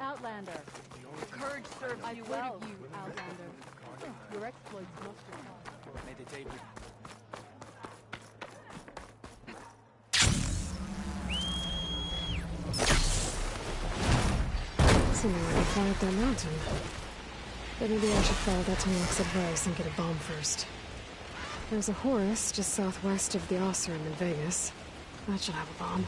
Outlander. Courage serves I you quoted well. you, Outlander. Your exploits must have May the day be. Someone already fly up their mountain. But maybe I should follow that to Locke's advice and get a bomb first. There's a Horus just southwest of the Osram in Vegas. That should have a bomb.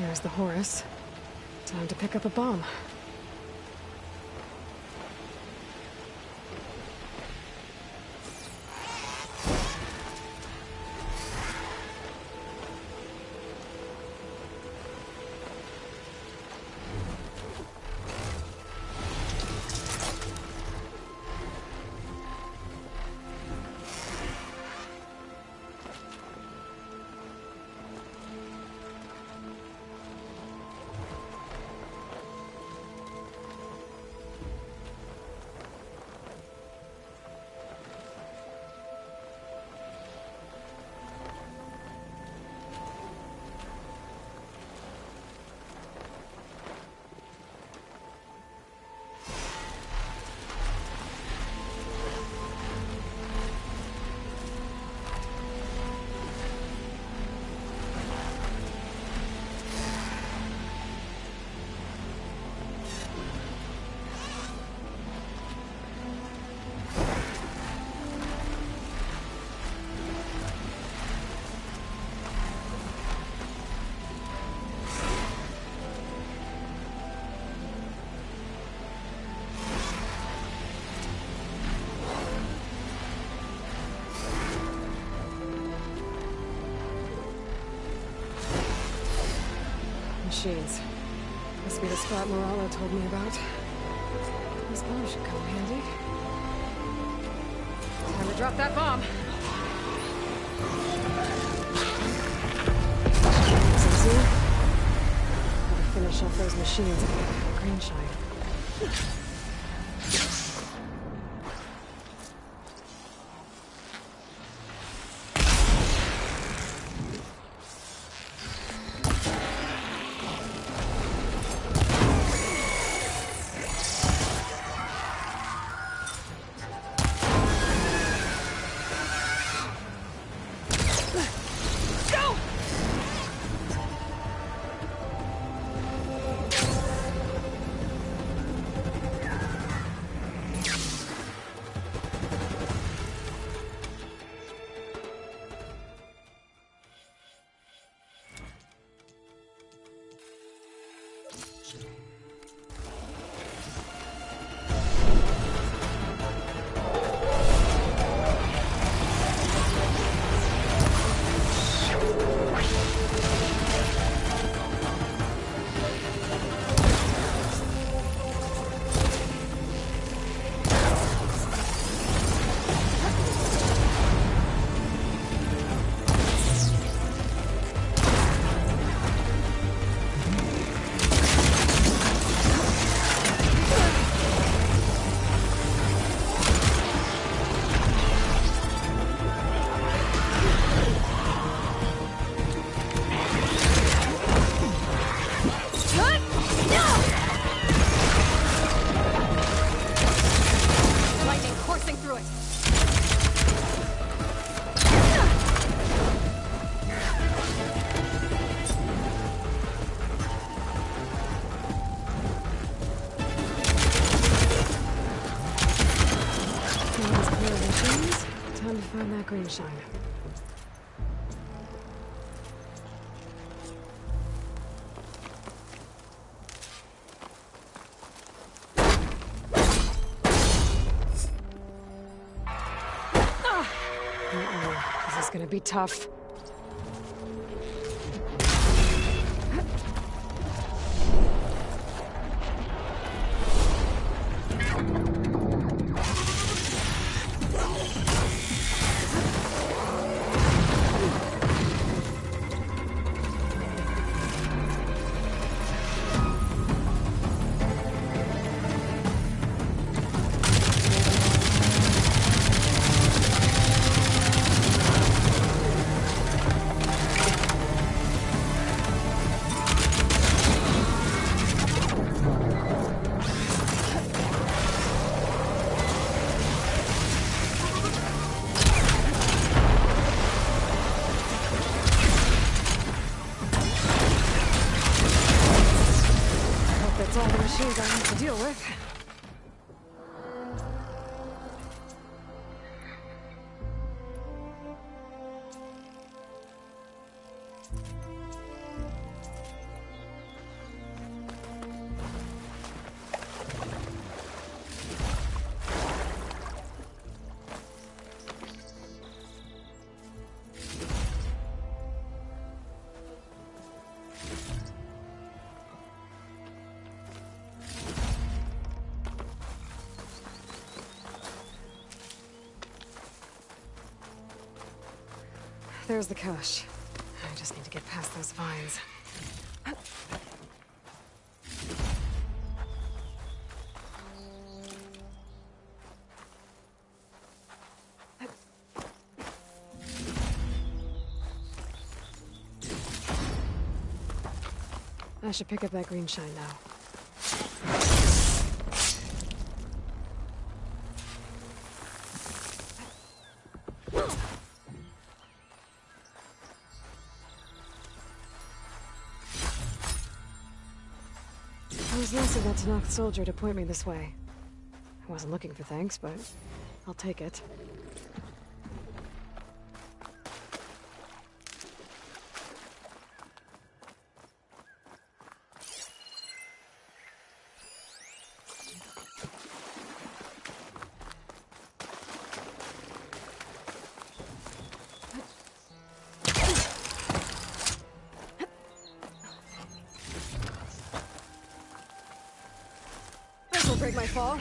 There's the Horus. Time to pick up a bomb. machines. Must be the spot Morello told me about. This bomb should come in handy. Time to drop that bomb. It's easy. Gotta finish off those machines and get that green shine. Find that green shine. This is gonna be tough. That's all the machines I have to deal with. There's the cache. I just need to get past those vines. I should pick up that green shine now. It was nice of that Tanakh soldier to point me this way. I wasn't looking for thanks, but I'll take it. break my fall.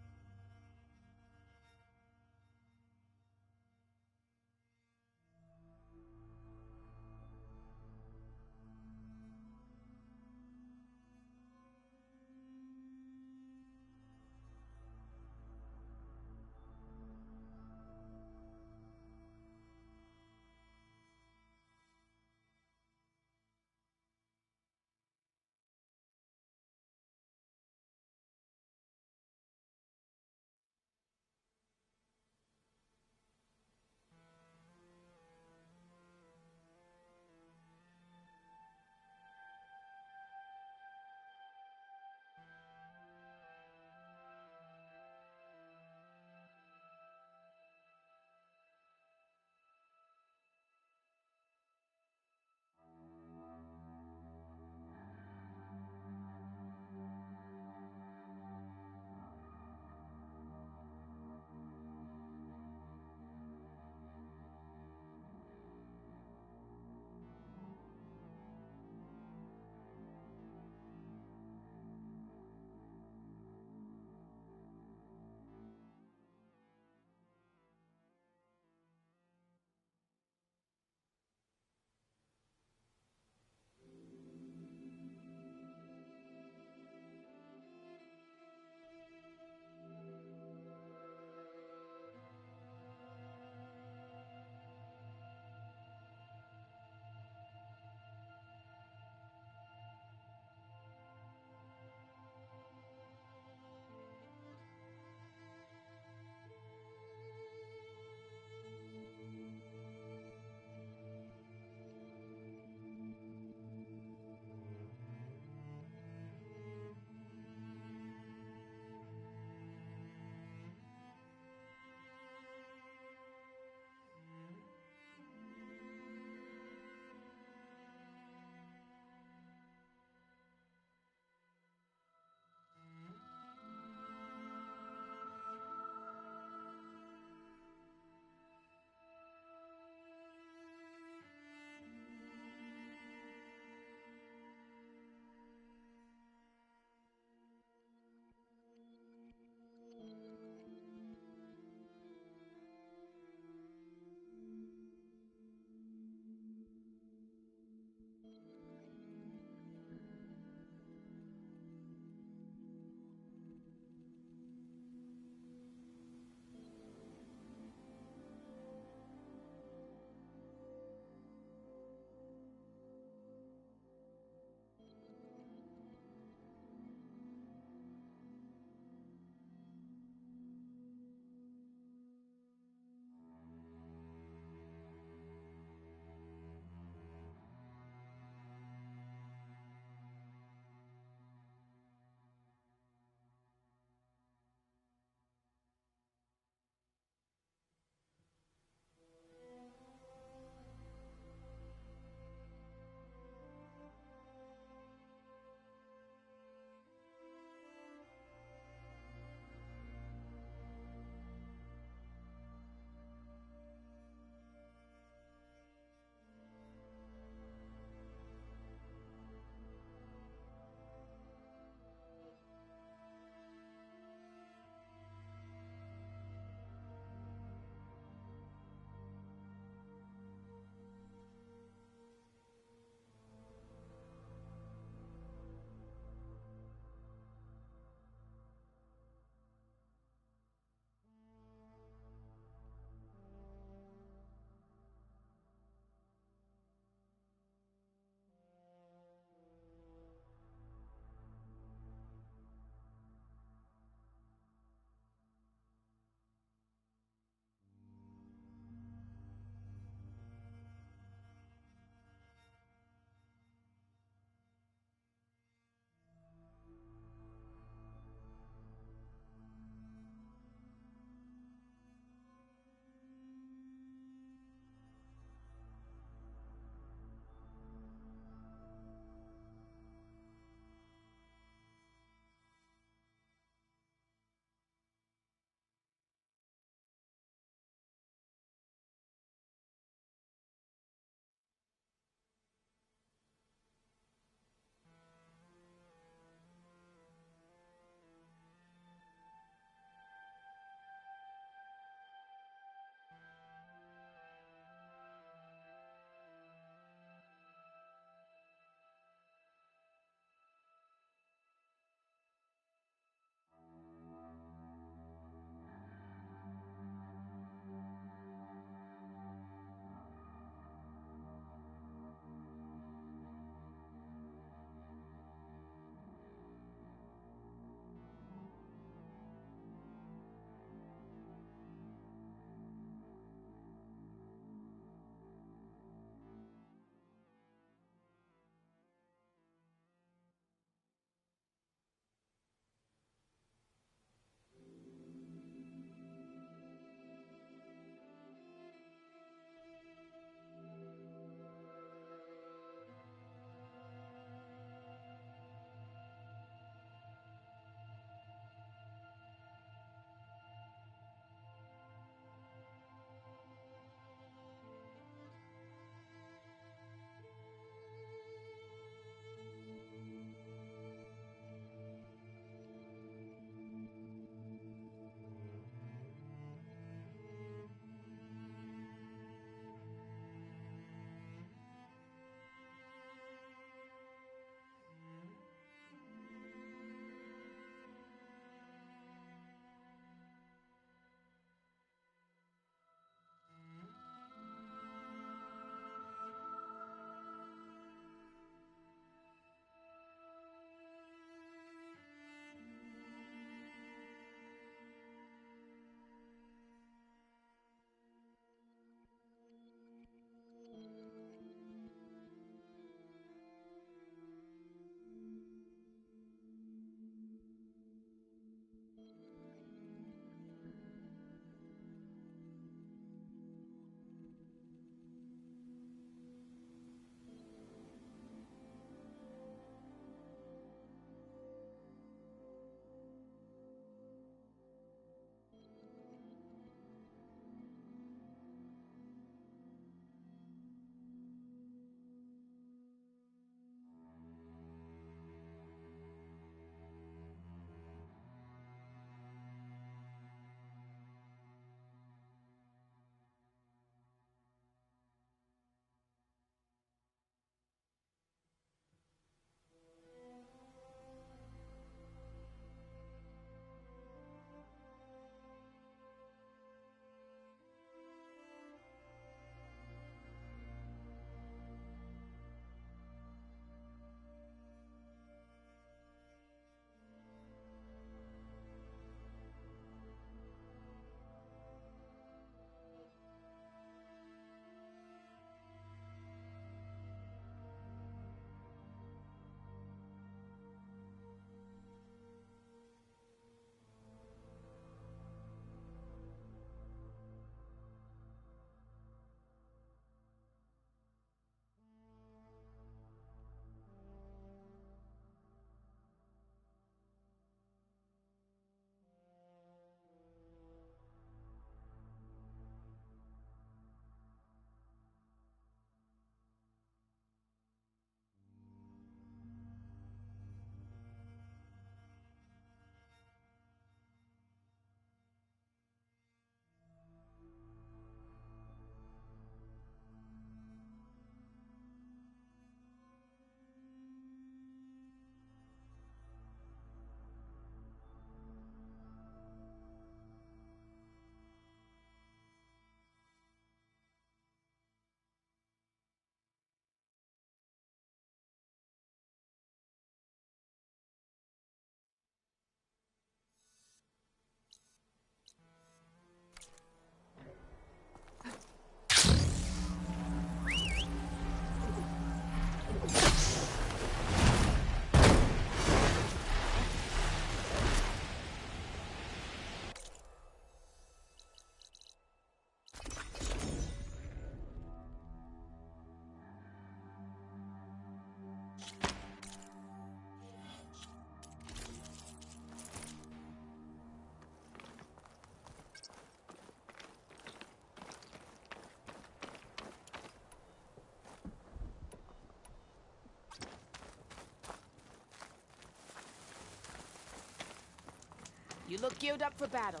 You look geared up for battle.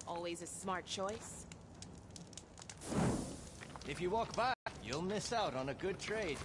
Always a smart choice. If you walk by, you'll miss out on a good trade.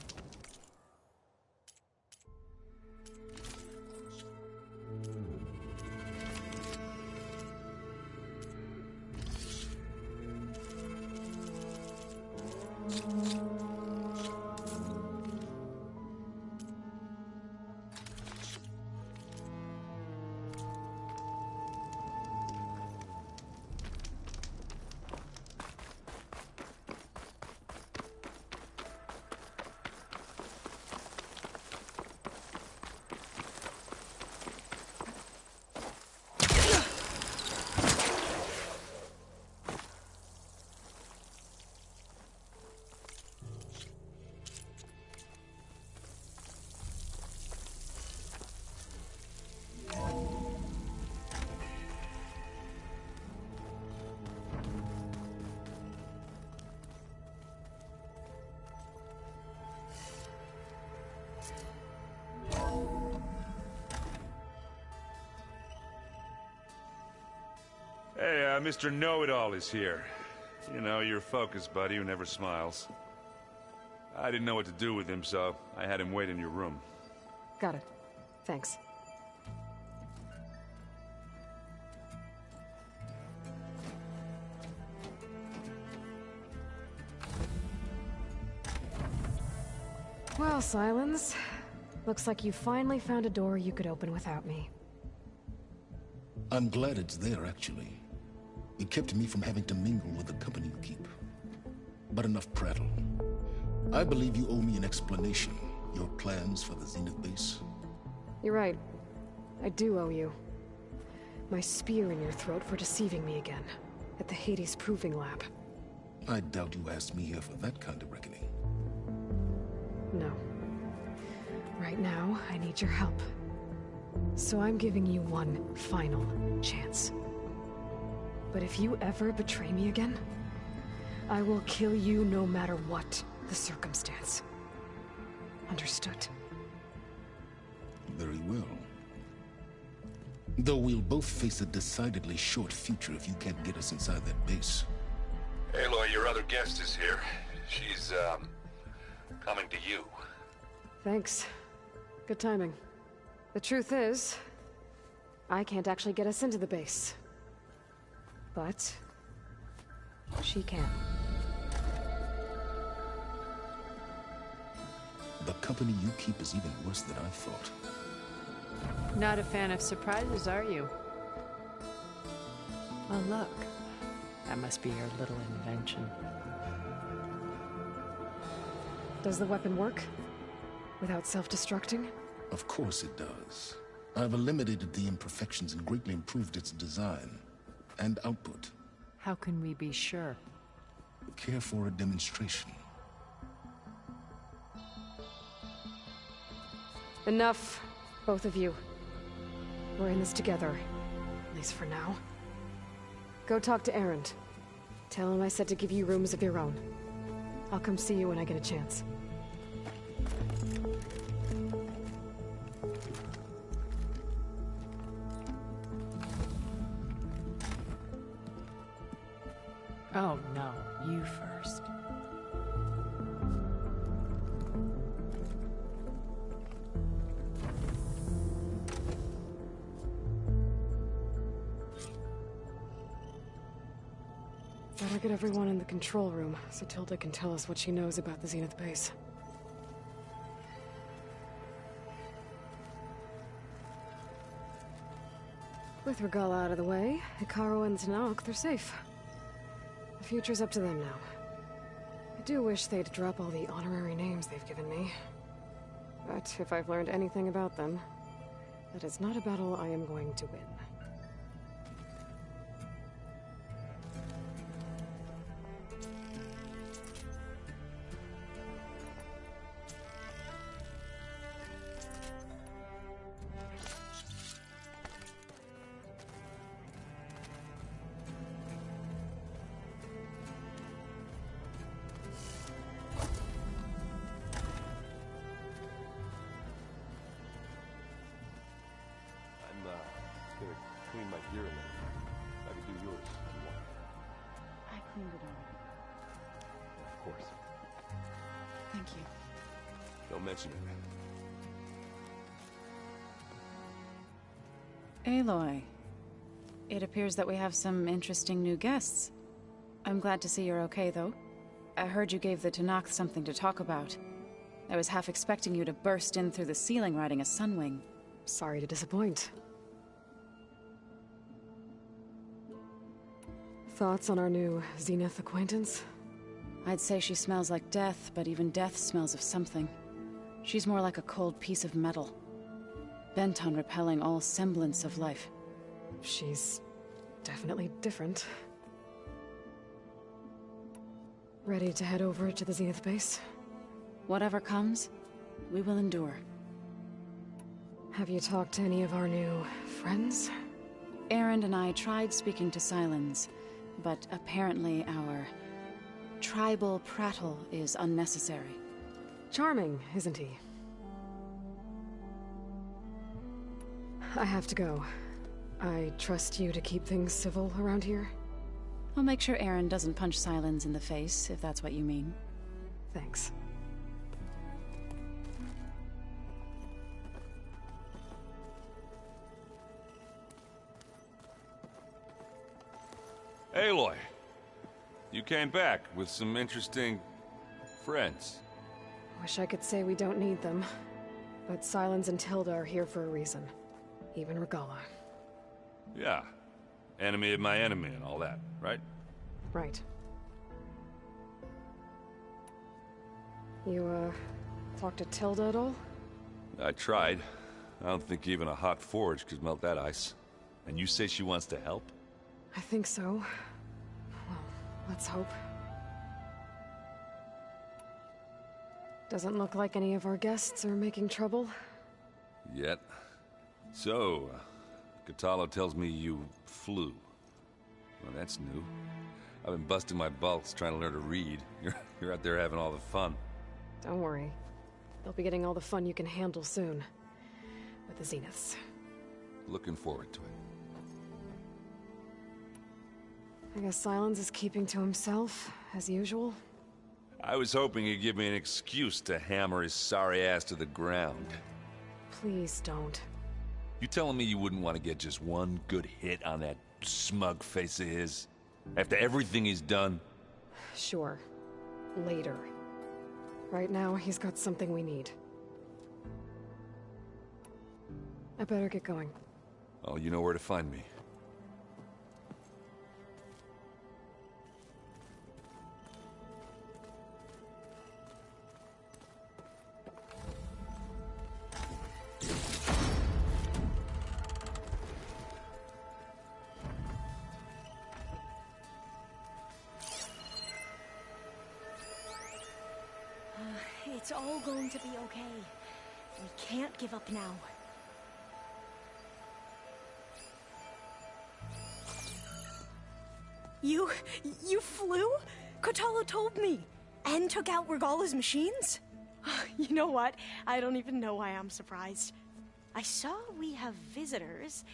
Hey, Mr. Know-It-All is here. You know, your focus buddy who never smiles. I didn't know what to do with him, so I had him wait in your room. Got it. Thanks. Well, Silence. Looks like you finally found a door you could open without me. I'm glad it's there, actually. It kept me from having to mingle with the company you keep. But enough prattle. I believe you owe me an explanation. Your plans for the Zenith base. You're right. I do owe you. My spear in your throat for deceiving me again. At the Hades Proving Lab. I doubt you asked me here for that kind of reckoning. No. Right now, I need your help. So I'm giving you one final chance. But if you ever betray me again, I will kill you no matter what the circumstance. Understood? Very well. Though we'll both face a decidedly short future if you can't get us inside that base. Aloy, your other guest is here. She's, coming to you. Thanks. Good timing. The truth is, I can't actually get us into the base. But she can. The company you keep is even worse than I thought. Not a fan of surprises, are you? Oh, look. That must be your little invention. Does the weapon work? Without self-destructing? Of course it does. I've eliminated the imperfections and greatly improved its design and output. How can we be sure? Care for a demonstration? Enough, both of you. We're in this together, at least for now. Go talk to Erend. Tell him I said to give you rooms of your own. I'll come see you when I get a chance. Oh, no. You first. Better get everyone in the control room so Tilda can tell us what she knows about the Zenith base. With Regal out of the way, Hikaru and Tanakh, they're safe. The future's up to them now. I do wish they'd drop all the honorary names they've given me. But if I've learned anything about them, that is not a battle I am going to win. I'm gonna Thank you. Don't mention it. Aloy, it appears that we have some interesting new guests. I'm glad to see you're okay, though. I heard you gave the Tanakh something to talk about. I was half expecting you to burst in through the ceiling riding a sunwing. Sorry to disappoint. Thoughts on our new Zenith acquaintance? I'd say she smells like death, but even death smells of something. She's more like a cold piece of metal, bent on repelling all semblance of life. She's definitely different. Ready to head over to the Zenith base? Whatever comes, we will endure. Have you talked to any of our new friends? Erend and I tried speaking to Sylens, but apparently our tribal prattle is unnecessary. Charming, isn't he? I have to go. I trust you to keep things civil around here? I'll make sure Erend doesn't punch Sylens in the face, if that's what you mean. Thanks. Aloy, you came back with some interesting friends. Wish I could say we don't need them, but Sylens and Tilda are here for a reason. Even Regala. Yeah, enemy of my enemy and all that, right? Right. You, talked to Tilda at all? I tried. I don't think even a hot forge could melt that ice. And you say she wants to help? I think so. Well, let's hope. Doesn't look like any of our guests are making trouble. Yet. So, Katalo tells me you flew. Well, that's new. I've been busting my balls trying to learn to read. You're out there having all the fun. Don't worry. They'll be getting all the fun you can handle soon. With the Zeniths. Looking forward to it. I guess Sylens is keeping to himself, as usual. I was hoping he'd give me an excuse to hammer his sorry ass to the ground. Please don't. You telling me you wouldn't want to get just one good hit on that smug face of his? After everything he's done? Sure. Later. Right now, he's got something we need. I better get going. Oh, you know where to find me. It's all going to be okay. We can't give up now. You flew? Kotalo told me. And took out Regala's machines? You know what? I don't even know why I'm surprised. I saw we have visitors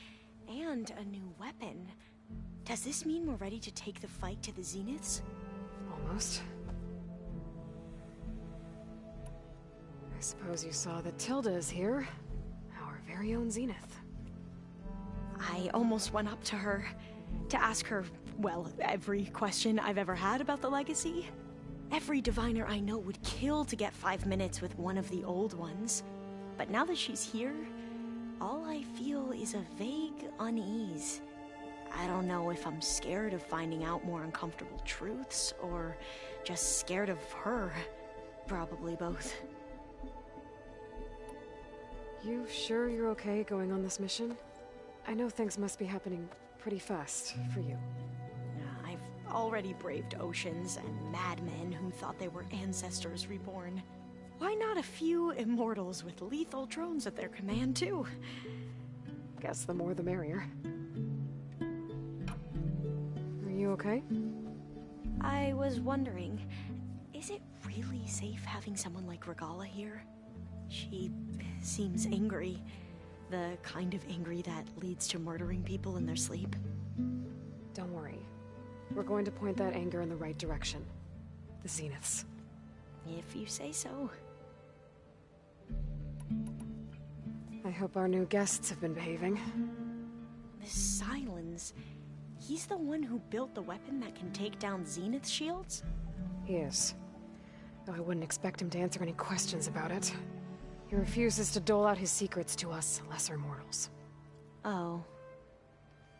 and a new weapon. Does this mean we're ready to take the fight to the Zeniths? Almost. I suppose you saw that Tilda is here. Our very own Zenith. I almost went up to her to ask her, well, every question I've ever had about the legacy. Every diviner I know would kill to get 5 minutes with one of the old ones. But now that she's here, all I feel is a vague unease. I don't know if I'm scared of finding out more uncomfortable truths, or just scared of her. Probably both. You sure you're okay going on this mission? I know things must be happening pretty fast for you. I've already braved oceans and madmen who thought they were ancestors reborn. Why not a few immortals with lethal drones at their command, too? Guess the more the merrier. Are you okay? I was wondering, is it really safe having someone like Regala here? She seems angry. The kind of angry that leads to murdering people in their sleep. Don't worry. We're going to point that anger in the right direction. The Zeniths. If you say so. I hope our new guests have been behaving. This Silence... He's the one who built the weapon that can take down Zenith shields? He is. Though I wouldn't expect him to answer any questions about it. He refuses to dole out his secrets to us lesser mortals. Oh.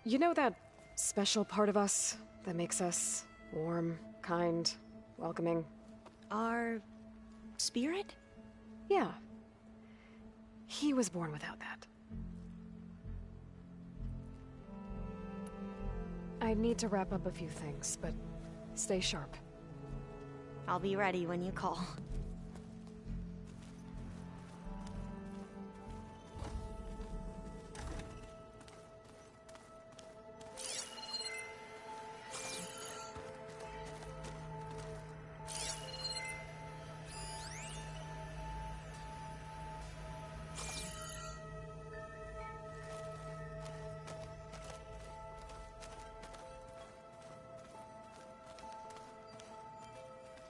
You know that special part of us that makes us warm, kind, welcoming? Our... spirit? Yeah. He was born without that. I need to wrap up a few things, but stay sharp. I'll be ready when you call.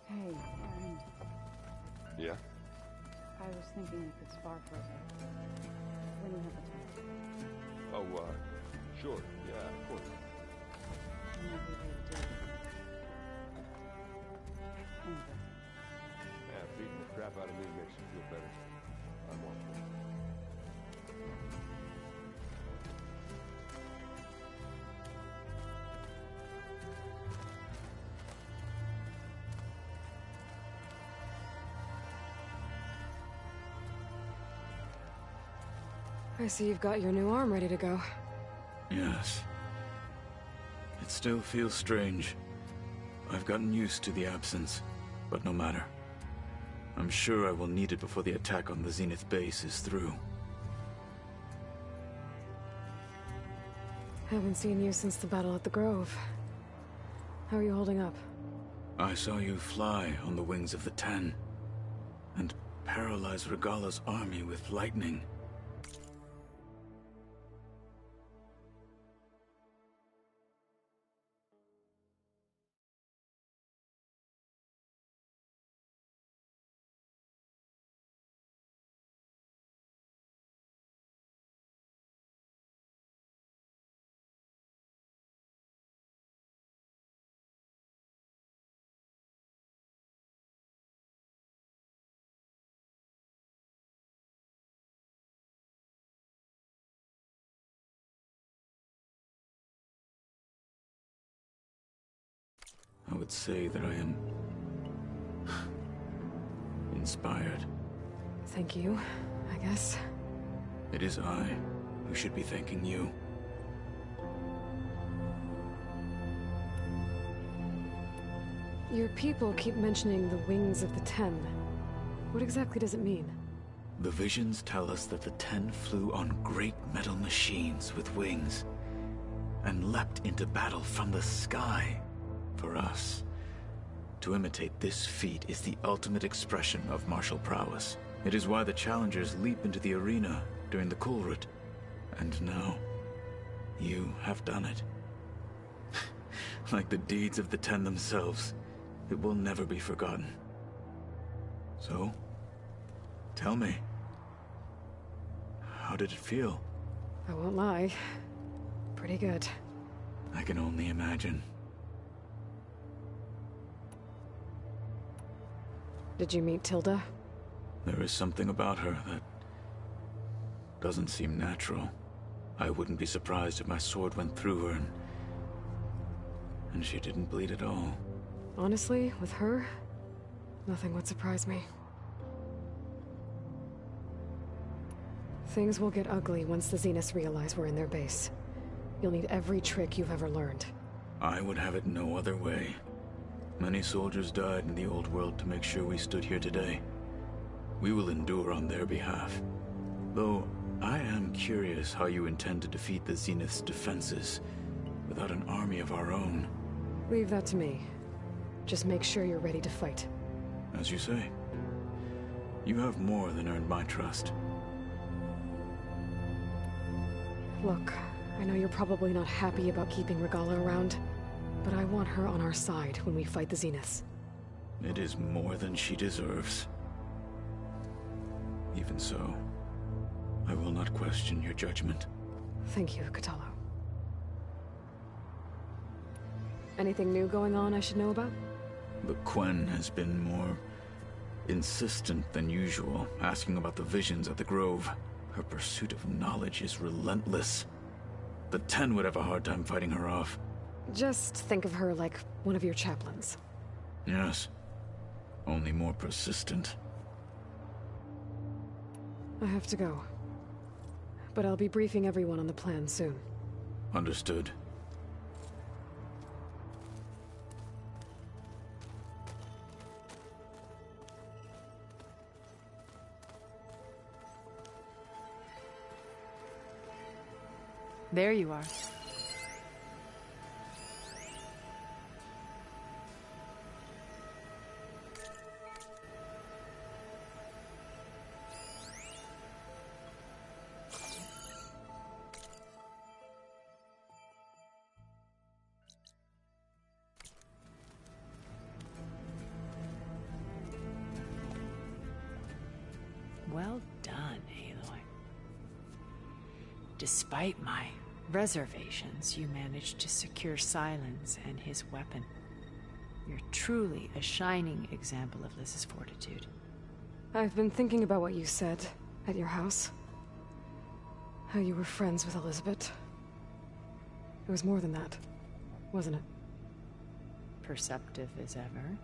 Hey, Aaron. Yeah? I was thinking we could spar for a bit. When you have the time. Oh, sure. Yeah, of course. I'm not able to do it. Thank you. Yeah, beating the crap out of me makes you feel better. I'm on board. I see you've got your new arm ready to go. Yes. It still feels strange. I've gotten used to the absence, but no matter. I'm sure I will need it before the attack on the Zenith base is through. Haven't seen you since the battle at the Grove. How are you holding up? I saw you fly on the wings of the Ten, and paralyze Regala's army with lightning. I would say that I am inspired. Thank you, I guess. It is I who should be thanking you. Your people keep mentioning the wings of the Ten. What exactly does it mean? The visions tell us that the Ten flew on great metal machines with wings, and leapt into battle from the sky. For us, to imitate this feat is the ultimate expression of martial prowess. It is why the challengers leap into the arena during the Kulrut. And now, you have done it. Like the deeds of the Ten themselves, it will never be forgotten. So, tell me, how did it feel? I won't lie. Pretty good. I can only imagine. Did you meet Tilda? There is something about her that doesn't seem natural. I wouldn't be surprised if my sword went through her and she didn't bleed at all. Honestly, with her, nothing would surprise me. Things will get ugly once the Zeniths realize we're in their base. You'll need every trick you've ever learned. I would have it no other way. Many soldiers died in the old world to make sure we stood here today. We will endure on their behalf. Though, I am curious how you intend to defeat the Zenith's defenses without an army of our own. Leave that to me. Just make sure you're ready to fight. As you say. You have more than earned my trust. Look, I know you're probably not happy about keeping Regala around, but I want her on our side when we fight the Zeniths. It is more than she deserves. Even so, I will not question your judgment. Thank you, Katalo. Anything new going on I should know about? The Quen has been more insistent than usual, asking about the visions at the Grove. Her pursuit of knowledge is relentless. The Ten would have a hard time fighting her off. Just think of her like one of your chaplains. Yes. Only more persistent. I have to go. But I'll be briefing everyone on the plan soon. Understood. There you are. Well done, Aloy. Despite my reservations, you managed to secure Silence and his weapon. You're truly a shining example of Liz's fortitude. I've been thinking about what you said at your house. How you were friends with Elizabeth. It was more than that, wasn't it? Perceptive as ever.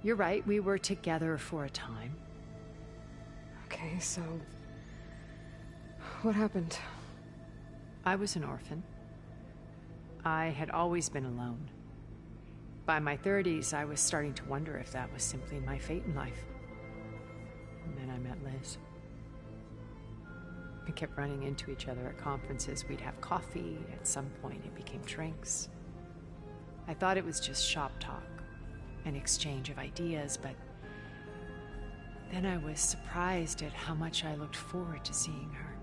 You're right, we were together for a time. Okay, so... what happened? I was an orphan. I had always been alone. By my 30s, I was starting to wonder if that was simply my fate in life. And then I met Liz. We kept running into each other at conferences. We'd have coffee. At some point, it became drinks. I thought it was just shop talk, an exchange of ideas, but then I was surprised at how much I looked forward to seeing her.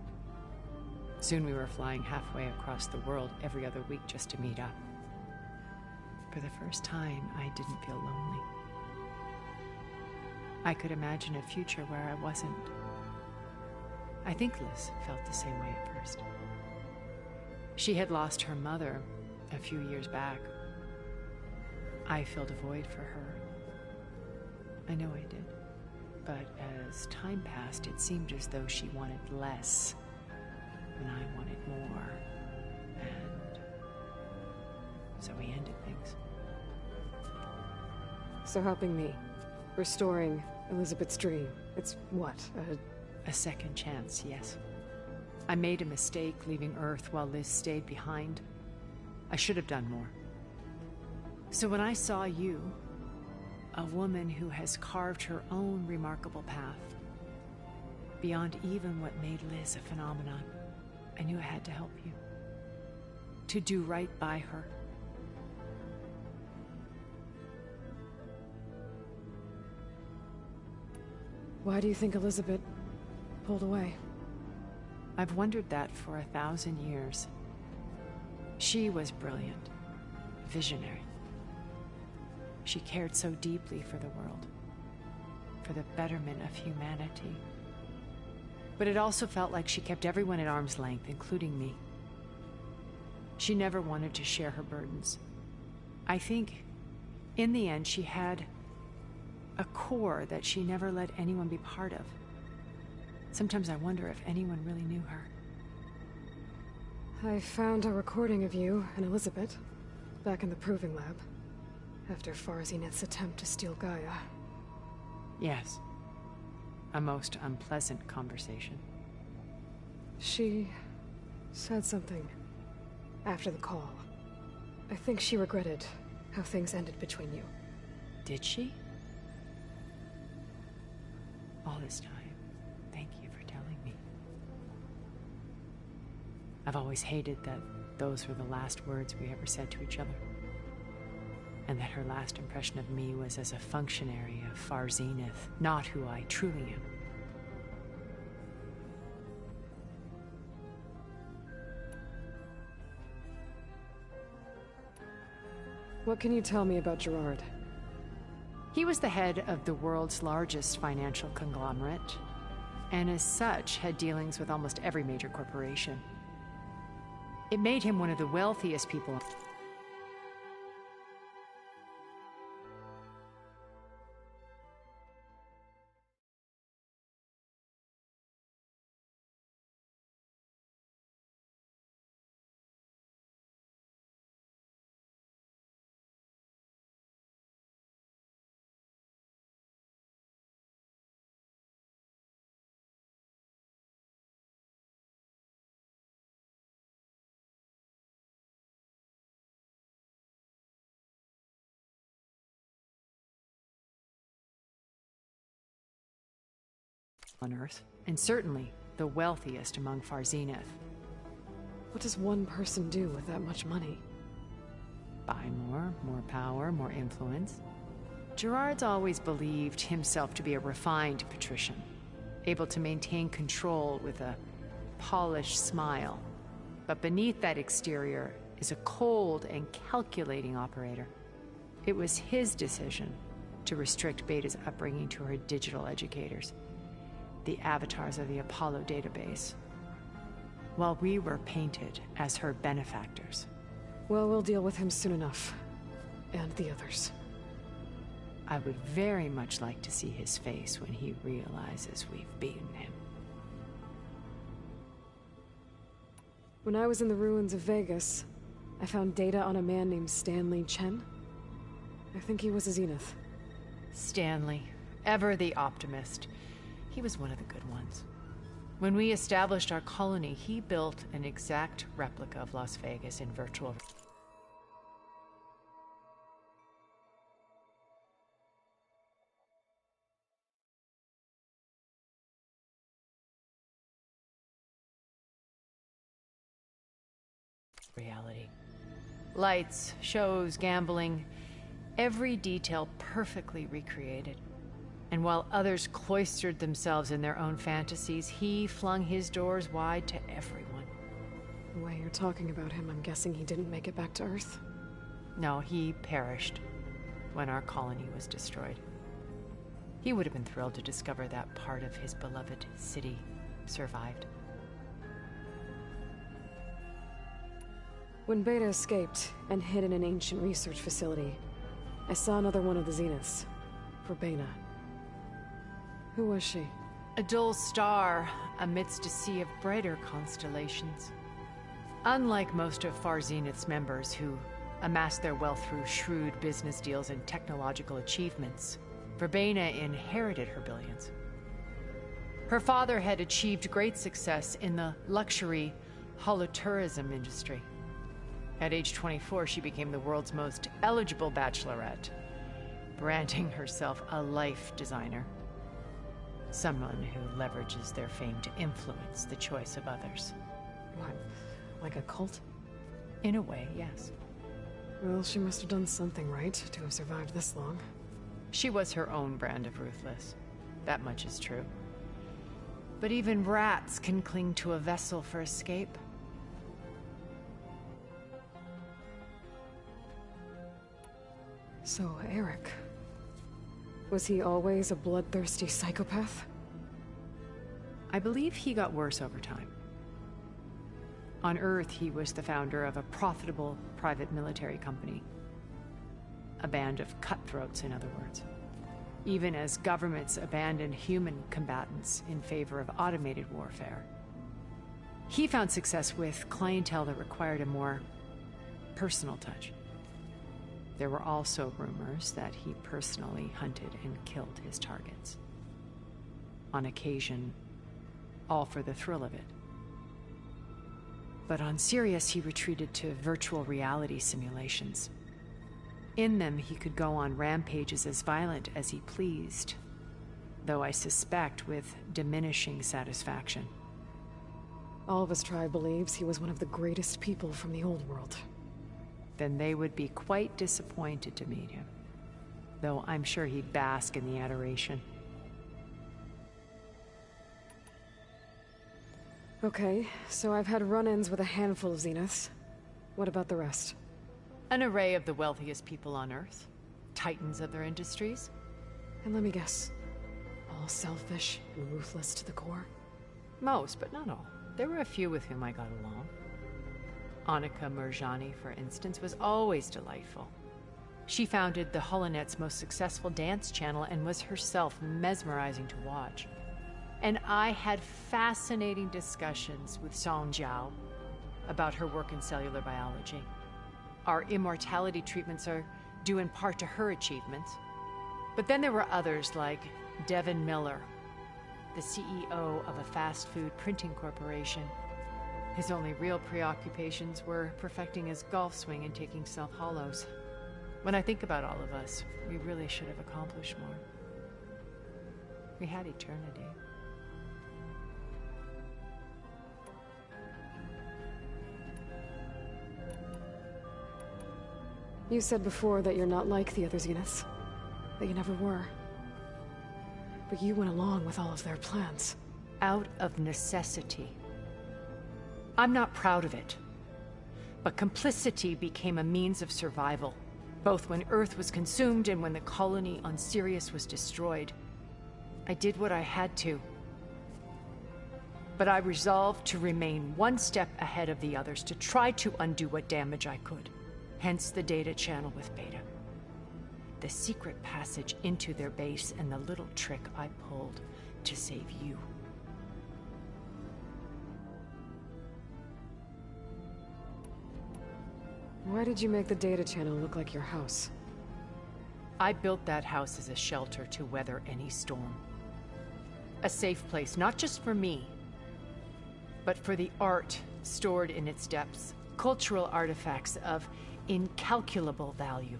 Soon we were flying halfway across the world every other week just to meet up. For the first time, I didn't feel lonely. I could imagine a future where I wasn't. I think Liz felt the same way at first. She had lost her mother a few years back. I filled a void for her. I know I did. But as time passed, it seemed as though she wanted less, and I wanted more. And so we ended things. So helping me, restoring Elizabeth's dream, it's what, A second chance, yes. I made a mistake leaving Earth while Liz stayed behind. I should have done more. So when I saw you, a woman who has carved her own remarkable path, beyond even what made Liz a phenomenon, I knew I had to help you. To do right by her. Why do you think Elizabeth pulled away? I've wondered that for 1,000 years. She was brilliant, visionary. She cared so deeply for the world, for the betterment of humanity. But it also felt like she kept everyone at arm's length, including me. She never wanted to share her burdens. I think, in the end, she had a core that she never let anyone be part of. Sometimes I wonder if anyone really knew her. I found a recording of you and Elizabeth back in the proving lab after Farzineth's attempt to steal Gaia. Yes. A most unpleasant conversation. She said something after the call. I think she regretted how things ended between you. Did she? All this time, thank you for telling me. I've always hated that those were the last words we ever said to each other. And that her last impression of me was as a functionary of Farzineth, not who I truly am. What can you tell me about Gerard? He was the head of the world's largest financial conglomerate, and as such had dealings with almost every major corporation. It made him one of the wealthiest people on Earth, and certainly the wealthiest among Far Zenith. What does one person do with that much money? Buy more power, more influence. Gerard's always believed himself to be a refined patrician, able to maintain control with a polished smile. But beneath that exterior is a cold and calculating operator. It was his decision to restrict Beta's upbringing to her digital educators, the avatars of the Apollo database, while we were painted as her benefactors. Well, we'll deal with him soon enough. And the others. I would very much like to see his face when he realizes we've beaten him. When I was in the ruins of Vegas, I found data on a man named Stanley Chen. I think he was a Zenith. Stanley, ever the optimist. He was one of the good ones. When we established our colony, he built an exact replica of Las Vegas in virtual reality. Lights, shows, gambling, every detail perfectly recreated. And while others cloistered themselves in their own fantasies, he flung his doors wide to everyone. The way you're talking about him, I'm guessing he didn't make it back to Earth? No, he perished when our colony was destroyed. He would have been thrilled to discover that part of his beloved city survived. When Beta escaped and hid in an ancient research facility, I saw another one of the Zeniths, Verbena. Who was she? A dull star amidst a sea of brighter constellations. Unlike most of Far Zenith's members who amassed their wealth through shrewd business deals and technological achievements, Verbena inherited her billions. Her father had achieved great success in the luxury holotourism industry. At age 24, she became the world's most eligible bachelorette, branding herself a life designer. Someone who leverages their fame to influence the choice of others. What, like a cult? In a way, yes. Well, she must have done something right to have survived this long. She was her own brand of ruthless. That much is true. But even rats can cling to a vessel for escape. So, Eric... was he always a bloodthirsty psychopath? I believe he got worse over time. On Earth, he was the founder of a profitable private military company. A band of cutthroats, in other words. Even as governments abandoned human combatants in favor of automated warfare. He found success with clientele that required a more personal touch. There were also rumors that he personally hunted and killed his targets. On occasion, all for the thrill of it. But on Sirius, he retreated to virtual reality simulations. In them, he could go on rampages as violent as he pleased, though I suspect with diminishing satisfaction. All of his tribe believes he was one of the greatest people from the old world. Then they would be quite disappointed to meet him, though I'm sure he'd bask in the adoration. Okay, so I've had run-ins with a handful of Zeniths. What about the rest? An array of the wealthiest people on Earth, titans of their industries, And let me guess, all selfish and ruthless to the core? Most, but not all. There were a few with whom I got along. Annika Murjani, for instance, was always delightful. She founded the Holonet's most successful dance channel and was herself mesmerizing to watch. And I had fascinating discussions with Song Jiao about her work in cellular biology. Our immortality treatments are due in part to her achievements. But then there were others like Devin Miller, the CEO of a fast food printing corporation. His only real preoccupations were perfecting his golf swing and taking self-hollows. When I think about all of us, we really should have accomplished more. We had eternity. You said before that you're not like the other Zeniths. That you never were. But you went along with all of their plans. Out of necessity. I'm not proud of it. But complicity became a means of survival, both when Earth was consumed and when the colony on Sirius was destroyed. I did what I had to. But I resolved to remain one step ahead of the others, to try to undo what damage I could. Hence the data channel with Beta. The secret passage into their base and the little trick I pulled to save you. Why did you make the data channel look like your house? I built that house as a shelter to weather any storm. A safe place, not just for me, but for the art stored in its depths. Cultural artifacts of incalculable value.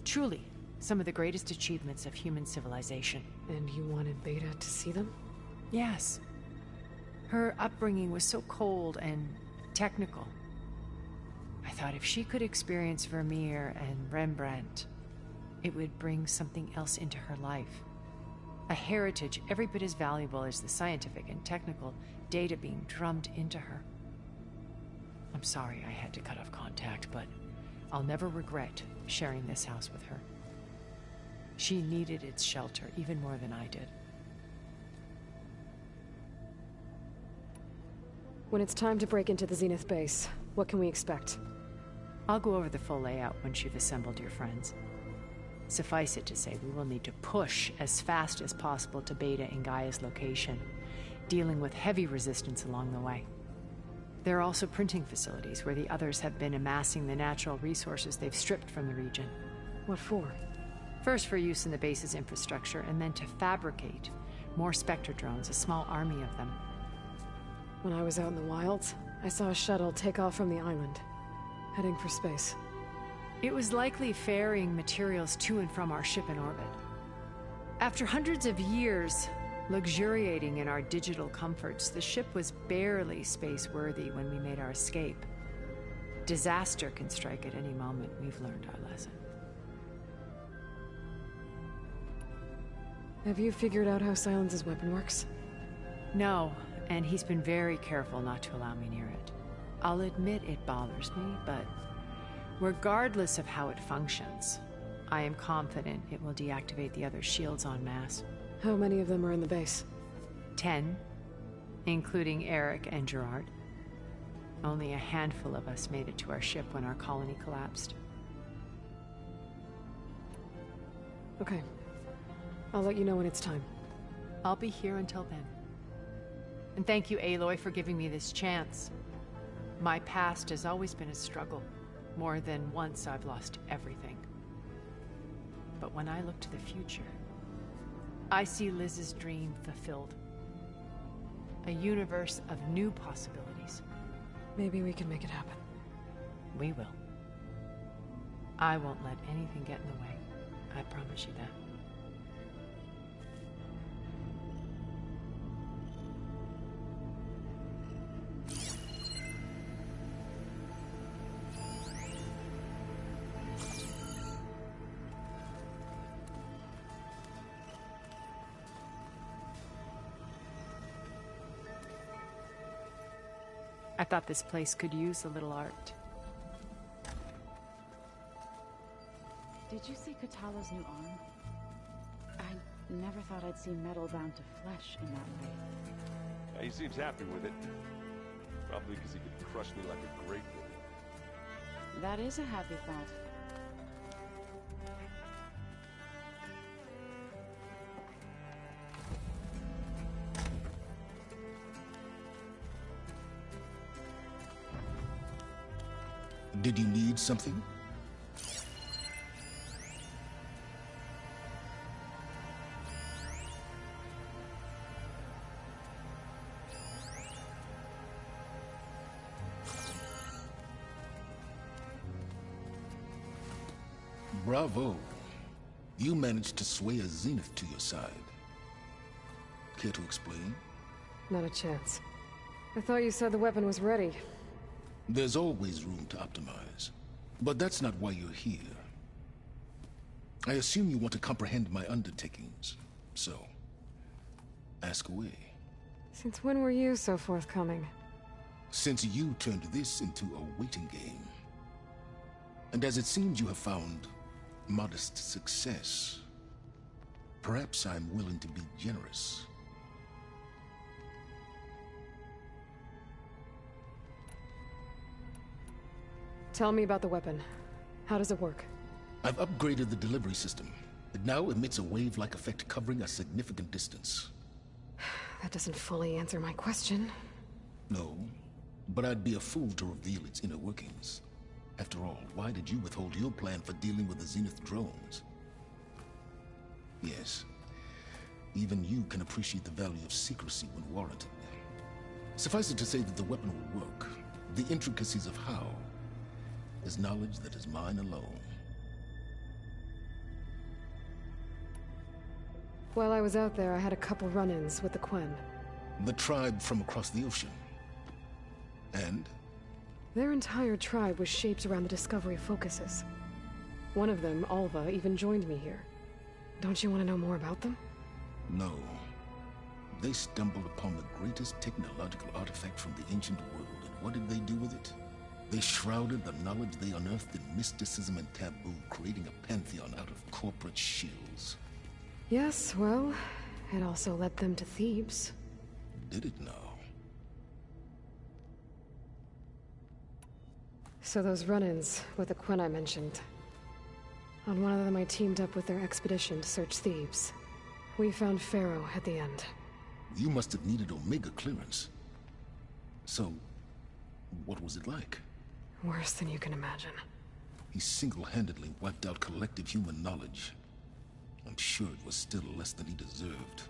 Truly, some of the greatest achievements of human civilization. And you wanted Beta to see them? Yes. Her upbringing was so cold and technical. I thought if she could experience Vermeer and Rembrandt, it would bring something else into her life. A heritage every bit as valuable as the scientific and technical data being drummed into her. I'm sorry I had to cut off contact, but I'll never regret sharing this house with her. She needed its shelter even more than I did. When it's time to break into the Zenith base, what can we expect? I'll go over the full layout once you've assembled your friends. Suffice it to say, we will need to push as fast as possible to Beta and Gaia's location, dealing with heavy resistance along the way. There are also printing facilities where the others have been amassing the natural resources they've stripped from the region. What for? First for use in the base's infrastructure, and then to fabricate more Spectre drones, a small army of them. When I was out in the wilds, I saw a shuttle take off from the island, heading for space. It was likely ferrying materials to and from our ship in orbit. After hundreds of years luxuriating in our digital comforts, the ship was barely space-worthy when we made our escape. Disaster can strike at any moment. We've learned our lesson. Have you figured out how Silence's weapon works? No, and he's been very careful not to allow me near it. I'll admit it bothers me, but regardless of how it functions, I am confident it will deactivate the other shields en masse. How many of them are in the base? 10, including Eric and Gerard. Only a handful of us made it to our ship when our colony collapsed. Okay. I'll let you know when it's time. I'll be here until then. And thank you, Aloy, for giving me this chance. My past has always been a struggle. More than once I've lost everything. But when I look to the future, I see Liz's dream fulfilled. A universe of new possibilities. Maybe we can make it happen. We will. I won't let anything get in the way. I promise you that. I thought this place could use a little art. Did you see Katala's new arm? Never thought I'd see metal bound to flesh in that way. Yeah, he seems happy with it. Probably because he could crush me like a grape. That is a happy thought. Did you need something? Bravo. You managed to sway a Zenith to your side. Care to explain? Not a chance. I thought you said the weapon was ready. There's always room to optimize. But that's not why you're here. I assume you want to comprehend my undertakings. So, ask away. Since when were you so forthcoming? Since you turned this into a waiting game. And as it seems you have found modest success, perhaps I'm willing to be generous. Tell me about the weapon. How does it work? I've upgraded the delivery system. It now emits a wave-like effect covering a significant distance. That doesn't fully answer my question. No, but I'd be a fool to reveal its inner workings. After all, why did you withhold your plan for dealing with the Zenith drones? Yes, even you can appreciate the value of secrecy when warranted. Suffice it to say that the weapon will work. The intricacies of how is knowledge that is mine alone. While I was out there, I had a couple run-ins with the Quen. The tribe from across the ocean. And? Their entire tribe was shaped around the discovery of focuses. One of them, Alva, even joined me here. Don't you want to know more about them? No. They stumbled upon the greatest technological artifact from the ancient world, and what did they do with it? They shrouded the knowledge they unearthed in mysticism and taboo, creating a pantheon out of corporate shills. Yes, well, it also led them to Thebes. Did it now? So those run-ins with the Quen I mentioned. On one of them I teamed up with their expedition to search Thebes. We found Pharaoh at the end. You must have needed Omega clearance. So, what was it like? Worse than you can imagine. He single-handedly wiped out collective human knowledge. I'm sure it was still less than he deserved.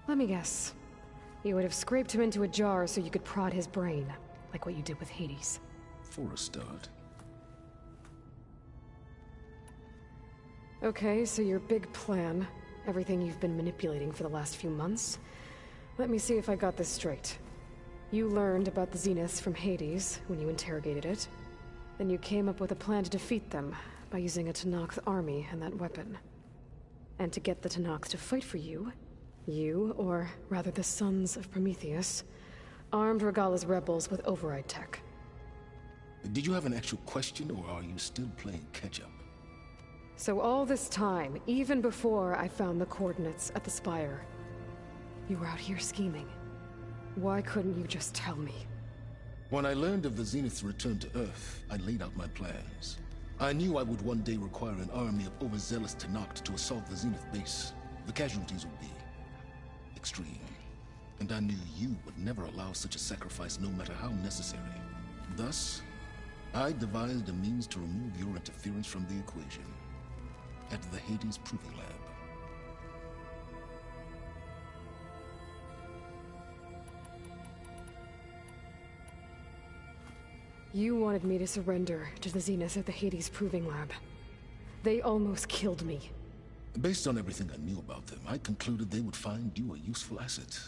Let me guess. You would have scraped him into a jar so you could prod his brain, like what you did with Hades. For a start. Okay, so your big plan, everything you've been manipulating for the last few months. Let me see if I got this straight. You learned about the Zeniths from Hades when you interrogated it. Then you came up with a plan to defeat them by using a Tenakth army and that weapon. And to get the Tenakth to fight for you, or rather the Sons of Prometheus, armed Regalla's rebels with override tech. Did you have an actual question, or are you still playing catch-up? So all this time, even before I found the coordinates at the Spire, you were out here scheming. Why couldn't you just tell me? When I learned of the Zenith's return to Earth, I laid out my plans. I knew I would one day require an army of overzealous Tenakth to assault the Zenith base. The casualties would be extreme. And I knew you would never allow such a sacrifice, no matter how necessary. Thus, I devised a means to remove your interference from the equation. At the Hades Proving Lab. You wanted me to surrender to the Zeniths at the Hades Proving Lab. They almost killed me. Based on everything I knew about them, I concluded they would find you a useful asset,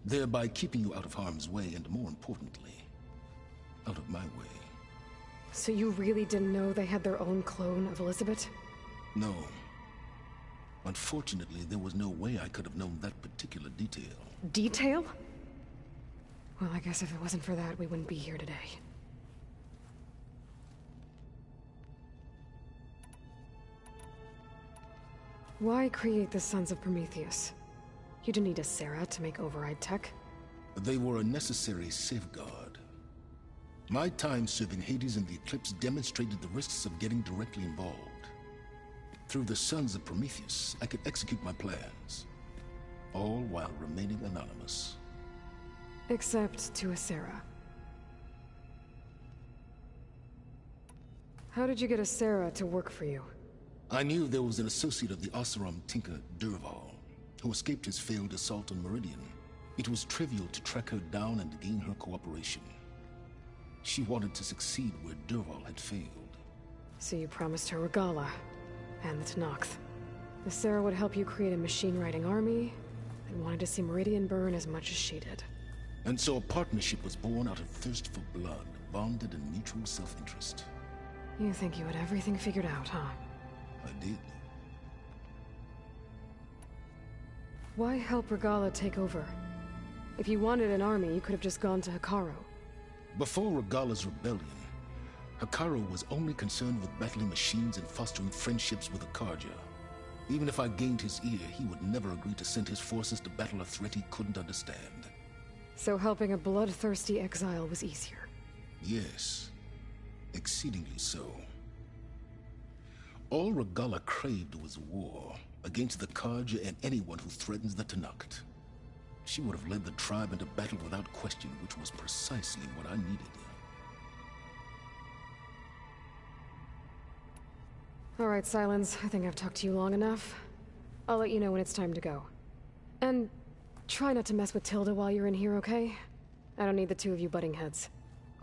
thereby keeping you out of harm's way and, more importantly, out of my way. So you really didn't know they had their own clone of Elizabeth? No. Unfortunately, there was no way I could have known that particular detail. Detail? Well, I guess if it wasn't for that, we wouldn't be here today. Why create the Sons of Prometheus? You didn't need a Sarah to make override tech. They were a necessary safeguard. My time serving Hades and the Eclipse demonstrated the risks of getting directly involved. Through the Sons of Prometheus, I could execute my plans, all while remaining anonymous. Except to a Sarah. How did you get a Sarah to work for you? I knew there was an associate of the Oseram tinker, Durval, who escaped his failed assault on Meridian. It was trivial to track her down and gain her cooperation. She wanted to succeed where Durval had failed. So you promised her Regala, and the Tenakth. The Sarah would help you create a machine-riding army, and wanted to see Meridian burn as much as she did. And so a partnership was born out of thirst for blood, bonded in mutual self-interest. You think you had everything figured out, huh? I did. Why help Regala take over? If you wanted an army, you could have just gone to Hikaru. Before Regala's rebellion, Hikaru was only concerned with battling machines and fostering friendships with Akarja. Even if I gained his ear, he would never agree to send his forces to battle a threat he couldn't understand. So helping a bloodthirsty exile was easier? Yes. Exceedingly so. All Regala craved was war, against the Karja and anyone who threatens the Tenakth. She would have led the tribe into battle without question, which was precisely what I needed. All right, Silence. I think I've talked to you long enough. I'll let you know when it's time to go. And try not to mess with Tilda while you're in here, okay? I don't need the two of you butting heads.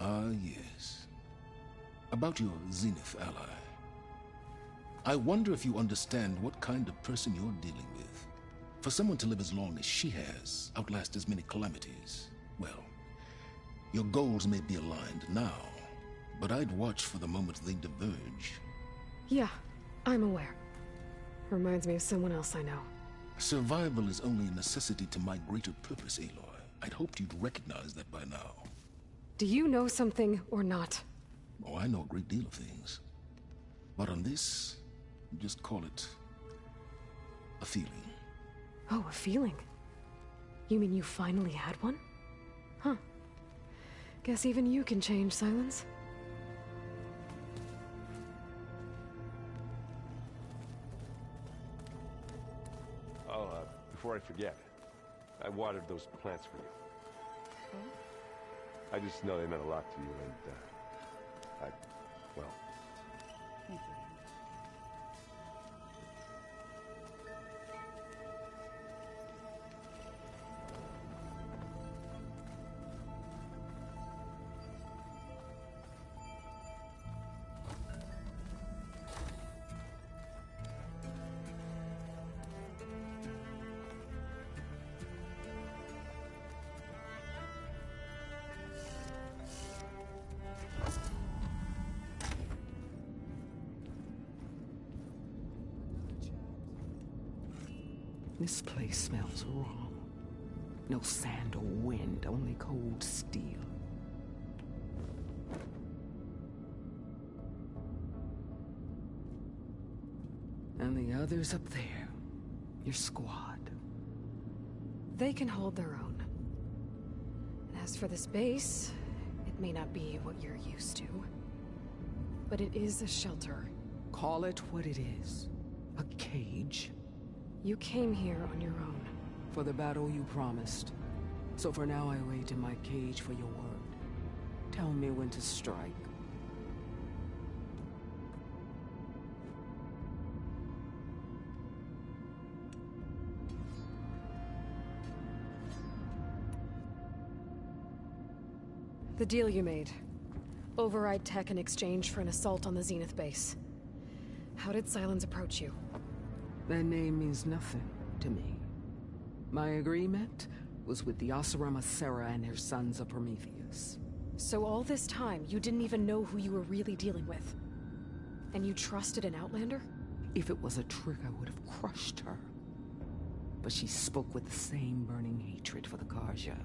Ah, yes. About your Zenith ally. I wonder if you understand what kind of person you're dealing with. For someone to live as long as she has, outlast as many calamities, well, your goals may be aligned now, but I'd watch for the moment they diverge. Yeah, I'm aware. Reminds me of someone else I know. Survival is only a necessity to my greater purpose, Aloy. I'd hoped you'd recognize that by now. Do you know something or not? Oh, I know a great deal of things. But on this, just call it a feeling. Oh, a feeling? You mean you finally had one? Huh. Guess even you can change, Silence. Oh, before I forget, I watered those plants for you. I just know they meant a lot to you, and, well... Thank you. This place smells wrong. No sand or wind, only cold steel. And the others up there, your squad. They can hold their own. And as for this base, it may not be what you're used to, but it is a shelter. Call it what it is. A cage. You came here on your own. For the battle you promised. So for now I wait in my cage for your word. Tell me when to strike. The deal you made. Override tech in exchange for an assault on the Zenith base. How did Silence approach you? That name means nothing to me. My agreement was with the Oseram Sarah and their Sons of Prometheus. So all this time, you didn't even know who you were really dealing with? And you trusted an Outlander? If it was a trick, I would have crushed her. But she spoke with the same burning hatred for the Karja.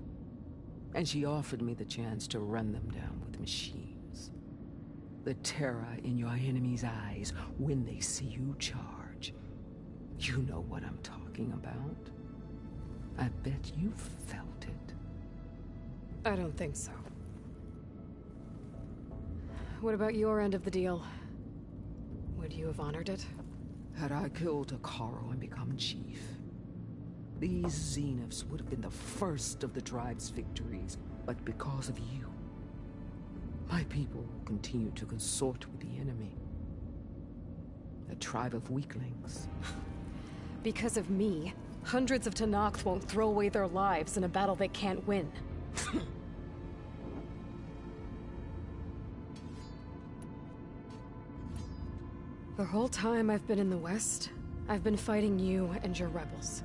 And she offered me the chance to run them down with machines. The terror in your enemies' eyes when they see you charge. You know what I'm talking about. I bet you felt it. I don't think so. What about your end of the deal? Would you have honored it? Had I killed Hekarro and become chief, these Zeniths would have been the first of the tribe's victories. But because of you, my people will continue to consort with the enemy. A tribe of weaklings. Because of me, hundreds of Tenakth won't throw away their lives in a battle they can't win. The whole time I've been in the West, I've been fighting you and your rebels.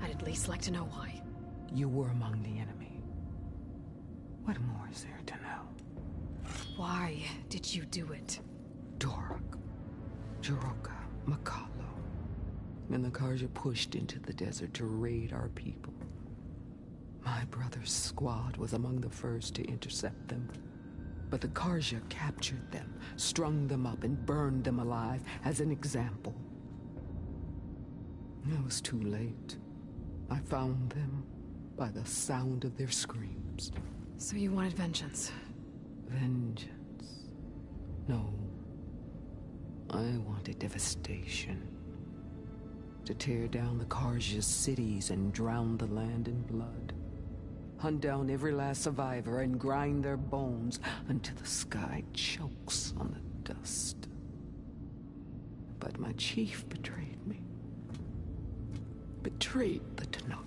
I'd at least like to know why. You were among the enemy. What more is there to know? Why did you do it? Dorok, Jiroka, Makalo, and the Karja pushed into the desert to raid our people. My brother's squad was among the first to intercept them. But the Karja captured them, strung them up, and burned them alive as an example. It was too late. I found them by the sound of their screams. So you wanted vengeance? Vengeance? No. I wanted devastation. To tear down the Karja's cities and drown the land in blood. Hunt down every last survivor and grind their bones until the sky chokes on the dust. But my chief betrayed me. Betrayed the Tenakth.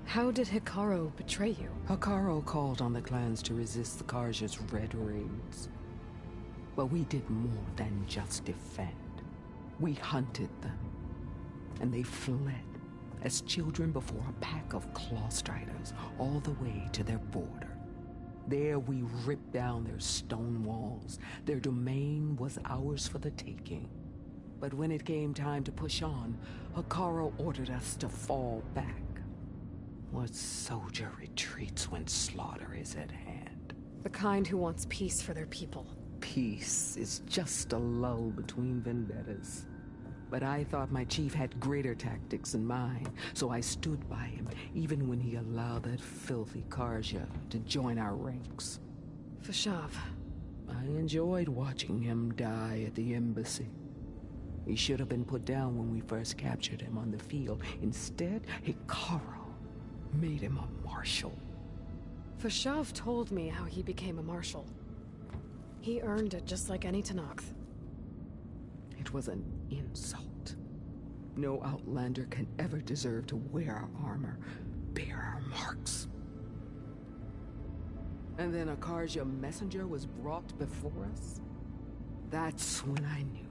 How did Hekarro betray you? Hekarro called on the clans to resist the Karja's red raids. But we did more than just defend. We hunted them. And they fled as children before a pack of claw striders all the way to their border. There we ripped down their stone walls. Their domain was ours for the taking. But when it came time to push on, Hekarro ordered us to fall back. What soldier retreats when slaughter is at hand? The kind who wants peace for their people. Peace is just a lull between vendettas. But I thought my chief had greater tactics in mind, so I stood by him, even when he allowed that filthy Karja to join our ranks. Fashav. I enjoyed watching him die at the embassy. He should have been put down when we first captured him on the field. Instead, Hekarro made him a marshal. Fashav told me how he became a marshal. He earned it just like any Tenakth. It was an insult. No Outlander can ever deserve to wear our armor, bear our marks. And then a Karja messenger was brought before us? That's when I knew.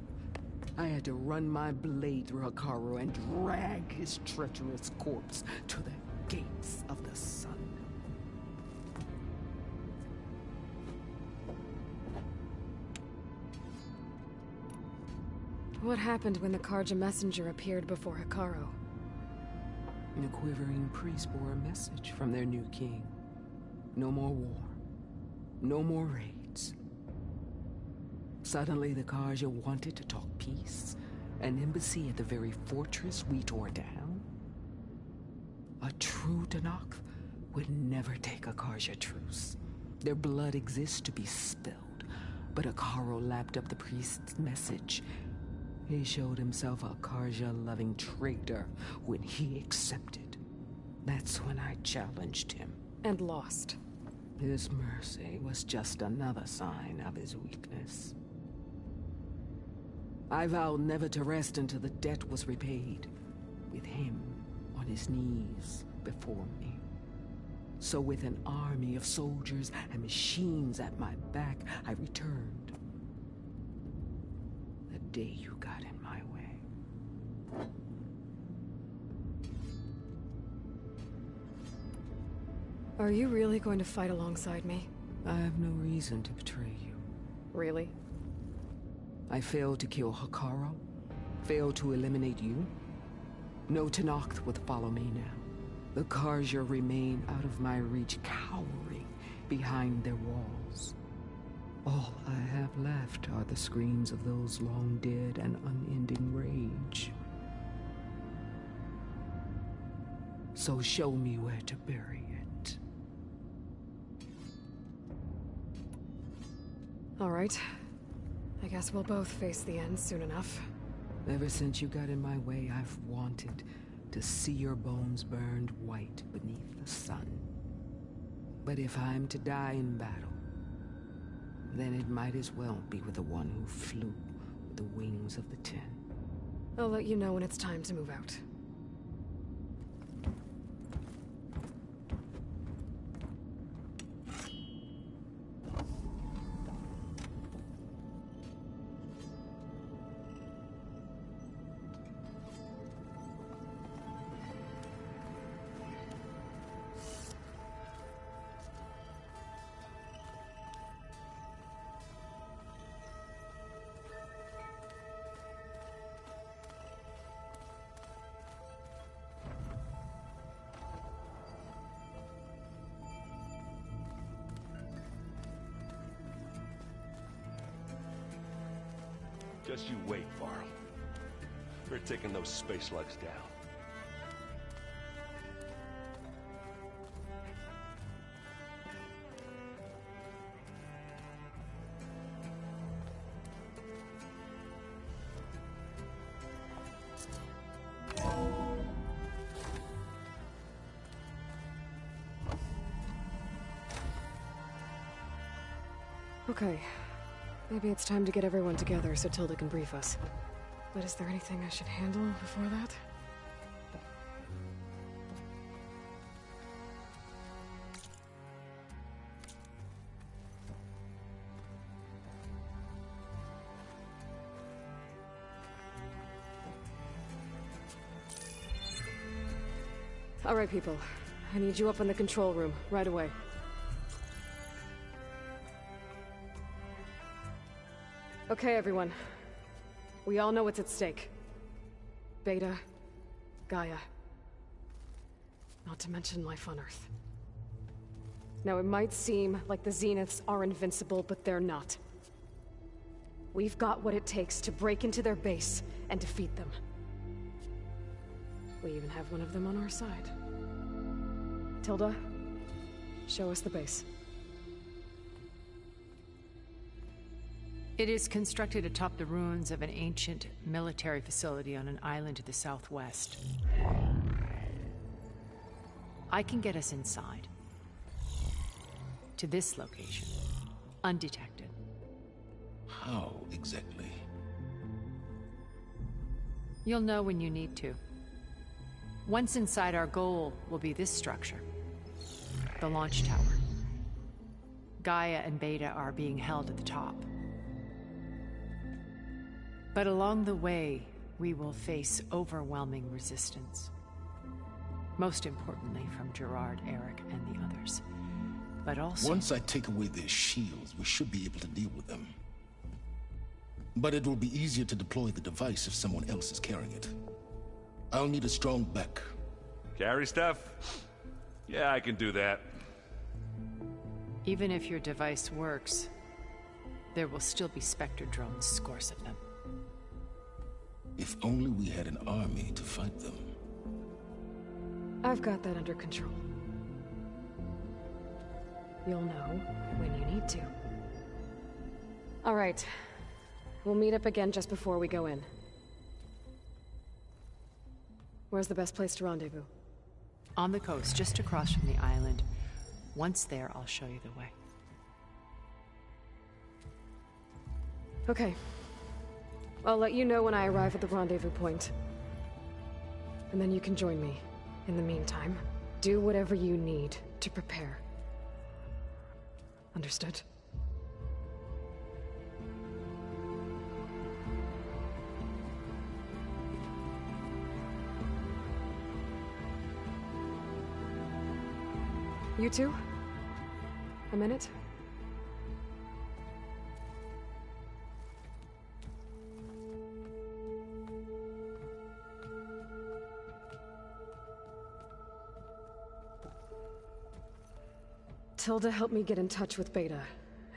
I had to run my blade through Hekarro and drag his treacherous corpse to the gates of the sun. What happened when the Karja messenger appeared before Hekarro? The quivering priest bore a message from their new king. No more war. No more raids. Suddenly the Karja wanted to talk peace. An embassy at the very fortress we tore down? A true Tenakth would never take a Karja truce. Their blood exists to be spilled. But Hekarro lapped up the priest's message. He showed himself a Karja-loving traitor when he accepted. That's when I challenged him. And lost. His mercy was just another sign of his weakness. I vowed never to rest until the debt was repaid, with him on his knees before me. So with an army of soldiers and machines at my back, I returned. The day you got in my way. Are you really going to fight alongside me? I have no reason to betray you. Really? I failed to kill Hekarro, failed to eliminate you. No Tenakth would follow me now. The Karja remain out of my reach, cowering behind their walls. All I have left are the screams of those long dead and unending rage. So show me where to bury it. All right. I guess we'll both face the end soon enough. Ever since you got in my way, I've wanted to see your bones burned white beneath the sun. But if I'm to die in battle, then it might as well be with the one who flew with the wings of the 10. I'll let you know when it's time to move out. Just you wait, Varl. We're taking those space slugs down. Okay. Maybe it's time to get everyone together so Tilda can brief us. But is there anything I should handle before that? All right, people. I need you up in the control room, right away. Okay, everyone. We all know what's at stake. Beta, Gaia. Not to mention life on Earth. Now, it might seem like the Zeniths are invincible, but they're not. We've got what it takes to break into their base and defeat them. We even have one of them on our side. Tilda, show us the base. It is constructed atop the ruins of an ancient military facility on an island to the southwest. I can get us inside. To this location. Undetected. How exactly? You'll know when you need to. Once inside, our goal will be this structure. The launch tower. Gaia and Beta are being held at the top. But along the way, we will face overwhelming resistance. Most importantly from Gerard, Eric, and the others. But also... Once I take away their shields, we should be able to deal with them. But it will be easier to deploy the device if someone else is carrying it. I'll need a strong back. Carry stuff? Yeah, I can do that. Even if your device works, there will still be Spectre drones, scores of them. If only we had an army to fight them. I've got that under control. You'll know when you need to. All right. We'll meet up again just before we go in. Where's the best place to rendezvous? On the coast, just across from the island. Once there, I'll show you the way. Okay. I'll let you know when I arrive at the rendezvous point. And then you can join me. In the meantime, do whatever you need to prepare. Understood? You two? A minute? Tilda helped me get in touch with Beta,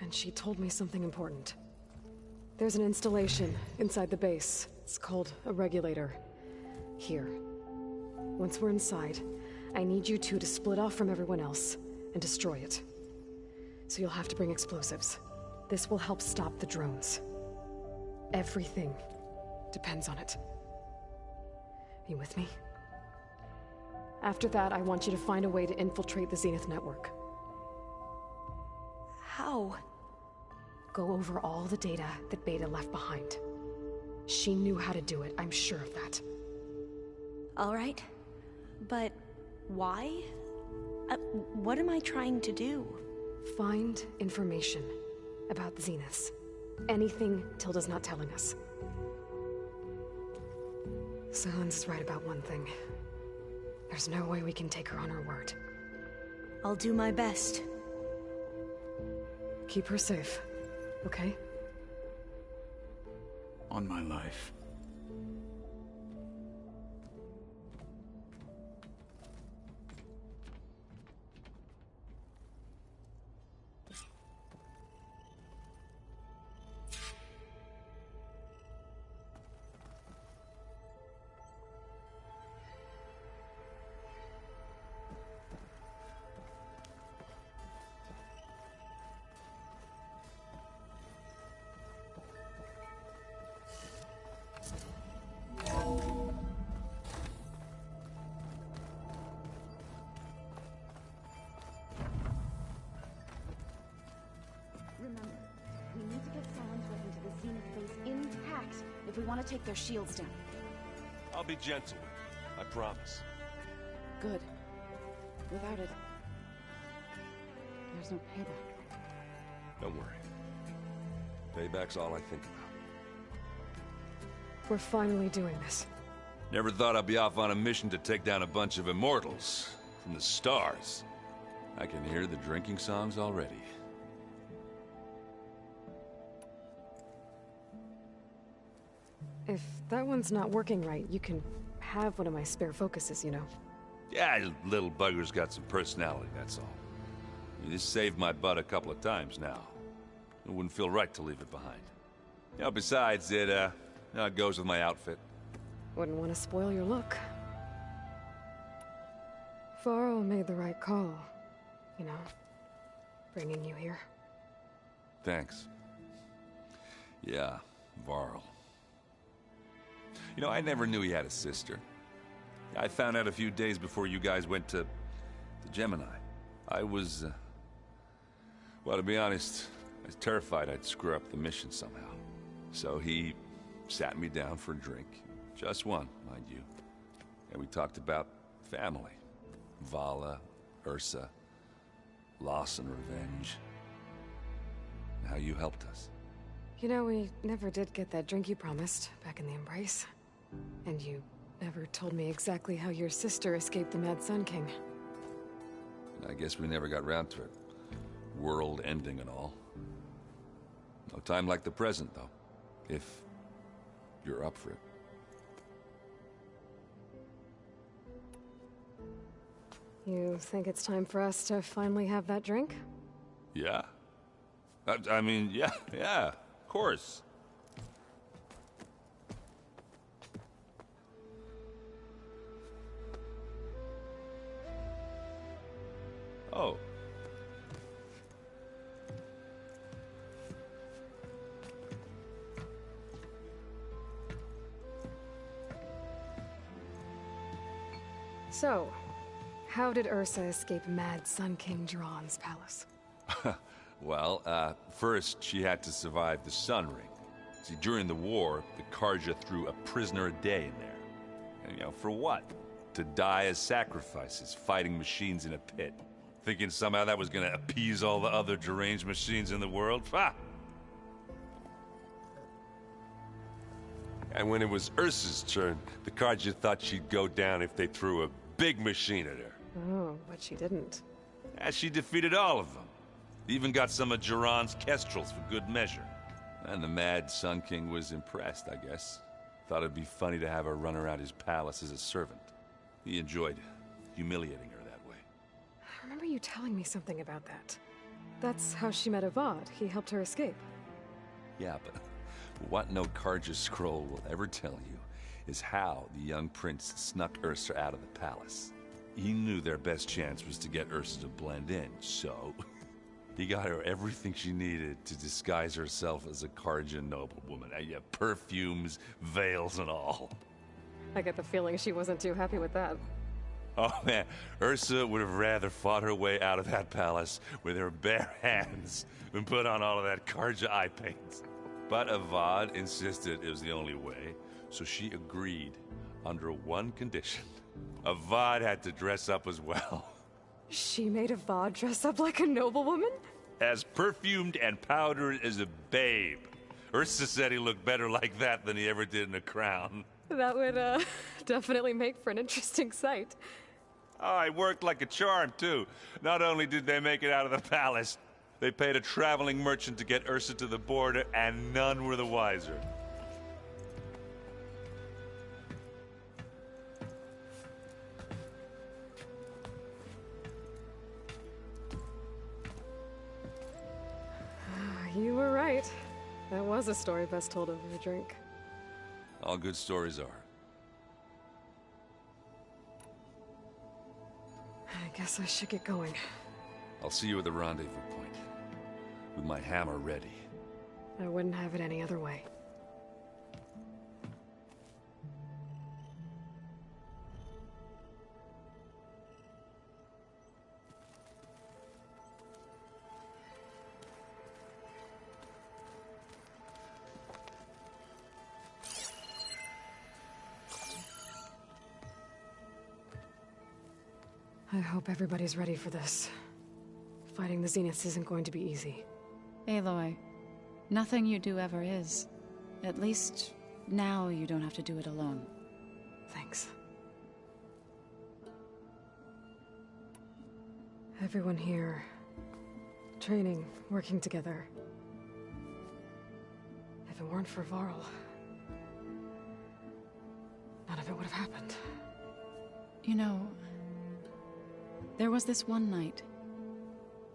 and she told me something important. There's an installation inside the base. It's called a regulator. Here. Once we're inside, I need you two to split off from everyone else and destroy it. So you'll have to bring explosives. This will help stop the drones. Everything depends on it. Are you with me? After that, I want you to find a way to infiltrate the Zenith network. How? Go over all the data that Beta left behind. She knew how to do it, I'm sure of that. All right. But why? What am I trying to do? Find information about the Zeniths. Anything Tilda's not telling us. Silence is right about one thing. There's no way we can take her on her word. I'll do my best. Keep her safe, okay? On my life. Remember, we need to get Sans into the Zenith base intact if we want to take their shields down. I'll be gentle. I promise. Good. Without it, there's no payback. Don't worry. Payback's all I think about. We're finally doing this. Never thought I'd be off on a mission to take down a bunch of immortals from the stars. I can hear the drinking songs already. If that one's not working right, you can have one of my spare focuses, you know. Yeah, little bugger's got some personality, that's all. You just saved my butt a couple of times now. It wouldn't feel right to leave it behind. You know, besides, it goes with my outfit. Wouldn't want to spoil your look. Varl made the right call, you know, bringing you here. Thanks. Yeah, Varl. You know, I never knew he had a sister. I found out a few days before you guys went to Gemini. I was, well, to be honest, I was terrified I'd screw up the mission somehow. So he sat me down for a drink. Just one, mind you. And we talked about family. Vala, Ursa, loss and revenge. And how you helped us. You know, we never did get that drink you promised back in the Embrace. And you never told me exactly how your sister escaped the Mad Sun King. I guess we never got round to it. World ending and all. No time like the present, though. If you're up for it. You think it's time for us to finally have that drink? Yeah. I mean, yeah, of course. Oh. So, how did Ursa escape Mad Sun King Jiran's palace? Well, first she had to survive the Sun Ring. See, during the war, the Karja threw a prisoner a day in there. And, you know, for what? To die as sacrifices, fighting machines in a pit. Thinking somehow that was gonna appease all the other deranged machines in the world? Ha! And when it was Ursa's turn, the Karja thought she'd go down if they threw a big machine at her. Oh, but she didn't. And she defeated all of them. Even got some of Jiran's kestrels for good measure. And the Mad Sun King was impressed, I guess. Thought it'd be funny to have her run around his palace as a servant. He enjoyed humiliating her that way. Remember you telling me something about that? That's how she met Avad. He helped her escape. Yeah, but what no Karja scroll will ever tell you is how the young prince snuck Ursa out of the palace. He knew their best chance was to get Ursa to blend in, so he got her everything she needed to disguise herself as a Karja noblewoman. Yeah, perfumes, veils, and all. I get the feeling she wasn't too happy with that. Oh man, Ursa would have rather fought her way out of that palace with her bare hands than put on all of that Karja eye paint. But Avad insisted it was the only way, so she agreed under one condition. Avad had to dress up as well. She made Avad dress up like a noblewoman? As perfumed and powdered as a babe. Ursa said he looked better like that than he ever did in a crown. That would, definitely make for an interesting sight. Oh, it worked like a charm, too. Not only did they make it out of the palace, they paid a traveling merchant to get Ursa to the border, and none were the wiser. You were right. That was a story best told over a drink. All good stories are. I guess I should get going. I'll see you at the rendezvous point, with my hammer ready. I wouldn't have it any other way. I hope everybody's ready for this. Fighting the Zeniths isn't going to be easy. Aloy, nothing you do ever is. At least, now you don't have to do it alone. Thanks. Everyone here, training, working together. If it weren't for Varl, none of it would have happened. You know, there was this one night,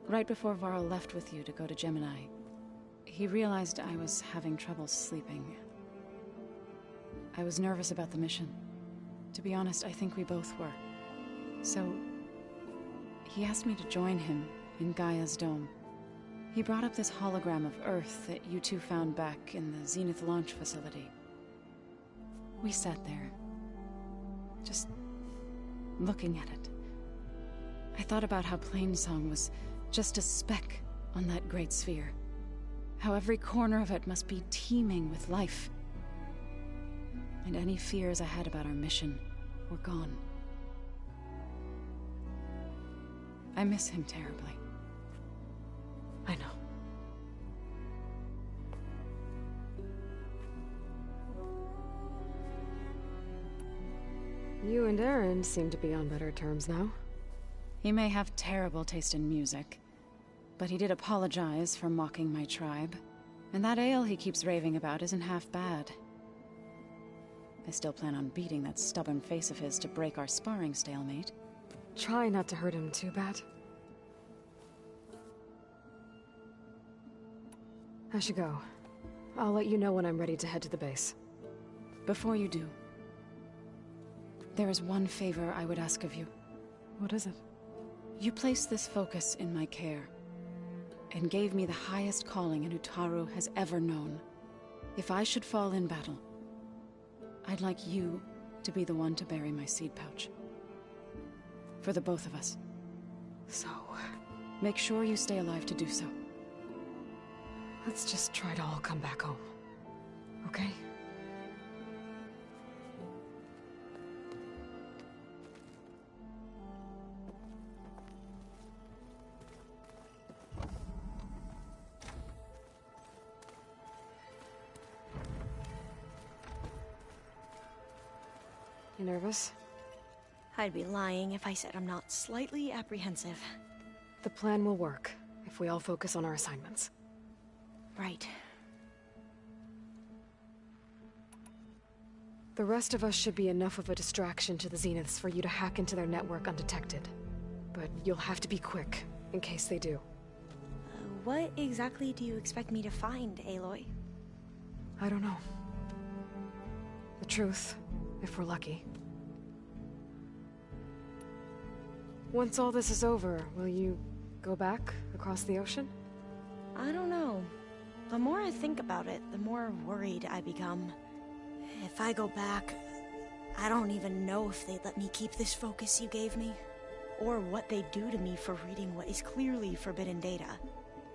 right before Varl left with you to go to Gemini. He realized I was having trouble sleeping. I was nervous about the mission. To be honest, I think we both were. So, he asked me to join him in Gaia's dome. He brought up this hologram of Earth that you two found back in the Zenith launch facility. We sat there, just looking at it. I thought about how Plainsong was just a speck on that great sphere. How every corner of it must be teeming with life. And any fears I had about our mission were gone. I miss him terribly. I know. You and Aaron seem to be on better terms now. He may have terrible taste in music, but he did apologize for mocking my tribe. And that ale he keeps raving about isn't half bad. I still plan on beating that stubborn face of his to break our sparring stalemate. Try not to hurt him too bad. I should go. I'll let you know when I'm ready to head to the base. Before you do, there is one favor I would ask of you. What is it? You placed this focus in my care, and gave me the highest calling an Utaru has ever known. If I should fall in battle, I'd like you to be the one to bury my seed pouch. For the both of us. So, make sure you stay alive to do so. let's just try to all come back home. Okay? You nervous? I'd be lying if I said I'm not slightly apprehensive. The plan will work, if we all focus on our assignments. Right. The rest of us should be enough of a distraction to the Zeniths for you to hack into their network undetected. But you'll have to be quick, in case they do. What exactly do you expect me to find, Aloy? I don't know. The truth, if we're lucky. Once all this is over, will you go back across the ocean? I don't know. The more I think about it, the more worried I become. If I go back, I don't even know if they'd let me keep this focus you gave me, or what they'd do to me for reading what is clearly forbidden data.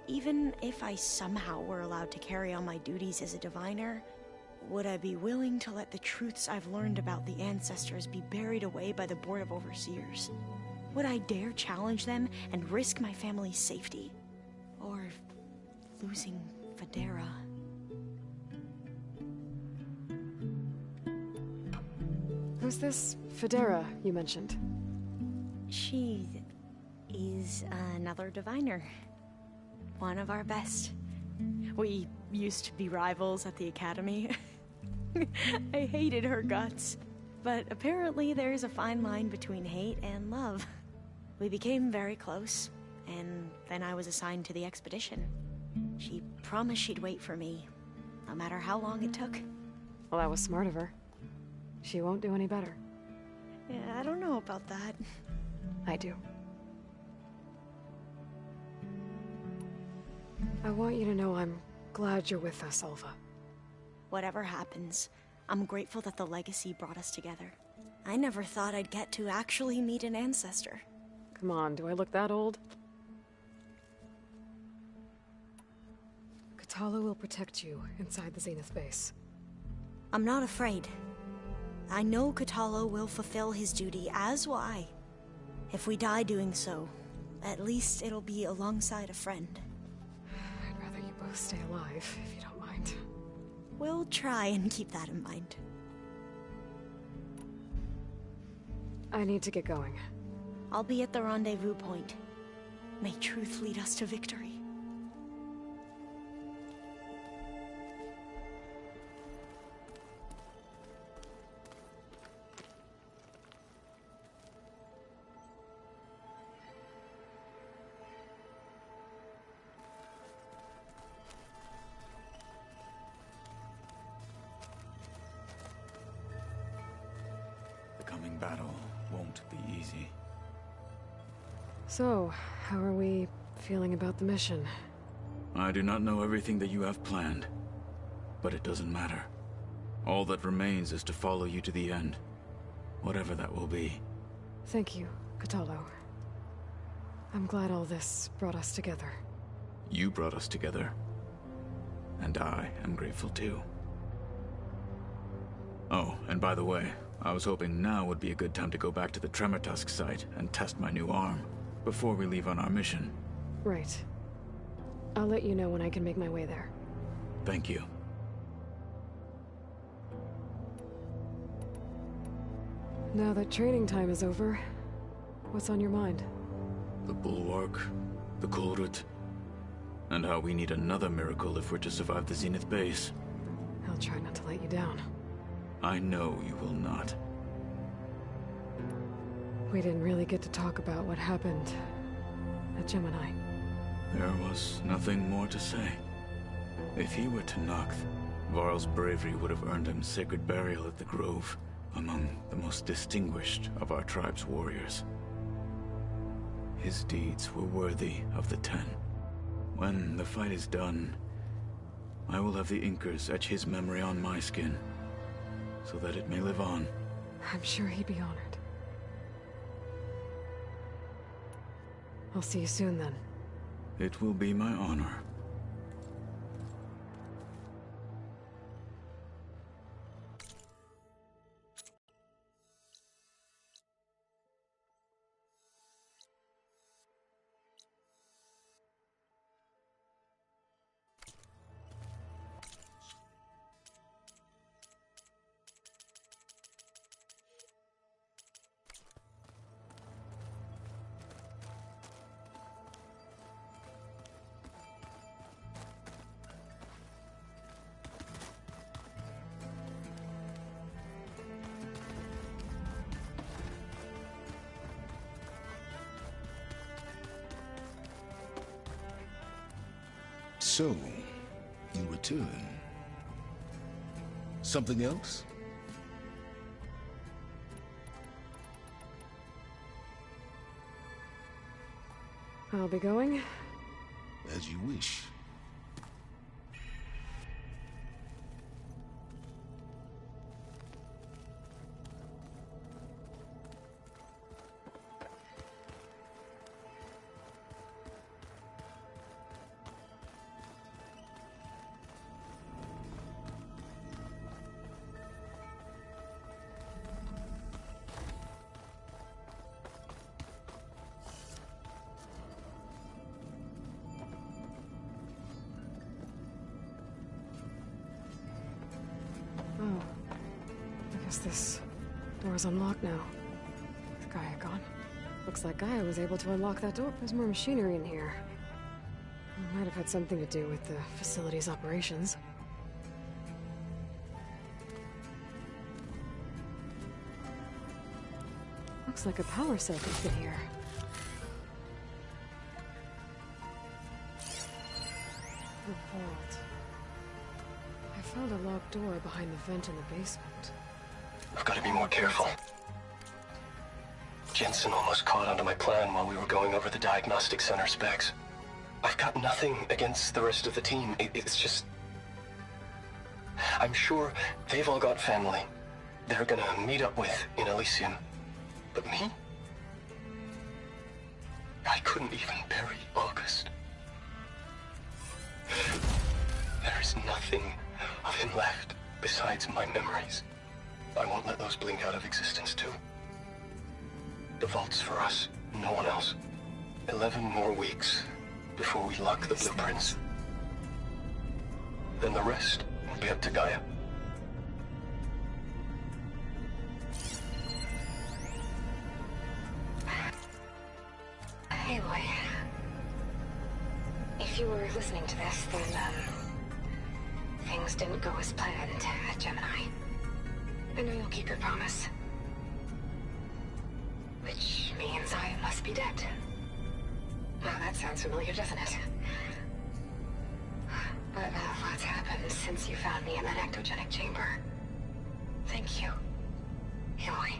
Even if I somehow were allowed to carry on my duties as a diviner, would I be willing to let the truths I've learned about the ancestors be buried away by the Board of Overseers? Would I dare challenge them and risk my family's safety? Or losing Federa? Who's this Federa you mentioned? She is another diviner. One of our best. We used to be rivals at the academy. I hated her guts. But apparently there's a fine line between hate and love. We became very close, and then I was assigned to the expedition. She promised she'd wait for me, no matter how long it took. Well, that was smart of her. She won't do any better. Yeah, I don't know about that. I do. I want you to know I'm glad you're with us, Alva. Whatever happens, I'm grateful that the legacy brought us together. I never thought I'd get to actually meet an ancestor. Come on, do I look that old? Katala will protect you inside the Zenith base. I'm not afraid. I know Katala will fulfill his duty, as will I. If we die doing so, at least it'll be alongside a friend. I'd rather you both stay alive, if you don't mind. We'll try and keep that in mind. I need to get going. I'll be at the rendezvous point. May truth lead us to victory. The coming battle won't be easy. So, how are we feeling about the mission? I do not know everything that you have planned, but it doesn't matter. All that remains is to follow you to the end, whatever that will be. Thank you, Katalo. I'm glad all this brought us together. You brought us together, and I am grateful too. Oh, and by the way, I was hoping now would be a good time to go back to the Tremortusk site and test my new arm, before we leave on our mission. Right. I'll let you know when I can make my way there. Thank you. Now that training time is over, what's on your mind? The Bulwark, the Kulrut, and how we need another miracle if we're to survive the Zenith base. I'll try not to let you down. I know you will not. We didn't really get to talk about what happened at Gemini. There was nothing more to say. If he were Tenakth, Varl's bravery would have earned him sacred burial at the Grove, among the most distinguished of our tribe's warriors. His deeds were worthy of the Ten. When the fight is done, I will have the Inkers etch his memory on my skin, so that it may live on. I'm sure he'd be honored. I'll see you soon, then. It will be my honor. So, you return. Something else? I'll be going. As you wish. Oh. I guess this door's unlocked now. Is Gaia gone? Looks like Gaia was able to unlock that door. There's more machinery in here. It might have had something to do with the facility's operations. Looks like a power circuit's been here. The vault. I found a locked door behind the vent in the basement. I've got to be more careful. Jensen almost caught onto my plan while we were going over the diagnostic center specs. I've got nothing against the rest of the team. It's just... I'm sure they've all got family they're gonna meet up with in Elysium. But me? I couldn't even bury August. There is nothing of him left besides my memories. I won't let those blink out of existence too. The vault's for us, no one else. 11 more weeks before we lock the blueprints. Then the rest will be up to Gaia. Hey, boy. If you were listening to this, then, things didn't go as planned at Gemini. I know you'll keep your promise. Which means I must be dead. Well, that sounds familiar, doesn't it? But a lot's happened since you found me in that ectogenic chamber. Thank you, Aloy.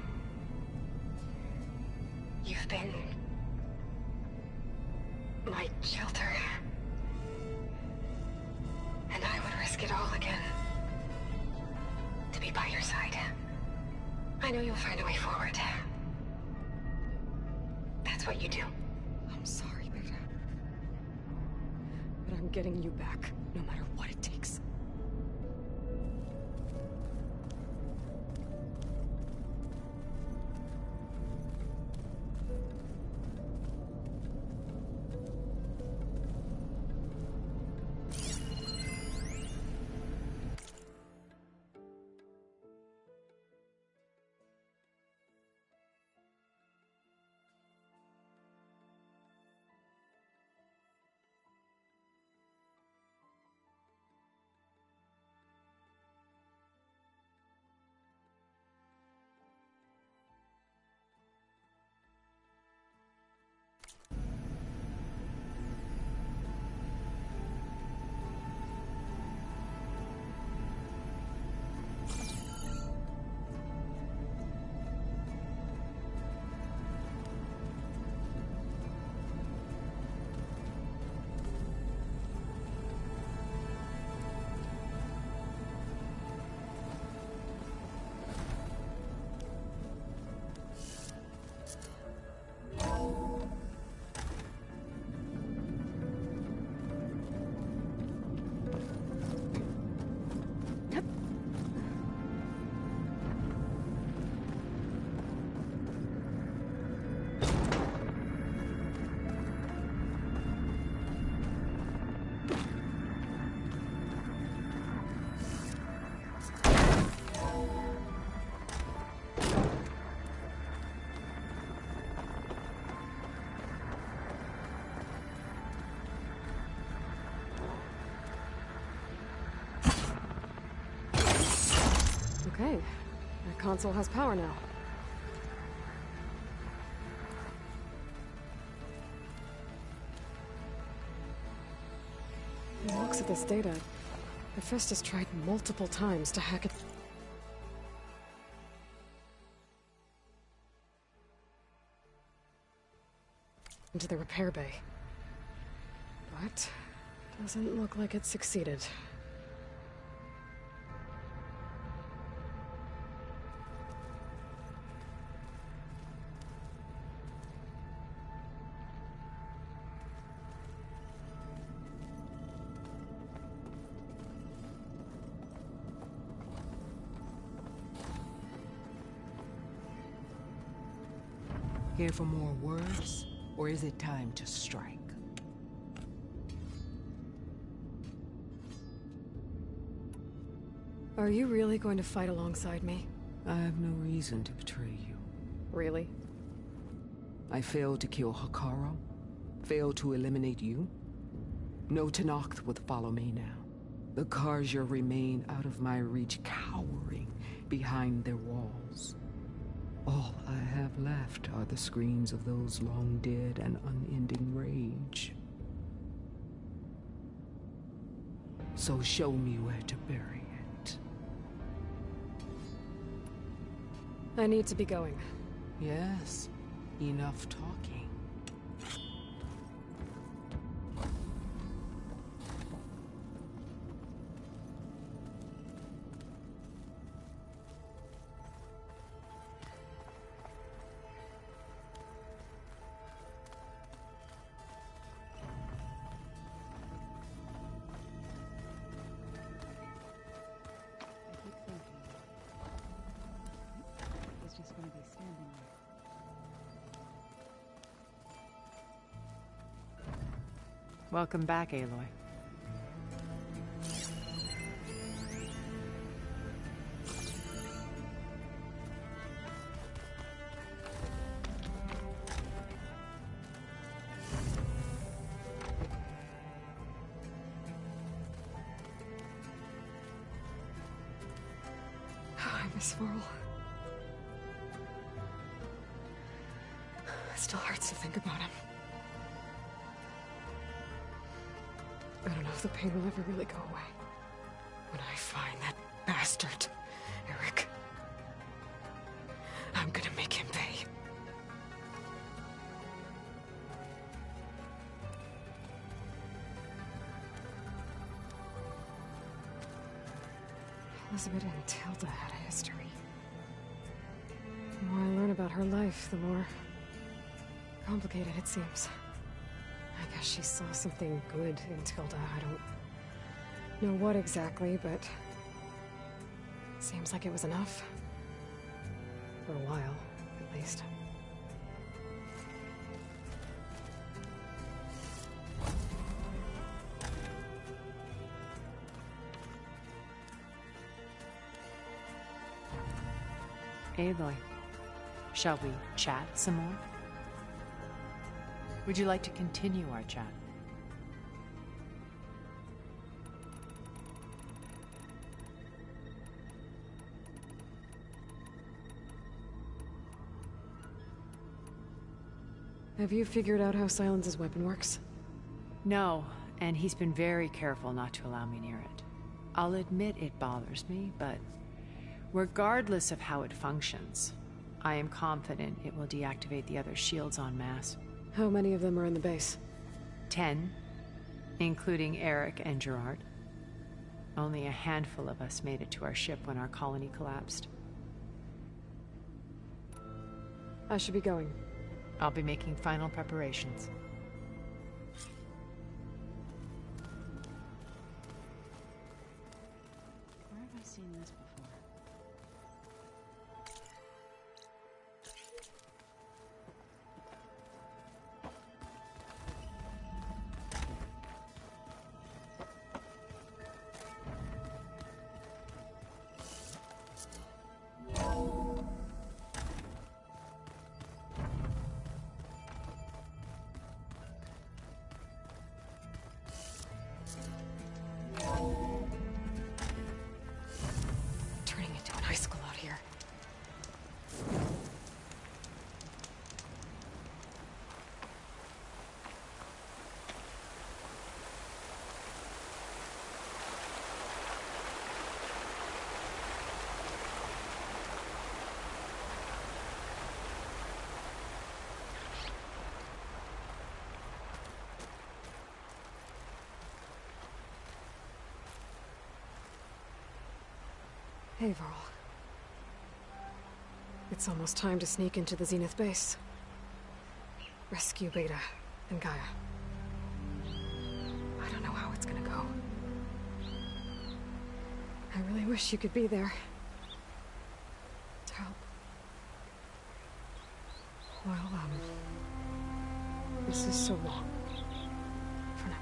You've been... my shelter. And I would risk it all again. To be by your side. I know you'll find a way forward. That's what you do. I'm sorry, Beta. But I'm getting you back, no matter what it takes. Okay, that console has power now. this data. Hephaestus tried multiple times to hack it into the repair bay. But doesn't look like it succeeded. Here for more words, or is it time to strike? Are you really going to fight alongside me? I have no reason to betray you. Really? I failed to kill Hakaro, failed to eliminate you. No Tenakth would follow me now. The Karja remain out of my reach, cowering behind their walls. All I have left are the screams of those long dead and unending rage. So show me where to bury it. I need to be going. Yes, enough talking. Welcome back, Aloy. I miss Varl. It still hurts to think about him. I don't know if the pain will ever really go away. When I find that bastard, Eric, I'm gonna make him pay. Elizabeth and Tilda had a history. The more I learn about her life, the more complicated it seems. I guess she saw something good in Tilda. I don't know what exactly, but it seems like it was enough. For a while, at least. Aloy, shall we chat some more? Would you like to continue our chat? Have you figured out how Silence's weapon works? No, and he's been very careful not to allow me near it. I'll admit it bothers me, but regardless of how it functions, I am confident it will deactivate the other shields en masse. How many of them are in the base? 10, including Eric and Gerard. Only a handful of us made it to our ship when our colony collapsed. I should be going. I'll be making final preparations. Where have I seen this before? Hey, Varl. It's almost time to sneak into the Zenith base. Rescue Beta and Gaia. I don't know how it's gonna go. I really wish you could be there. To help. Well, this is so long. For now.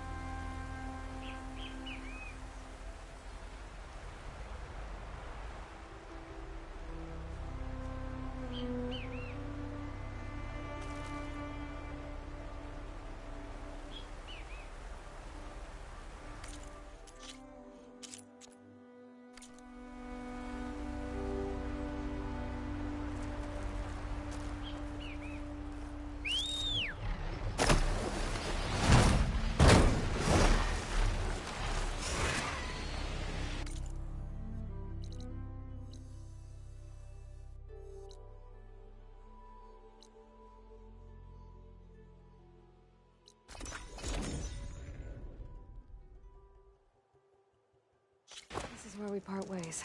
This is where we part ways.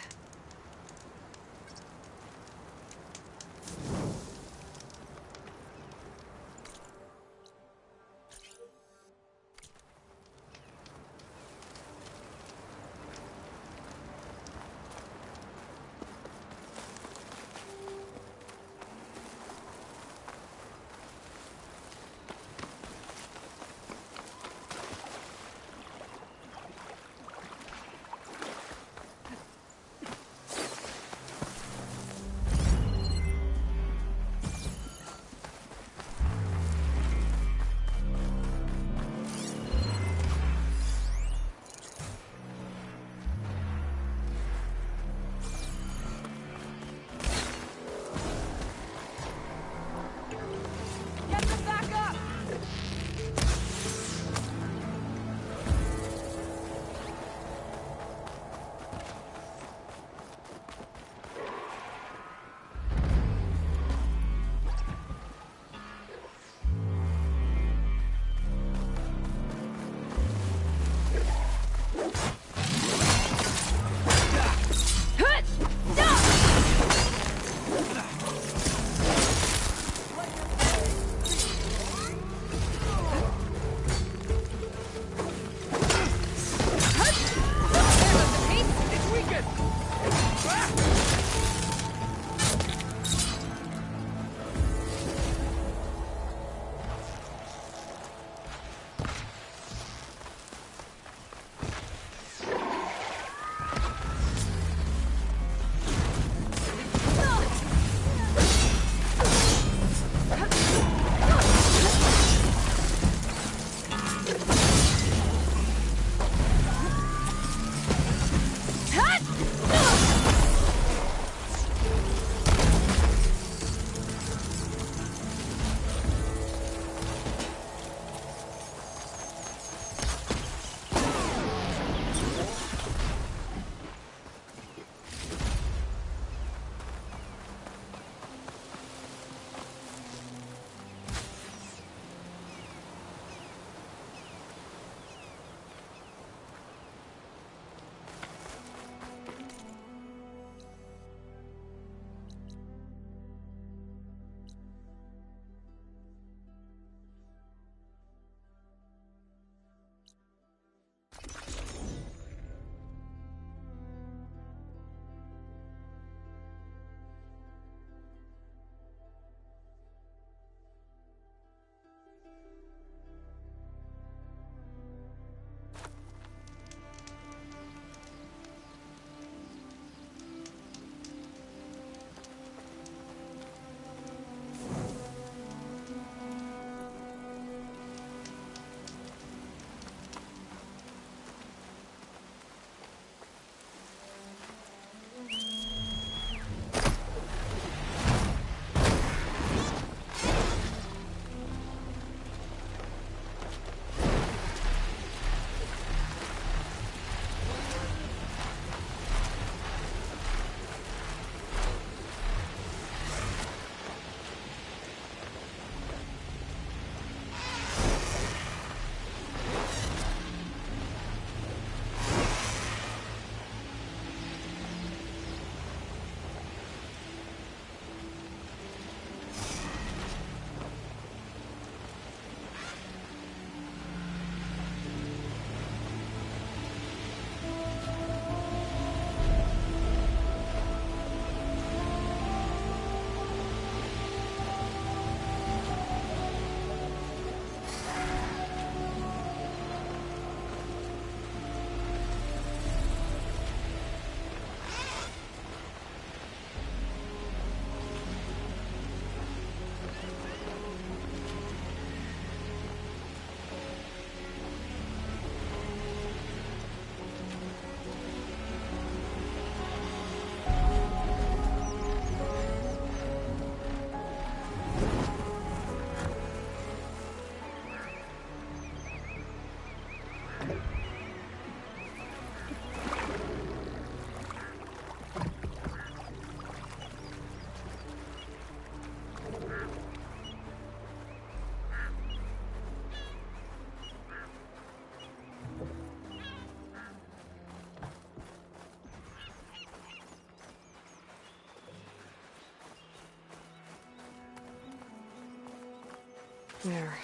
There.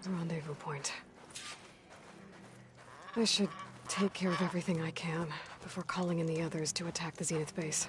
Rendezvous point. I should take care of everything I can before calling in the others to attack the Zenith base.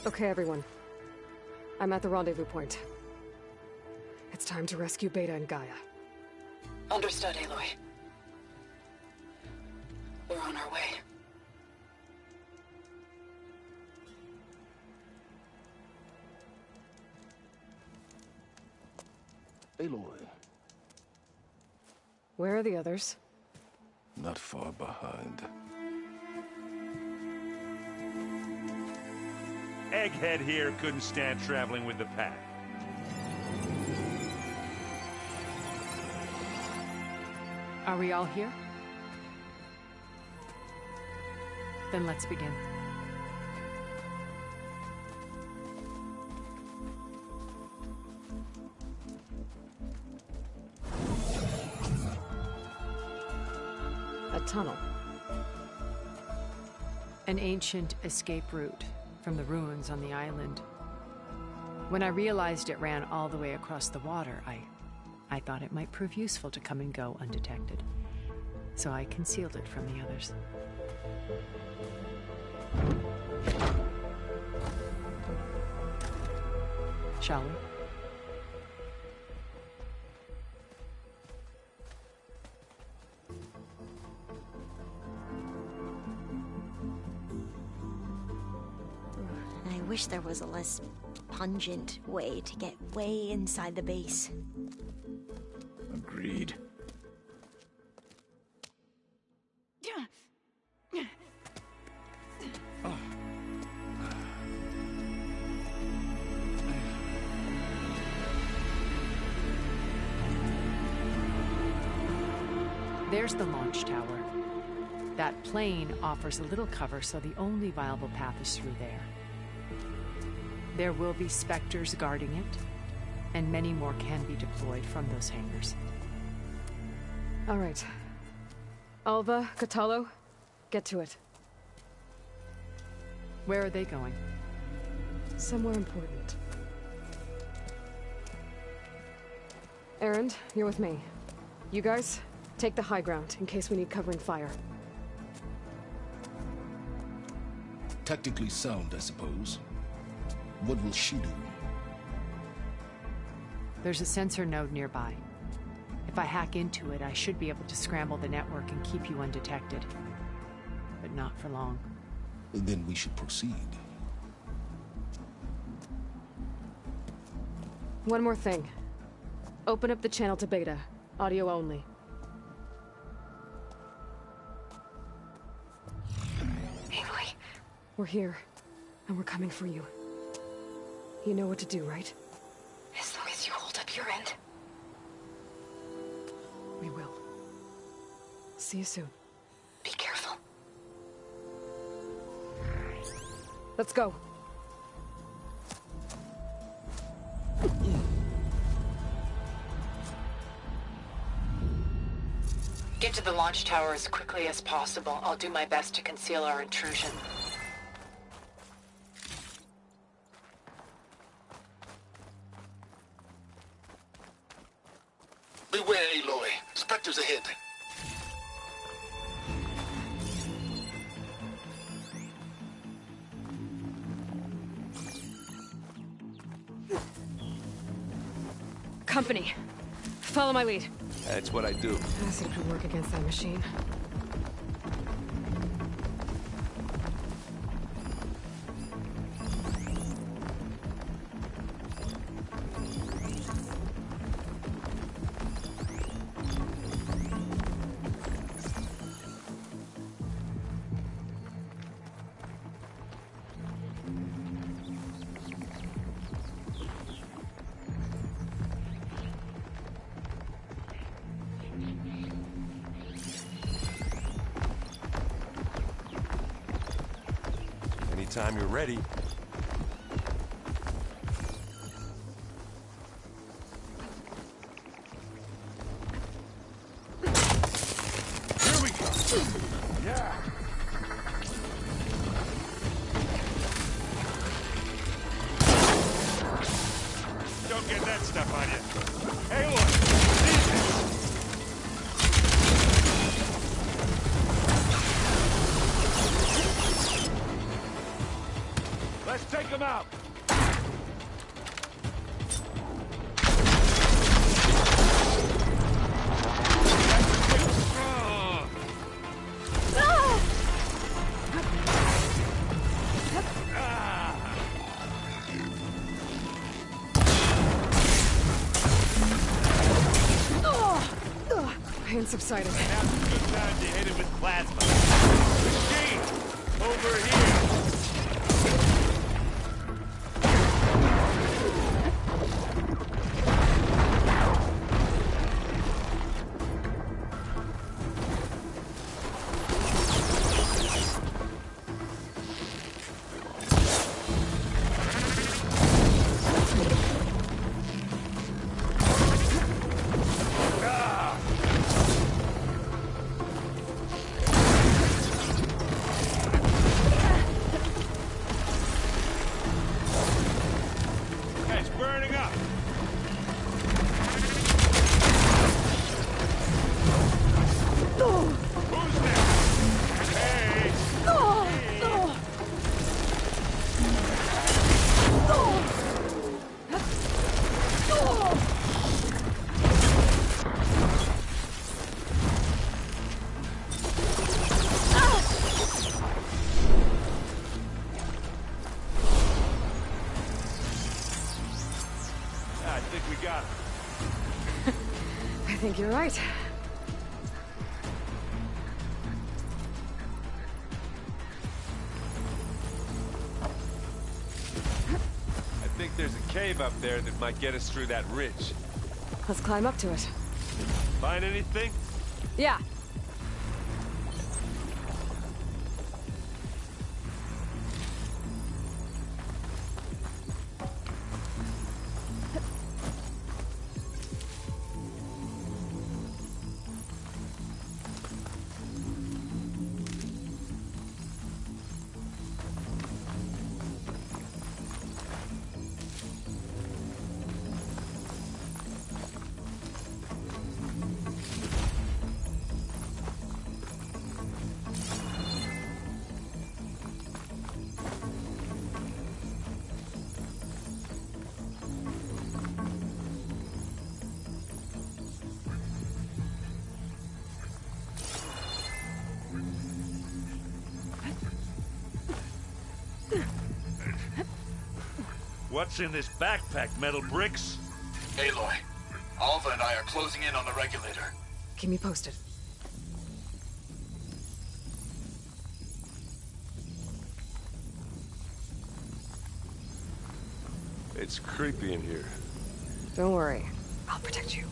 Okay, everyone. I'm at the rendezvous point. It's time to rescue Beta and Gaia. Understood, Aloy. We're on our way. Aloy. Where are the others? Not far behind. Egghead here couldn't stand traveling with the pack. Are we all here? Then let's begin. A tunnel. An ancient escape route from the ruins on the island. When I realized it ran all the way across the water, I thought it might prove useful to come and go undetected. So I concealed it from the others. Shall we? I wish there was a less pungent way to get way inside the base. Agreed. There's the launch tower. That plane offers a little cover, so the only viable path is through there. There will be Spectres guarding it, and many more can be deployed from those hangars. All right. Alva, Catalo, get to it. Where are they going? Somewhere important. Erend, you're with me. You guys, take the high ground in case we need covering fire. Tactically sound, I suppose. What will she do? There's a sensor node nearby. If I hack into it, I should be able to scramble the network and keep you undetected. But not for long. Then we should proceed. One more thing. Open up the channel to Beta. Audio only. Aloy. We're here, and we're coming for you. You know what to do, right? As long as you hold up your end. We will. See you soon. Be careful. Let's go. Get to the launch tower as quickly as possible. I'll do my best to conceal our intrusion. Beware, Aloy. Spectres ahead. Company. Follow my lead. That's what I do. Acid could work against that machine. anytime you're ready. Here we go. Yeah. Don't get that stuff on you. Hey, look. Let's take him out. Pain subsided. Now's a good time to hit it with plasma. Machine! Over here! It's burning up! Who's there? Hey! I think we got him. I think you're right. I think there's a cave up there that might get us through that ridge. Let's climb up to it. Find anything? Yeah. What's in this backpack, metal bricks? Aloy, Alva and I are closing in on the regulator. Keep me posted. It's creepy in here. Don't worry. I'll protect you.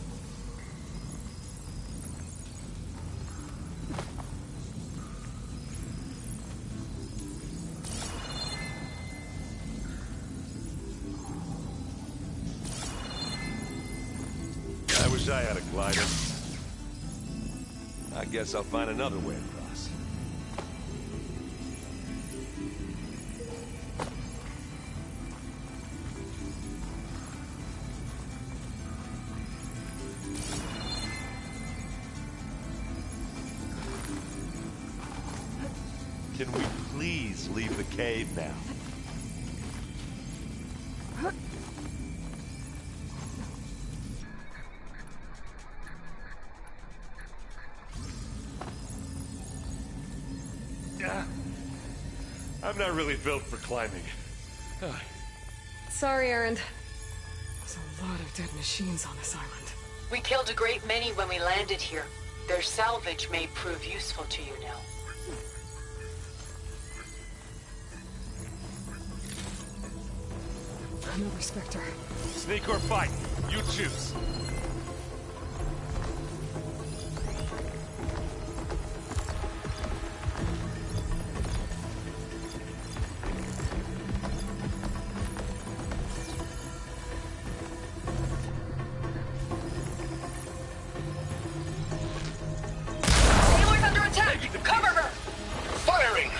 I wish I had a glider. I guess I'll find another way across. Can we please leave the cave now? I'm not really built for climbing. Sorry, Erend. There's a lot of dead machines on this island. We killed a great many when we landed here. Their salvage may prove useful to you now. Another Spectre. Sneak or fight, you choose.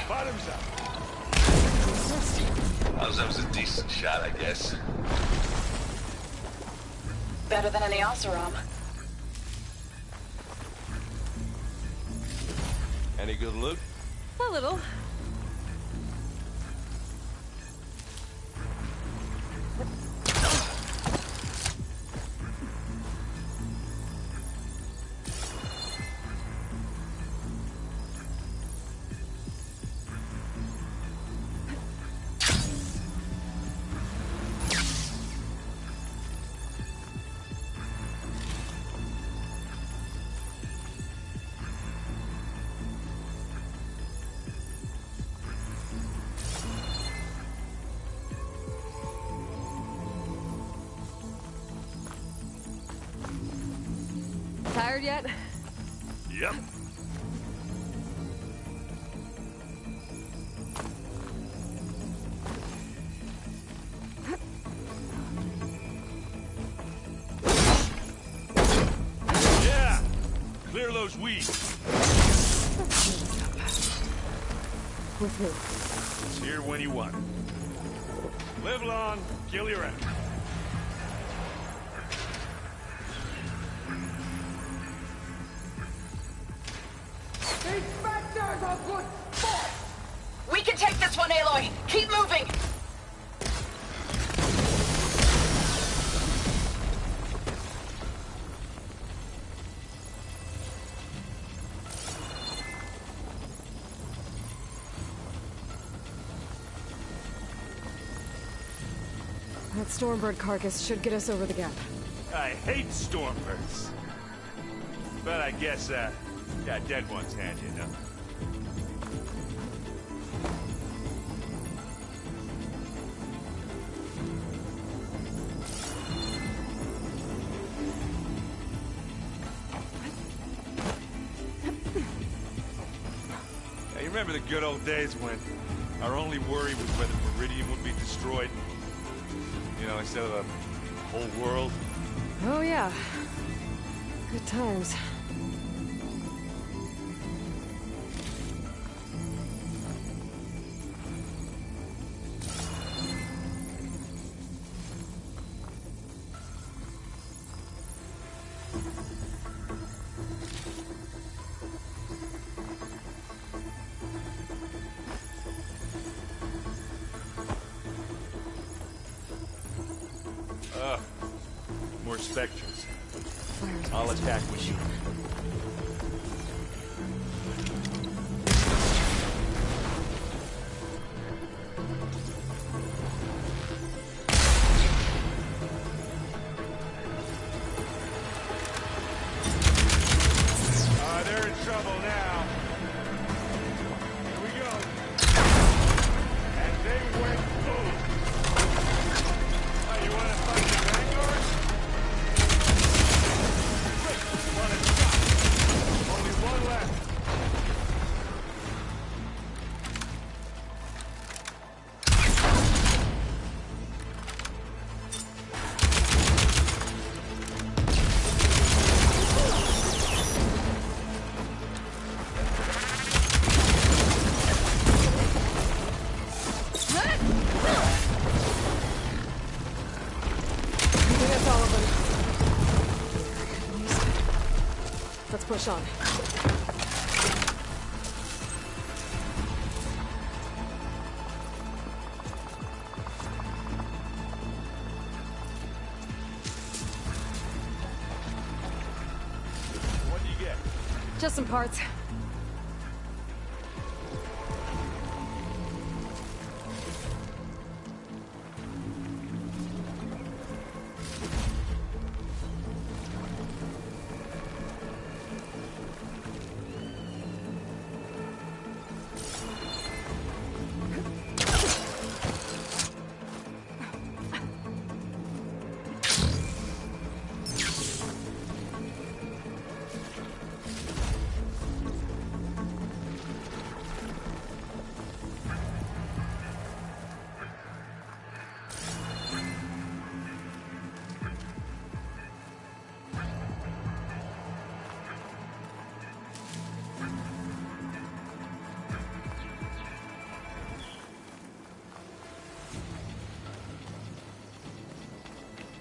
Bottoms up. That was a decent shot, I guess. Better than any Oseram. Any good loot? A little. Tired yet? Yep. Yeah! Clear those weeds. With who? It's here when you want it. Live long, kill your enemy. We can take this one, Aloy! Keep moving! That Stormbird carcass should get us over the gap. I hate stormbirds. But I guess, yeah, dead ones handy enough. Yeah, you remember the good old days when our only worry was whether Meridian would be destroyed? You know, instead of the whole world? Oh yeah. Good times. More specters. I'll attack with you. They're in trouble now. Here we go. And they went boom. Oh, you want to fight the Vanguard? Great. One is shot. Only one left. That's all of them. Let's push on. What do you get? Just some parts.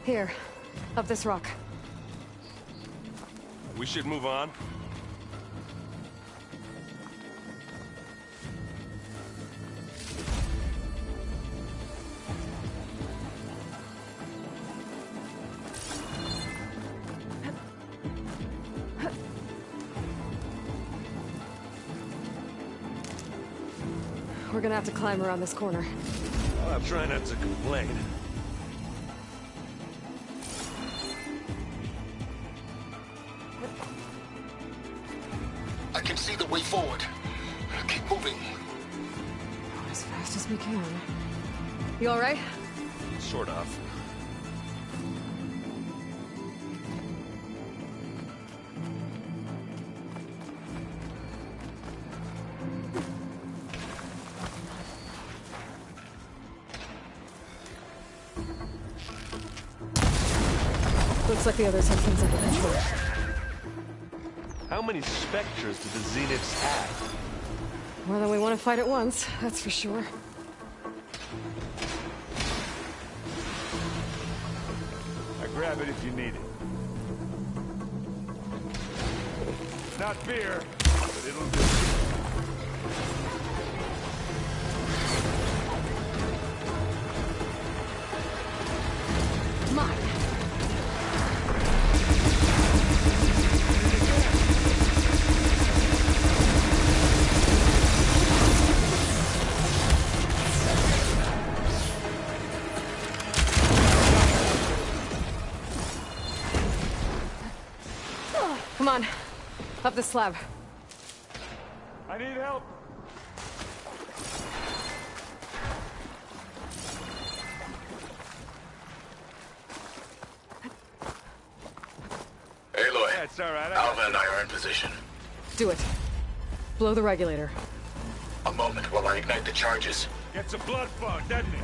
Here, up this rock. We should move on. We're gonna have to climb around this corner. Well, I'm trying not to complain. I can see the way forward. Keep moving. As fast as we can. You alright? Sort of. Looks like the others have things under control. How many specters do the Zeniths have? More than we want to fight at once, that's for sure. I grab it if you need it. Not fear, but it'll do. Mine. Come on, up the slab. I need help. Aloy. Yeah, it's all right. Alva and I are in position. Do it. Blow the regulator. A moment while I ignite the charges. Gets a blood fog, doesn't it?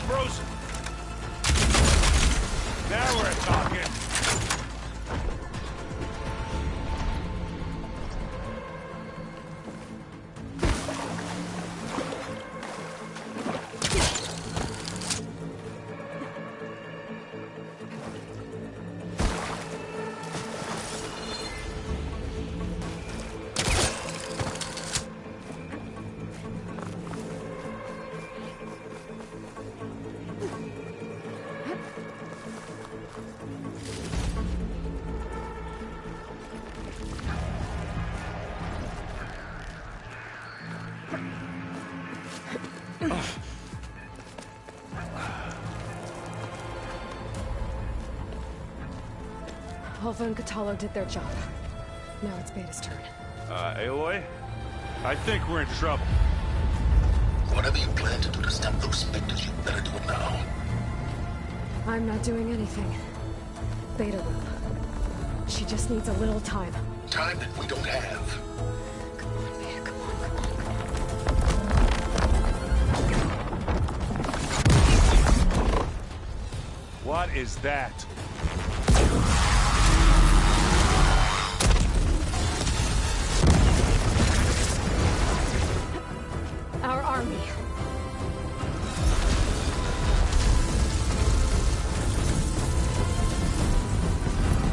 Frozen. Now we're talking. Alva and Catalo did their job. Now it's Beta's turn. Aloy? I think we're in trouble. Whatever you plan to do to stop those specters, you better do it now. I'm not doing anything. Beta will. She just needs a little time. Time that we don't have. Come on, Beta, come on, come on. What is that? Our army.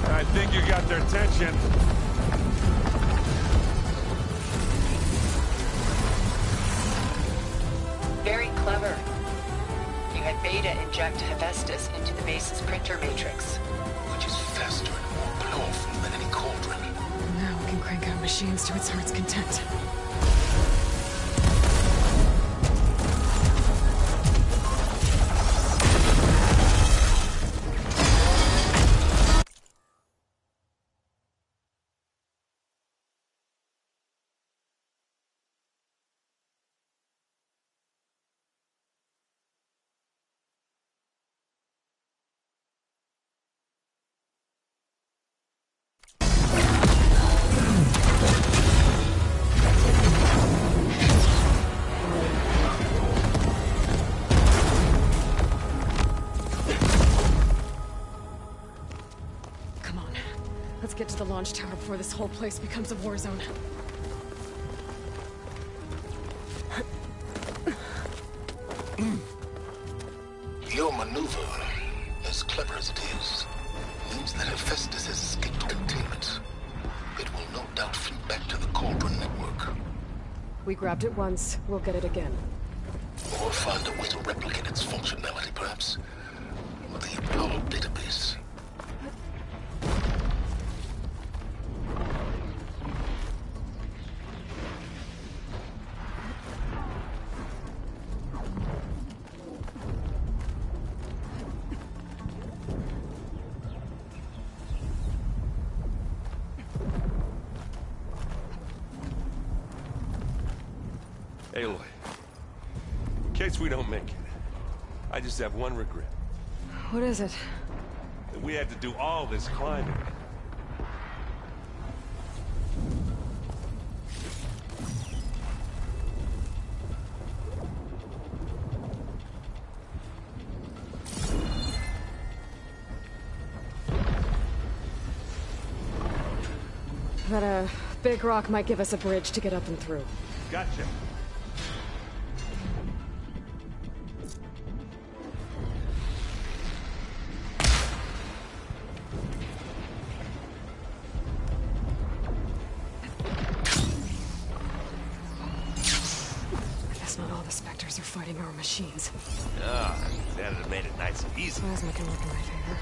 I think you got their attention. Very clever. You had Beta inject Hephaestus into the base's printer matrix. Which is faster and more powerful than any cauldron. Now we can crank out machines to its heart's content. launch tower before this whole place becomes a war zone. Your maneuver, as clever as it is, means that Hephaestus has escaped containment. It will no doubt flee back to the Cauldron network. We grabbed it once, we'll get it again. Or find a way to replicate its functionality, perhaps. The Apollo database. Aloy, in case we don't make it, I just have one regret. What is it? That we had to do all this climbing. That a big rock might give us a bridge to get up and through. Gotcha. I guess not all the Spectres are fighting our machines. Ah, that'd have made it nice and easy. Plasma can work in my favor.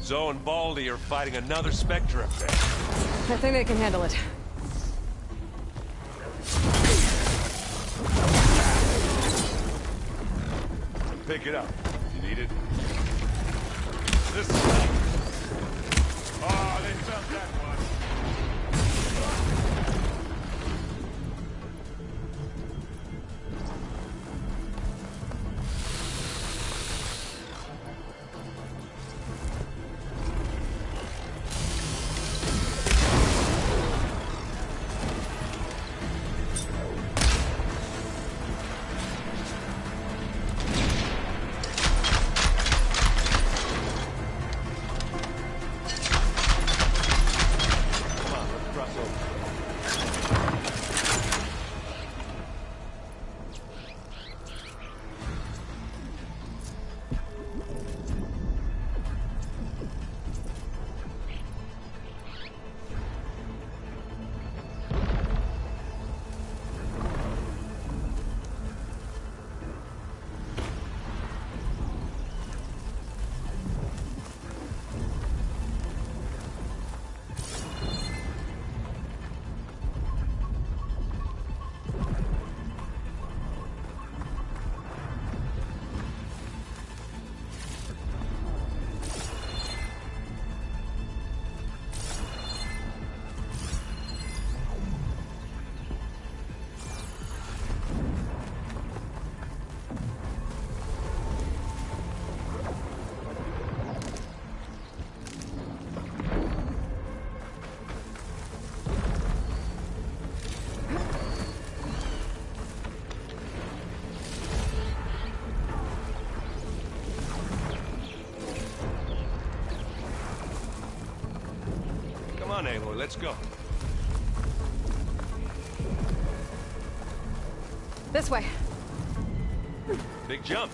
Zoe and Baldy are fighting another Spectre up there. I think they can handle it. Pick it up. You need it? This way. Oh, they found that one. Come on, Aloy, let's go. This way. Big jump.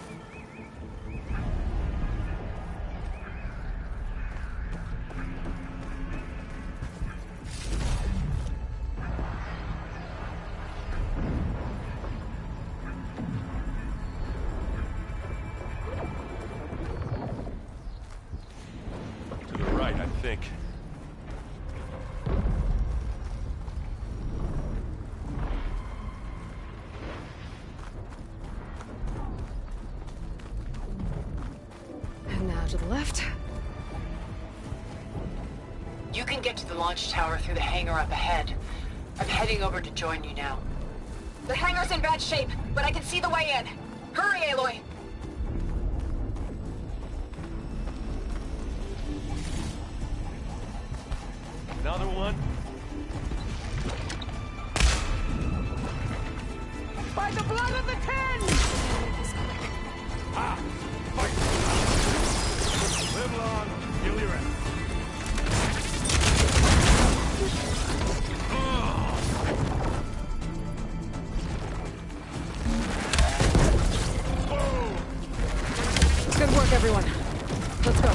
To the right, I think. And now to the left. You can get to the launch tower through the hangar up ahead. I'm heading over to join you now. The hangar's in bad shape, but I can see the way in. Hurry, Aloy! Another one? By the blood of the Ten! Ah! Fight! Live long, kill your enemy. Good work, everyone. Let's go.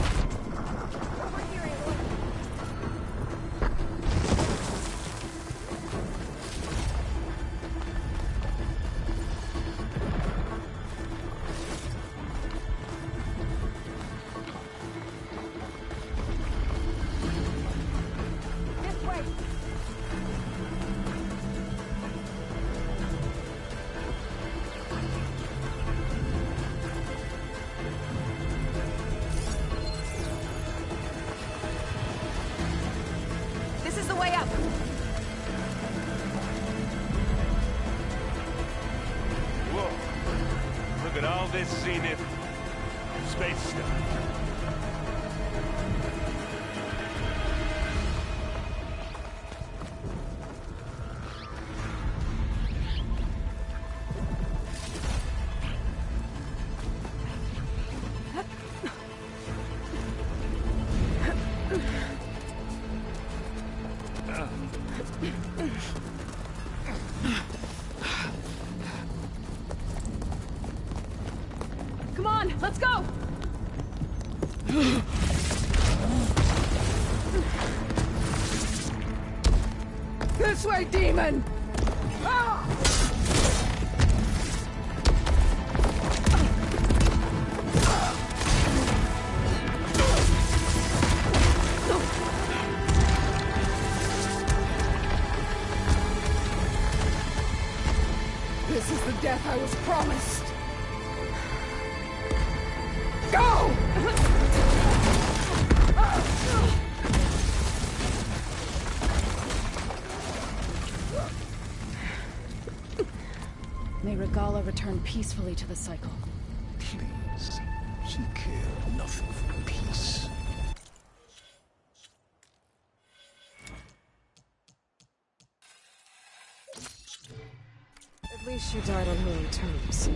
This is the way up. Whoa. Look at all this zenith space stuff. Come on, let's go! This way, demon! Ah! This is the death I was promised. Go! May Regala return peacefully to the cycle. Please. She cared nothing for peace. At least she died on her own terms.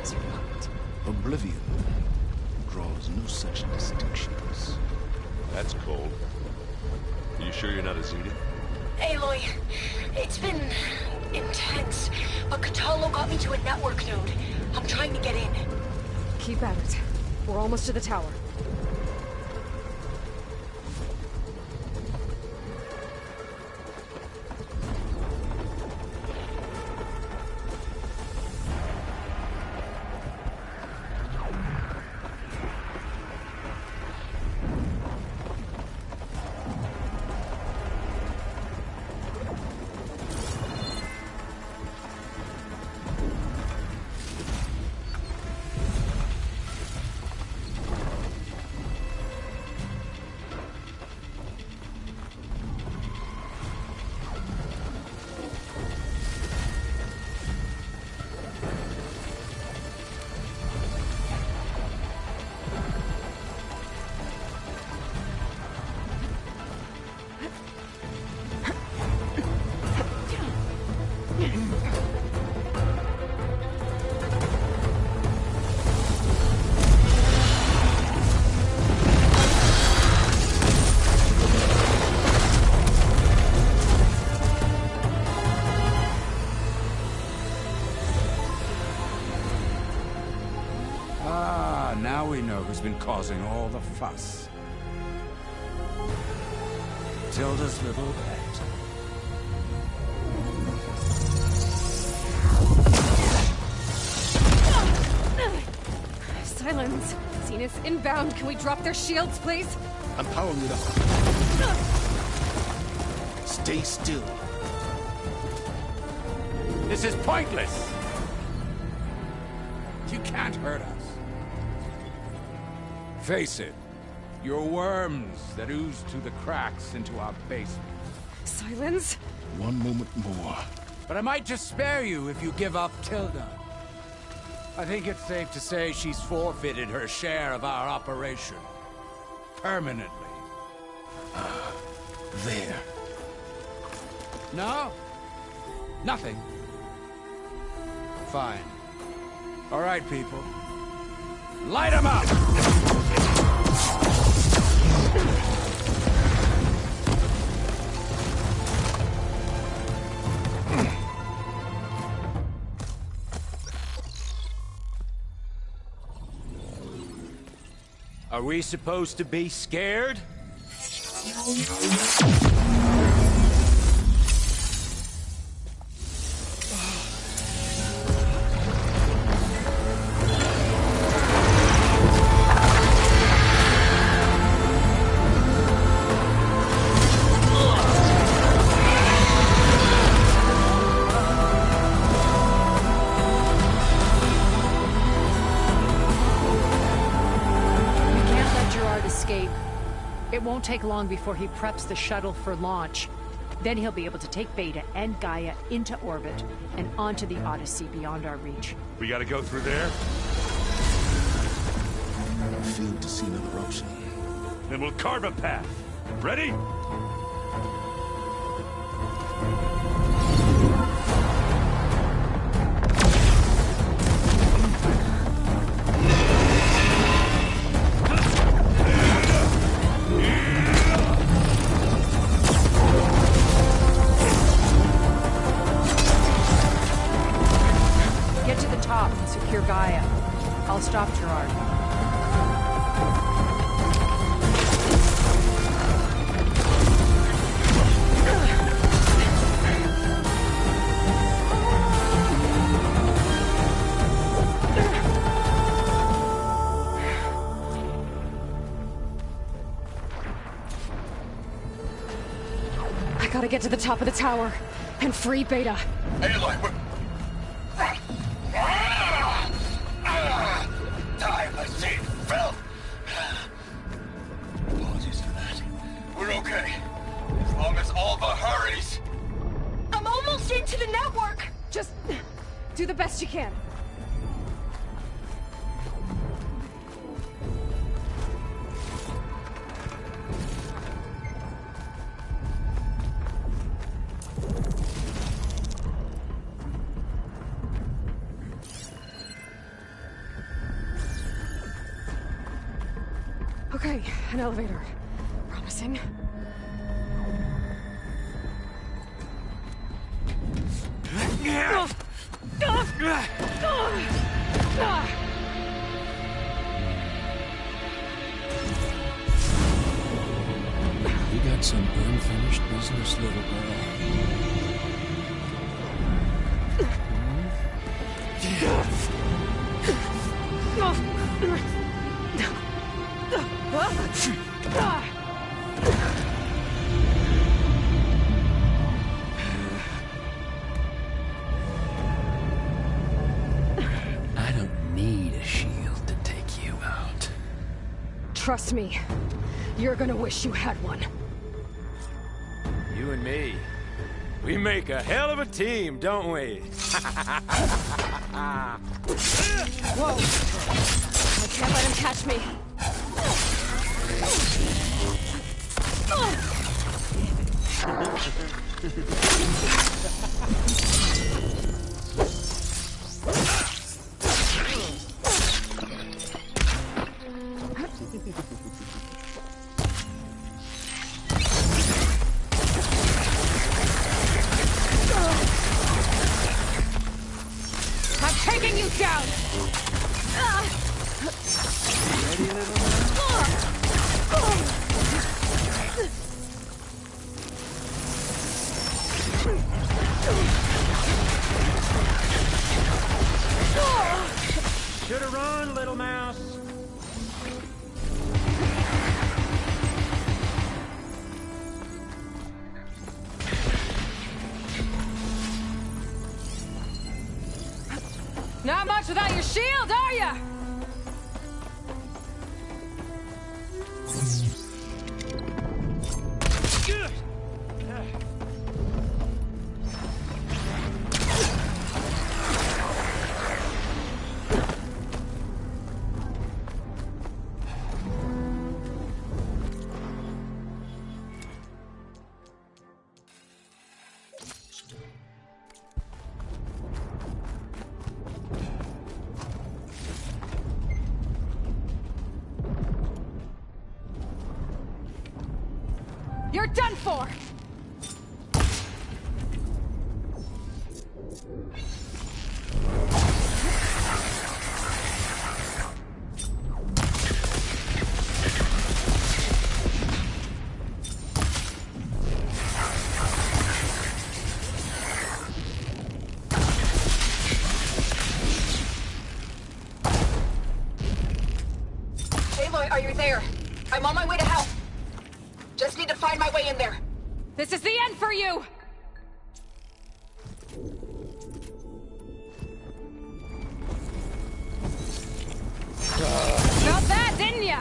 As your point. Oblivion draws no such distinctions. That's cold. Are you sure you're not a Zenith? Aloy, it's been intense, but Catalo got me to a network node. I'm trying to get in. Keep at it. We're almost to the tower. Now we know who's been causing all the fuss. Tilda's little pet. Silence! Zenith inbound. Can we drop their shields, please? I'm powering it up. Stay still. This is pointless! You can't hurt us. Face it, you're worms that ooze through the cracks into our basement. Silence? One moment more. But I might just spare you if you give up Tilda. I think it's safe to say she's forfeited her share of our operation. Permanently. there. No? Nothing? Fine. All right, people. Light 'em up! Are we supposed to be scared? It won't take long before he preps the shuttle for launch. Then he'll be able to take Beta and Gaia into orbit and onto the Odyssey beyond our reach. We gotta go through there? I failed to see another option. Then we'll carve a path. Ready? Secure Gaia. I'll stop Gerard. I gotta get to the top of the tower and free Beta. Aloy, time I see it fell. Apologies for that. We're okay. As long as Alva hurries. I'm almost into the network. Just do the best you can. Okay, an elevator. Promising. You got some unfinished business, little girl. I don't need a shield to take you out. Trust me, you're gonna wish you had one. You and me. We make a hell of a team, don't we? Whoa! I can't let him catch me. I'm taking you down! Ready, little man? Should've run, little mouse. Not much without your shield, are ya? You're done for! Aloy, are you there? I'm on my way to help. Just need to find my way in there. This is the end for you! Felt that, didn't ya?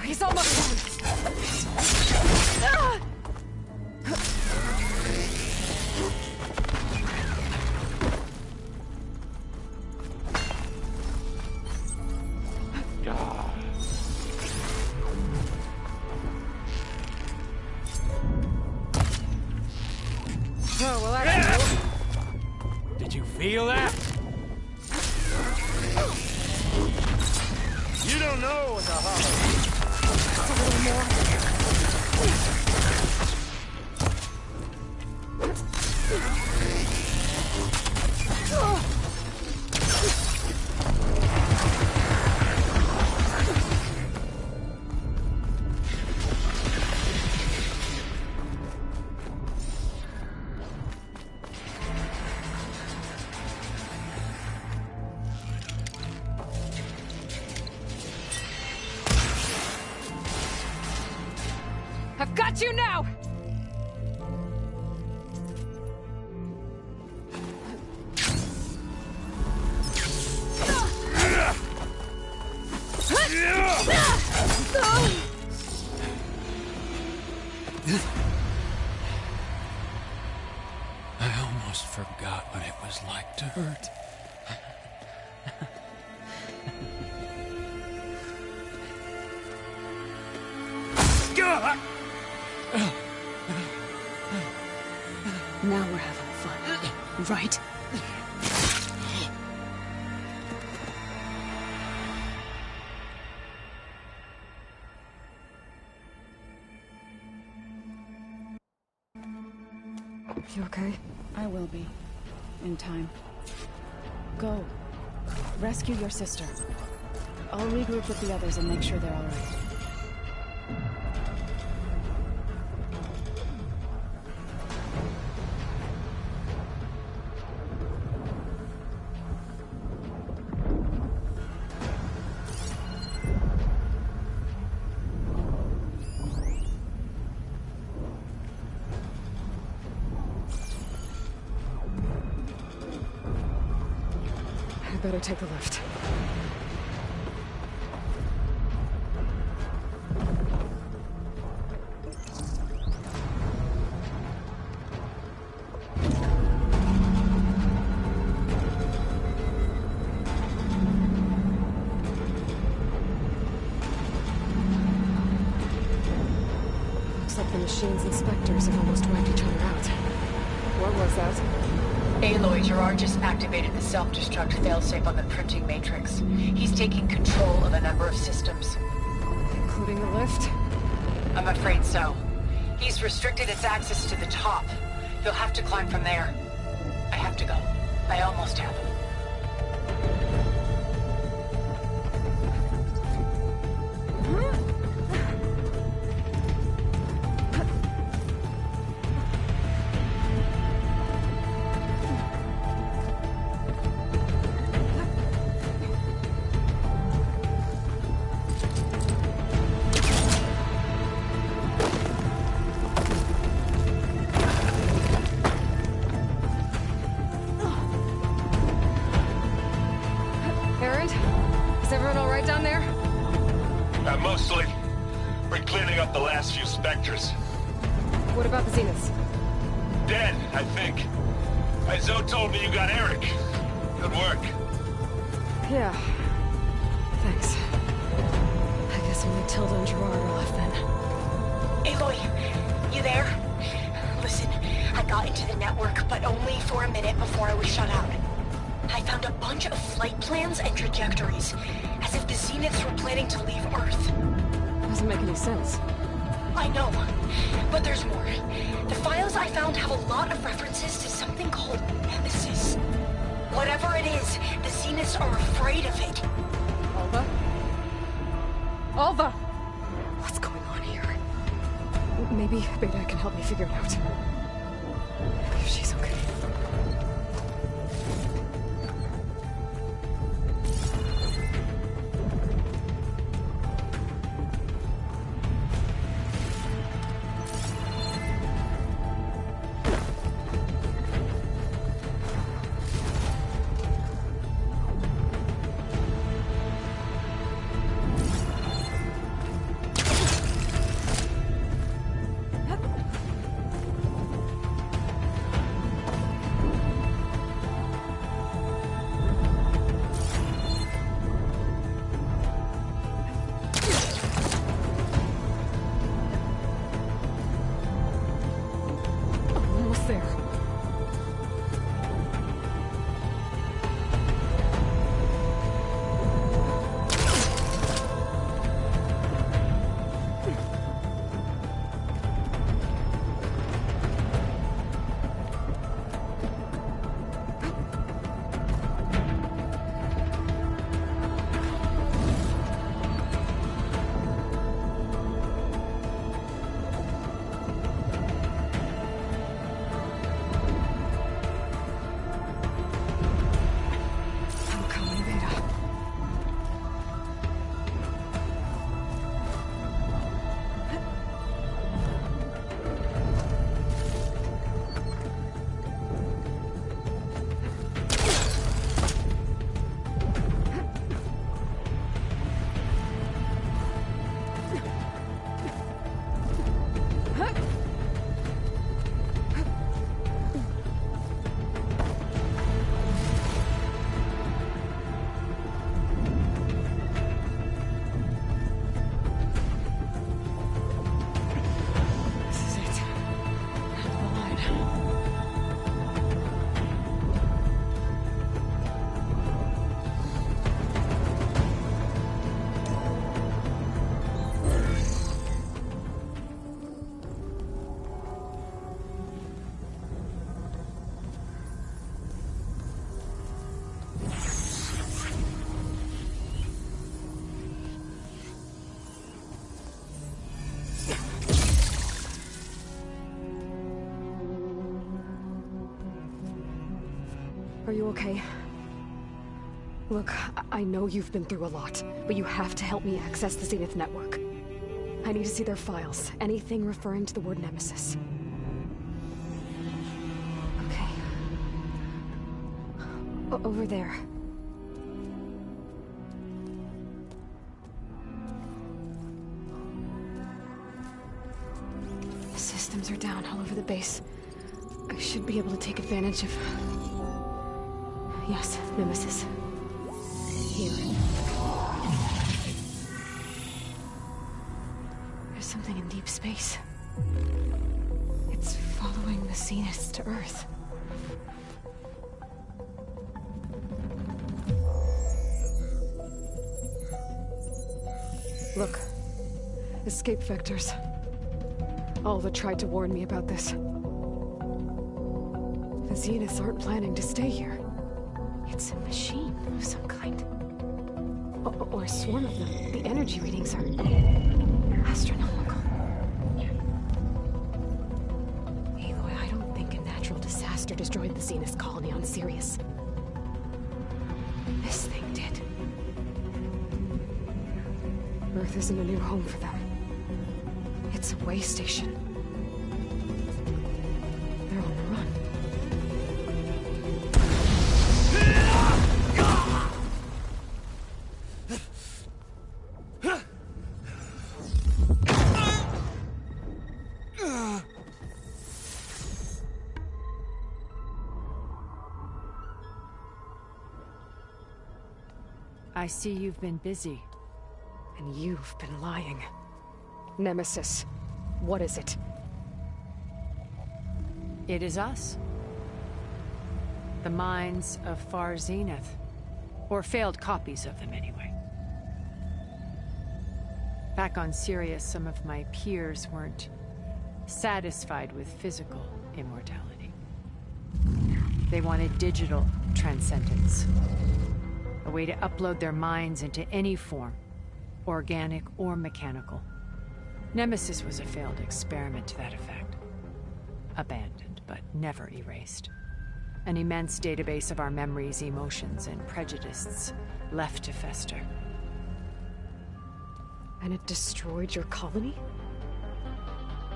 He's almost done. Oh, well, that's cool. Did you feel that? You don't know what the hollow. Just a little more. I've got you now! I almost forgot what it was like to hurt. Now we're having fun, right? You okay? I will be. In time. Go. Rescue your sister. I'll regroup with the others and make sure they're all right. I better take the lift. Looks like the machine's inspectors have almost wiped each other out. What was that? Aloy, Gerard just activated the self-destruct failsafe on the printing matrix. He's taking control of a number of systems. Including the lift? I'm afraid so. He's restricted its access to the top. You'll have to climb from there. I have to go. I almost have. Is everyone all right down there? Mostly. We're cleaning up the last few specters. What about the Zeniths? Dead, I think. Zoe told me you got Eric. Good work. Yeah. Thanks. I guess only Tilda and Gerard are left then. Aloy, you there? Listen, I got into the network, but only for a minute before I was shut out. I found a bunch of flight plans and trajectories, as if the Zeniths were planning to leave Earth. Doesn't make any sense. I know, but there's more. The files I found have a lot of references to something called Nemesis. Whatever it is, the Zeniths are afraid of it. Alva? Alva! What's going on here? Maybe Beta can help me figure it out. If she's okay. Are you okay? Look, I know you've been through a lot, but you have to help me access the Zenith network. I need to see their files, anything referring to the word Nemesis. Okay. Over there. Systems are down all over the base. I should be able to take advantage of... Yes, Nemesis. Here. There's something in deep space. It's following the Zeniths to Earth. Look. Escape vectors. Alva tried to warn me about this. The Zeniths aren't planning to stay here. It's a machine of some kind. Or a swarm of them. The energy readings are... astronomical. Aloy, I don't think a natural disaster destroyed the Zenith colony on Sirius. This thing did. Earth isn't a new home for them. It's a way station. They're on the run. I see you've been busy. And you've been lying. Nemesis, what is it? It is us. The minds of Far Zenith. Or failed copies of them, anyway. Back on Sirius, some of my peers weren't satisfied with physical immortality. They wanted digital transcendence. A way to upload their minds into any form, organic or mechanical. Nemesis was a failed experiment to that effect. Abandoned, but never erased. An immense database of our memories, emotions, and prejudices left to fester. And it destroyed your colony?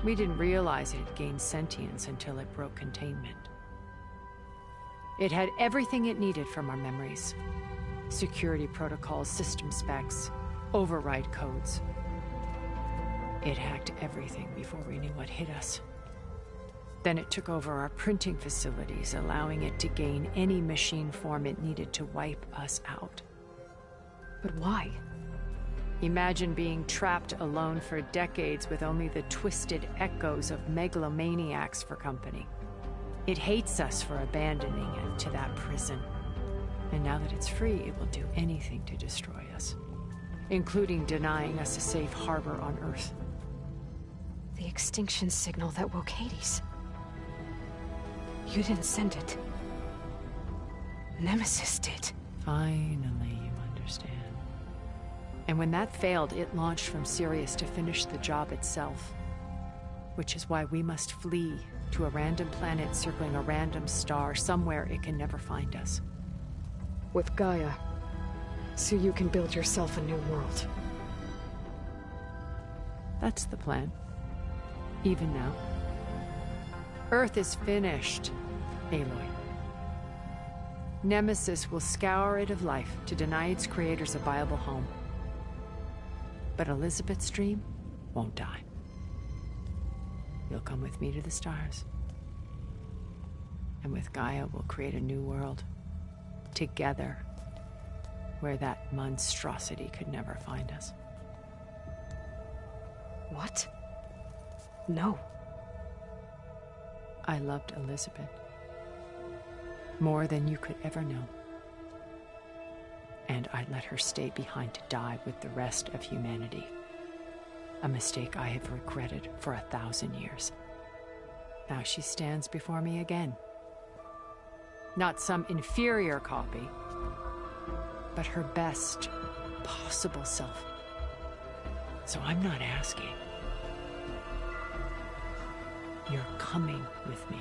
We didn't realize it had gained sentience until it broke containment. It had everything it needed from our memories. Security protocols, system specs, override codes. It hacked everything before we knew what hit us. Then it took over our printing facilities, allowing it to gain any machine form it needed to wipe us out. But why? Imagine being trapped alone for decades with only the twisted echoes of megalomaniacs for company. It hates us for abandoning it to that prison. And now that it's free, it will do anything to destroy us, including denying us a safe harbor on Earth. The extinction signal that woke Hades. You didn't send it. Nemesis did. Finally, you understand. And when that failed, it launched from Sirius to finish the job itself. Which is why we must flee to a random planet circling a random star, somewhere it can never find us. With Gaia, so you can build yourself a new world. That's the plan. Even now. Earth is finished, Aloy. Nemesis will scour it of life to deny its creators a viable home. But Elizabeth's dream won't die. You'll come with me to the stars. And with Gaia, we'll create a new world. Together. Where that monstrosity could never find us. What? No. I loved Elizabeth. More than you could ever know. And I let her stay behind to die with the rest of humanity. A mistake I have regretted for 1,000 years. Now she stands before me again. Not some inferior copy, but her best possible self. So I'm not asking. You're coming with me.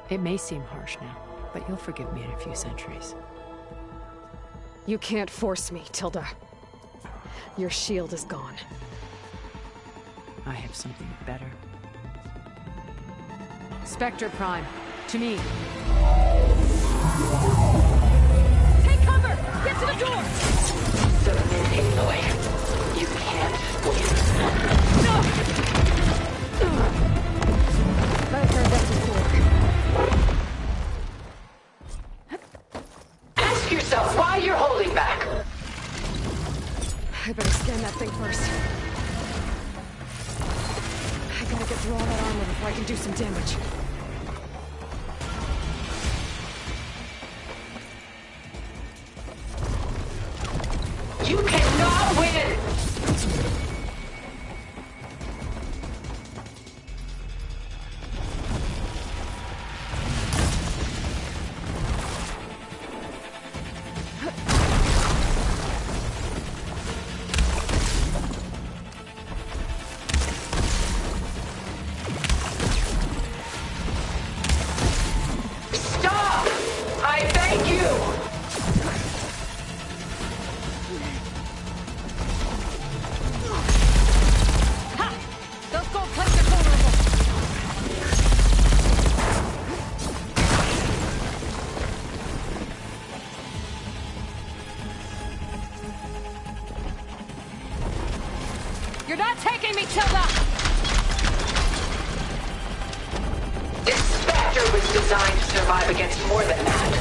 It may seem harsh now, but you'll forgive me in a few centuries. You can't force me, Tilda. Your shield is gone. I have something better. Spectre Prime, to me. Take cover! Get to the door! Submit, Aloy. You can't win. No! I've heard that before. Ask yourself why you're holding back. I better scan that thing first. I gotta get through all that armor before I can do some damage. You cannot win! Stop! I beg you! Those gold plates are vulnerable. You're not taking me, Tilda! This Spectre was designed to survive against more than that.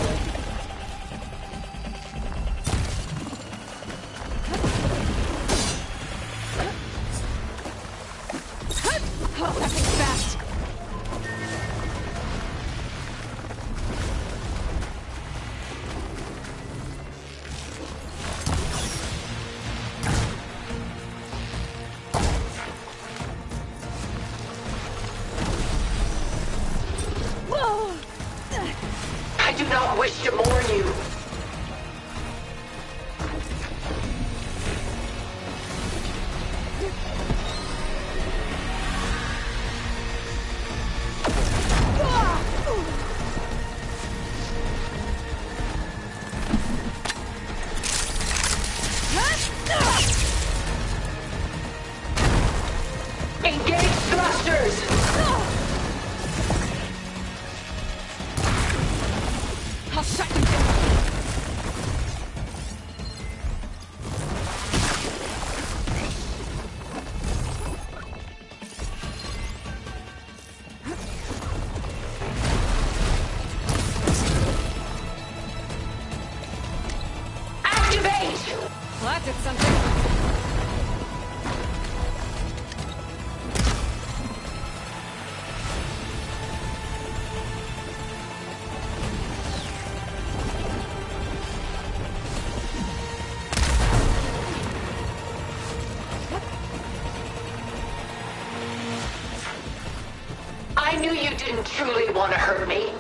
knew you didn't truly want to hurt me.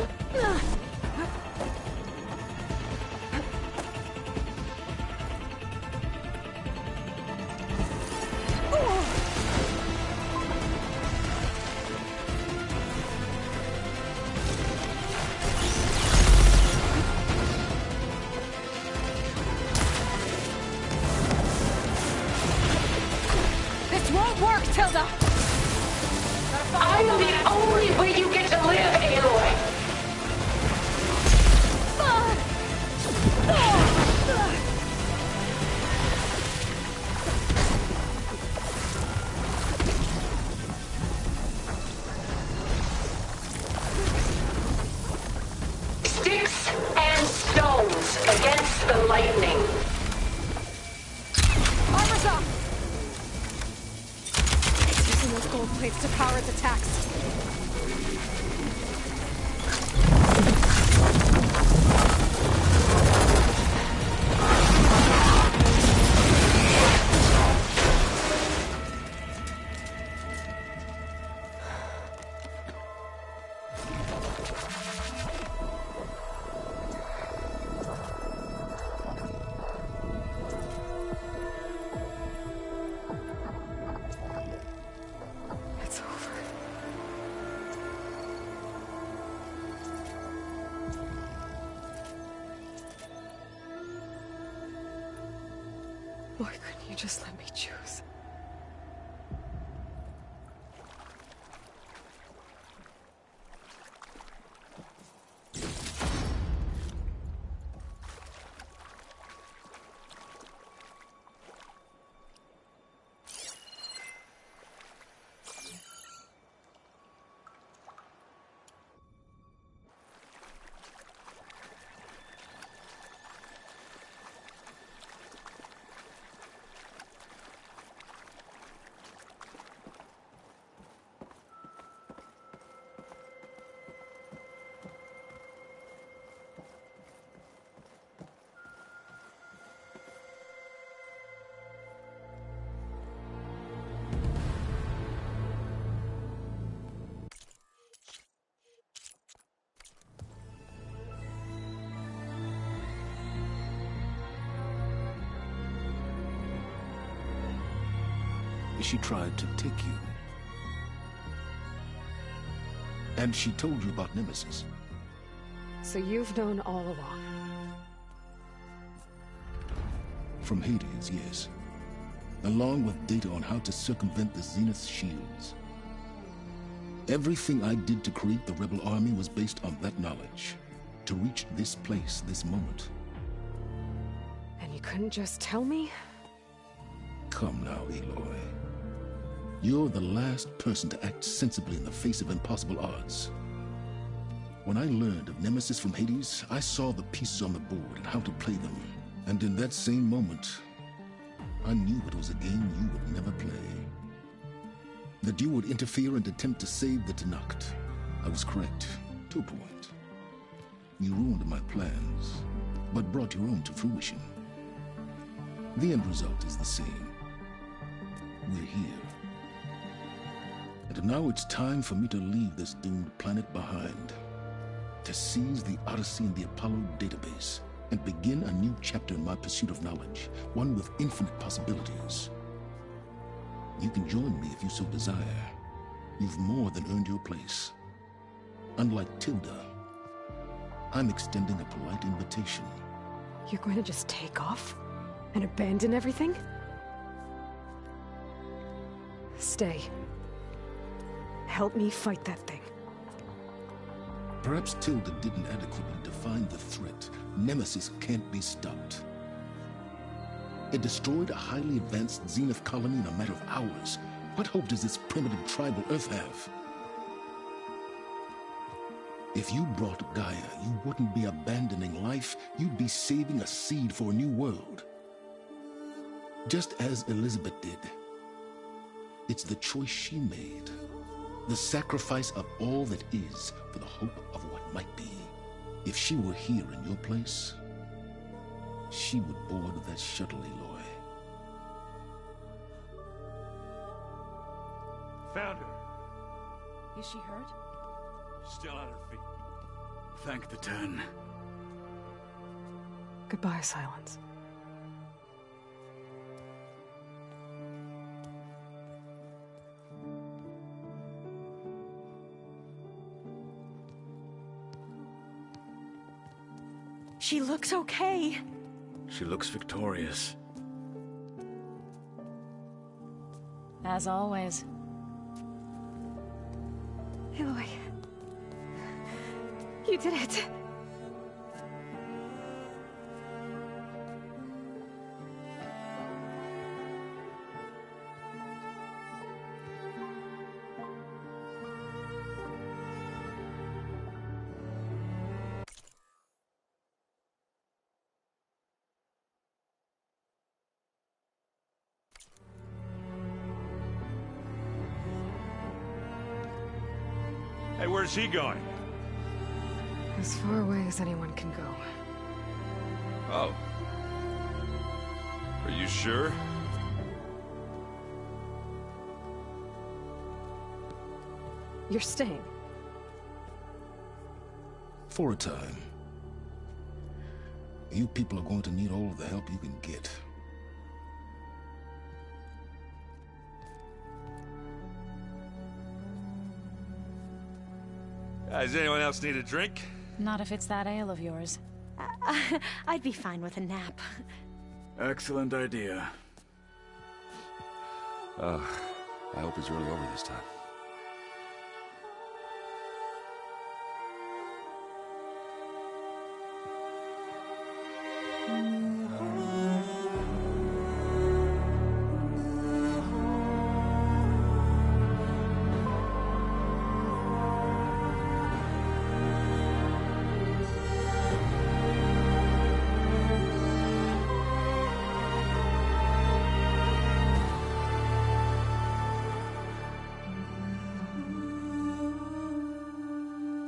This won't work, Tilda! I'm the only way you get to live, Aloy! Sticks and stones against the lightning. Armor's up! It's using those gold plates to power its attacks. It's over. Why couldn't you just let me choose? She tried to take you. And she told you about Nemesis. So you've known all along. From Hades, yes. Along with data on how to circumvent the Zenith's shields. Everything I did to create the Rebel Army was based on that knowledge. To reach this place, this moment. And you couldn't just tell me? Come now, Aloy. You're the last person to act sensibly in the face of impossible odds. When I learned of Nemesis from Hades, I saw the pieces on the board and how to play them. And in that same moment, I knew it was a game you would never play. That you would interfere and attempt to save the Tenakth. I was correct, to a point. You ruined my plans, but brought your own to fruition. The end result is the same. We're here. And now it's time for me to leave this doomed planet behind. To seize the Odyssey and the Apollo database, and begin a new chapter in my pursuit of knowledge, one with infinite possibilities. You can join me if you so desire. You've more than earned your place. Unlike Tilda, I'm extending a polite invitation. You're going to just take off? And abandon everything? Stay. Help me fight that thing. Perhaps Tilda didn't adequately define the threat. Nemesis can't be stopped. It destroyed a highly advanced Zenith colony in a matter of hours. What hope does this primitive tribal Earth have? If you brought Gaia, you wouldn't be abandoning life, you'd be saving a seed for a new world. Just as Elizabeth did. It's the choice she made. The sacrifice of all that is for the hope of what might be. If she were here in your place, she would board that shuttle, Aloy. Found her. Is she hurt? Still on her feet. Thank the 10. Goodbye, Silence. She looks okay. She looks victorious. As always. Aloy. You did it. Hey, where's he going? As far away as anyone can go. Oh. Are you sure? You're staying. For a time. You people are going to need all of the help you can get. Does anyone else need a drink? Not if it's that ale of yours. I'd be fine with a nap. Excellent idea. I hope it's really over this time.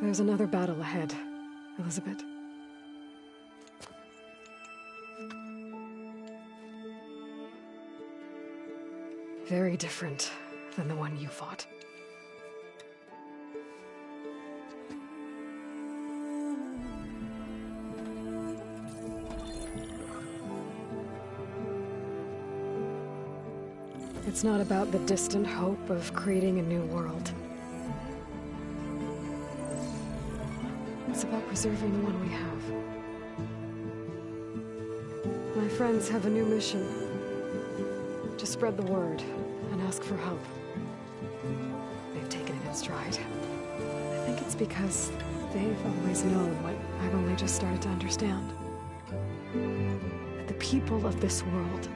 There's another battle ahead, Elizabeth. Very different than the one you fought. It's not about the distant hope of creating a new world. It's about preserving the one we have. My friends have a new mission. To spread the word and ask for help. They've taken it in stride. I think it's because they've always known what I've only just started to understand. That the people of this world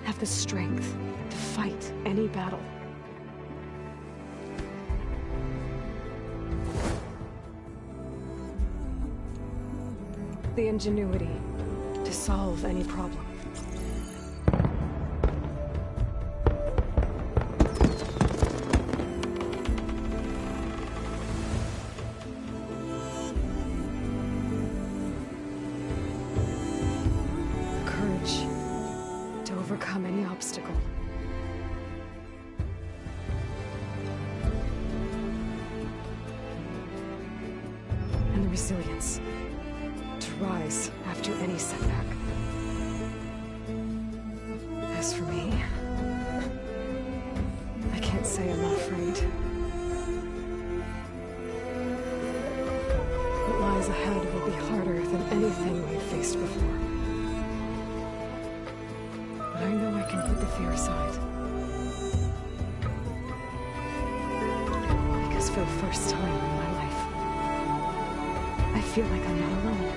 have the strength to fight any battle. The ingenuity to solve any problem. The courage to overcome any obstacle. And the resilience rise after any setback. As for me, I can't say I'm not afraid. What lies ahead will be harder than anything we've faced before. But I know I can put the fear aside. Because for the first time in my life, I feel like I'm not alone.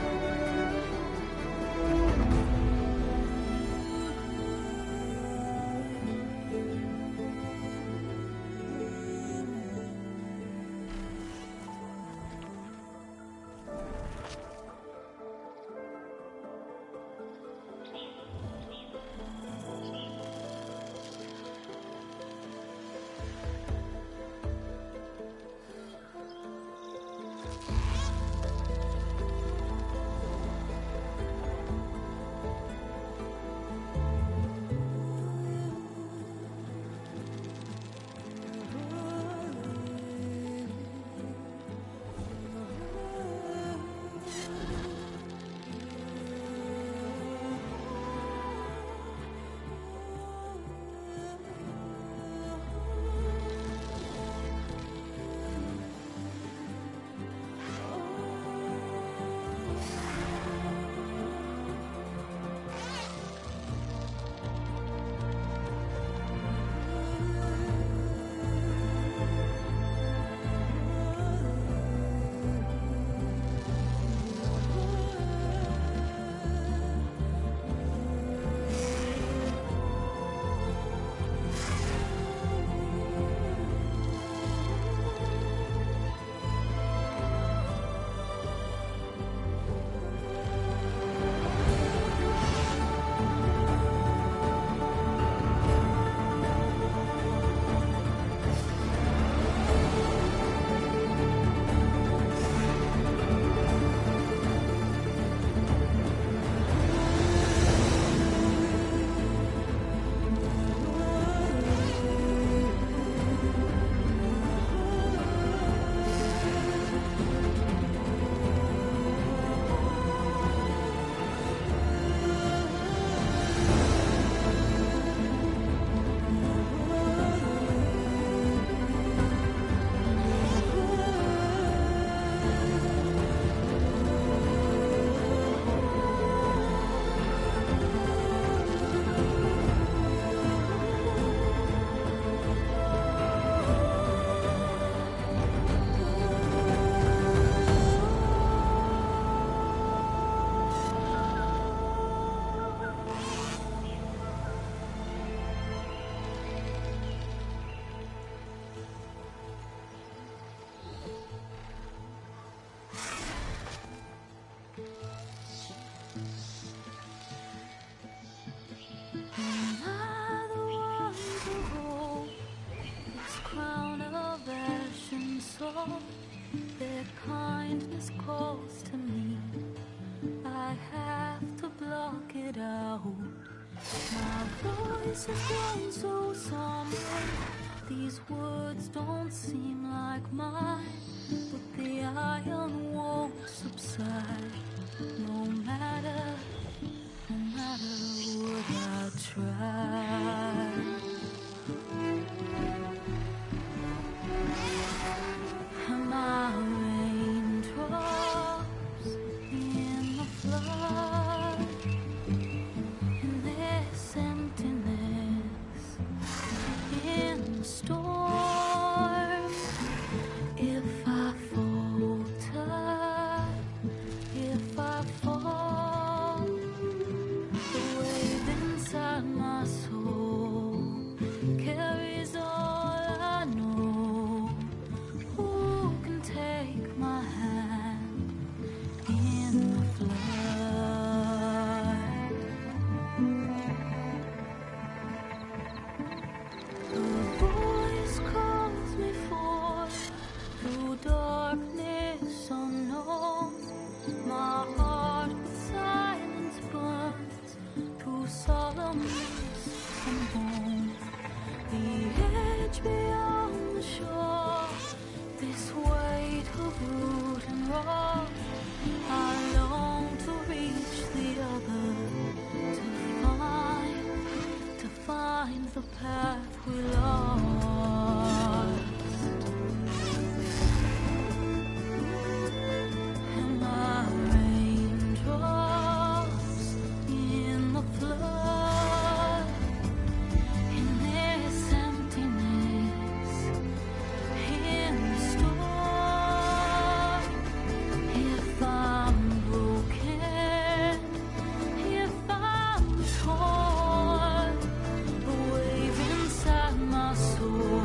voice has grown so somber. These words don't seem like mine, but the iron won't subside. No matter what I try. Am I raindrops in the flood? In this emptiness, in the storm. If I falter, if I fall, the wave inside my soul carries all I know. Who can take my hand in the flood? A voice calls me forth through darkness unknown. My heart with silence burns through solemnness and home. The edge beyond the shore, this weight of root and rock. I long to reach the other, to find the path we lost. Am I raindrops in the flood? In this emptiness, in the storm. If I'm broken, if I'm torn, the wave inside my soul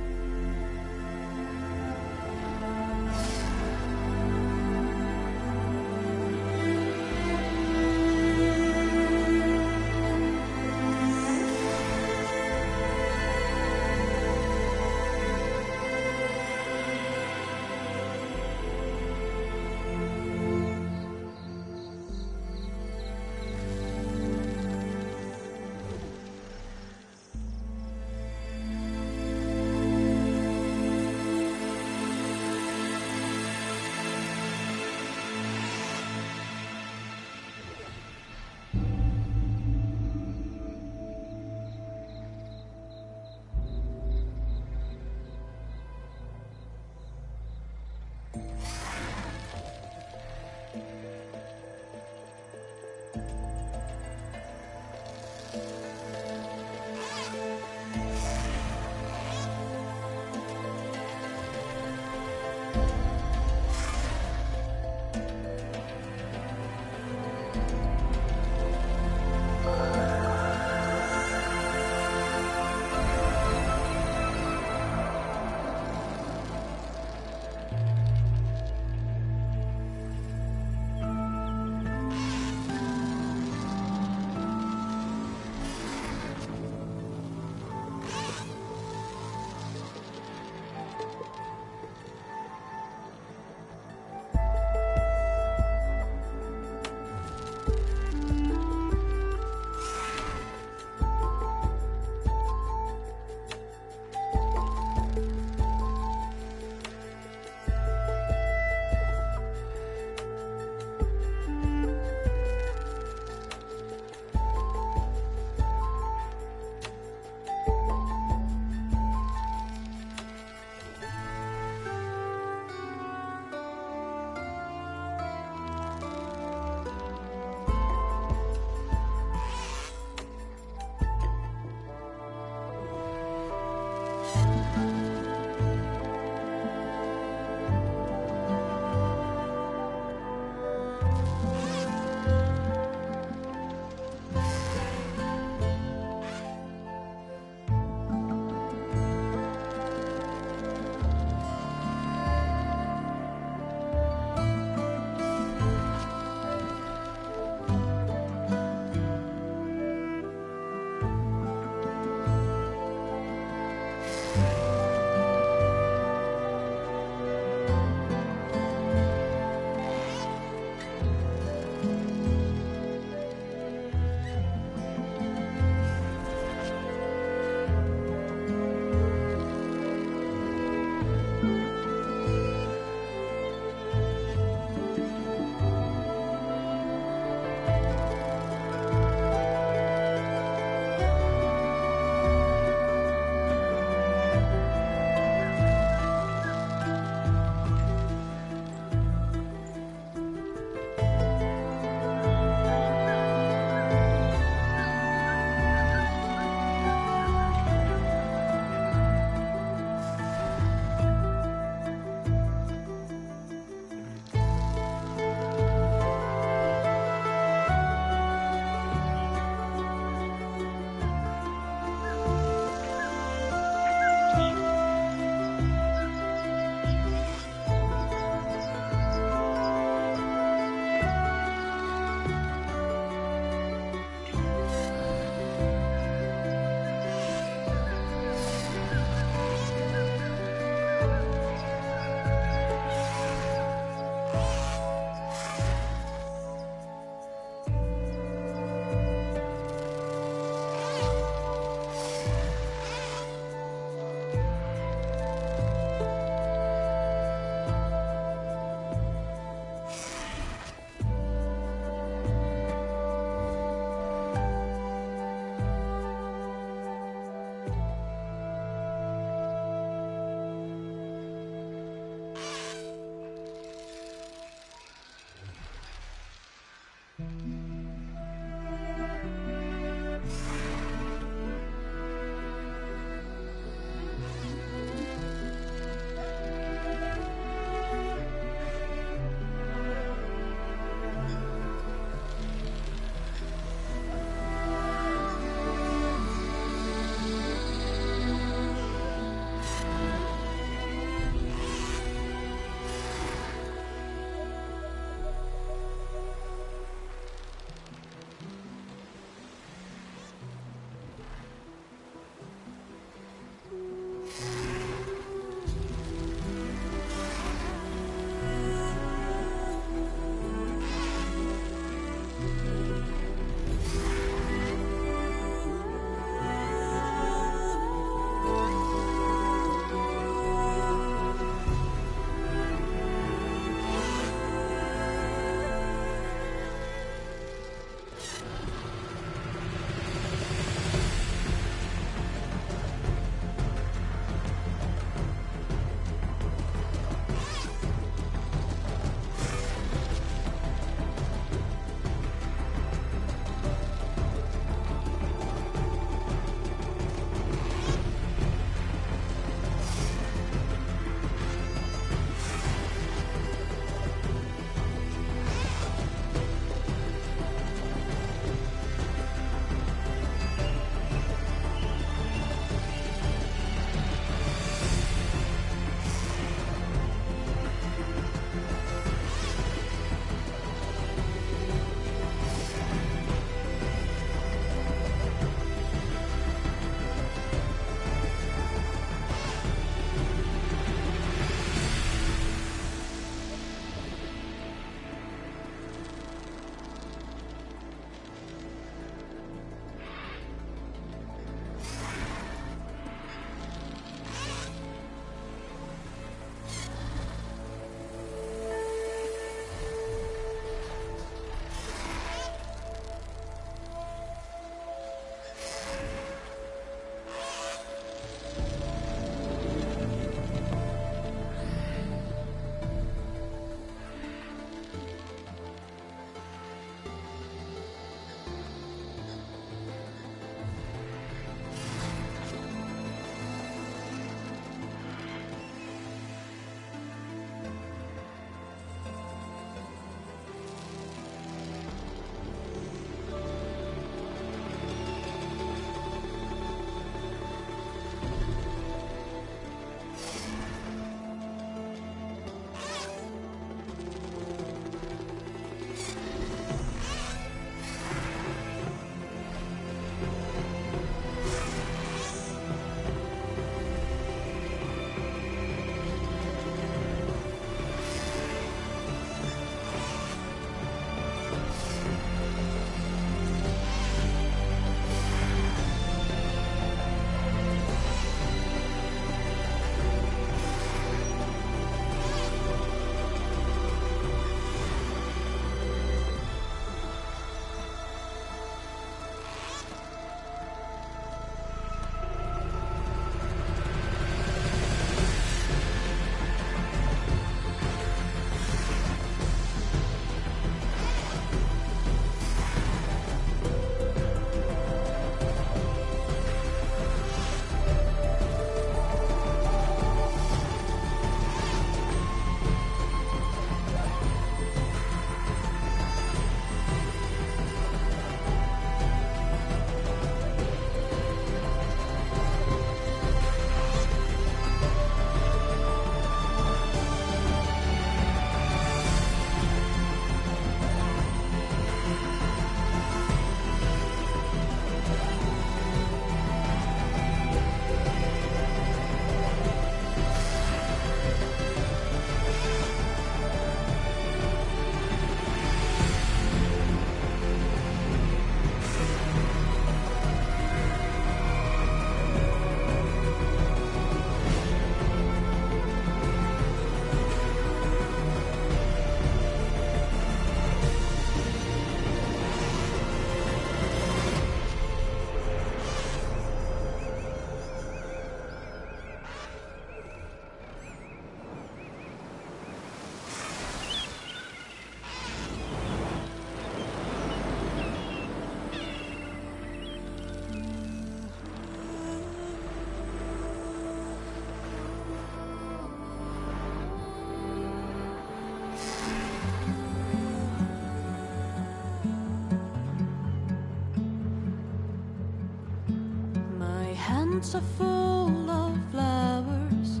hands are full of flowers,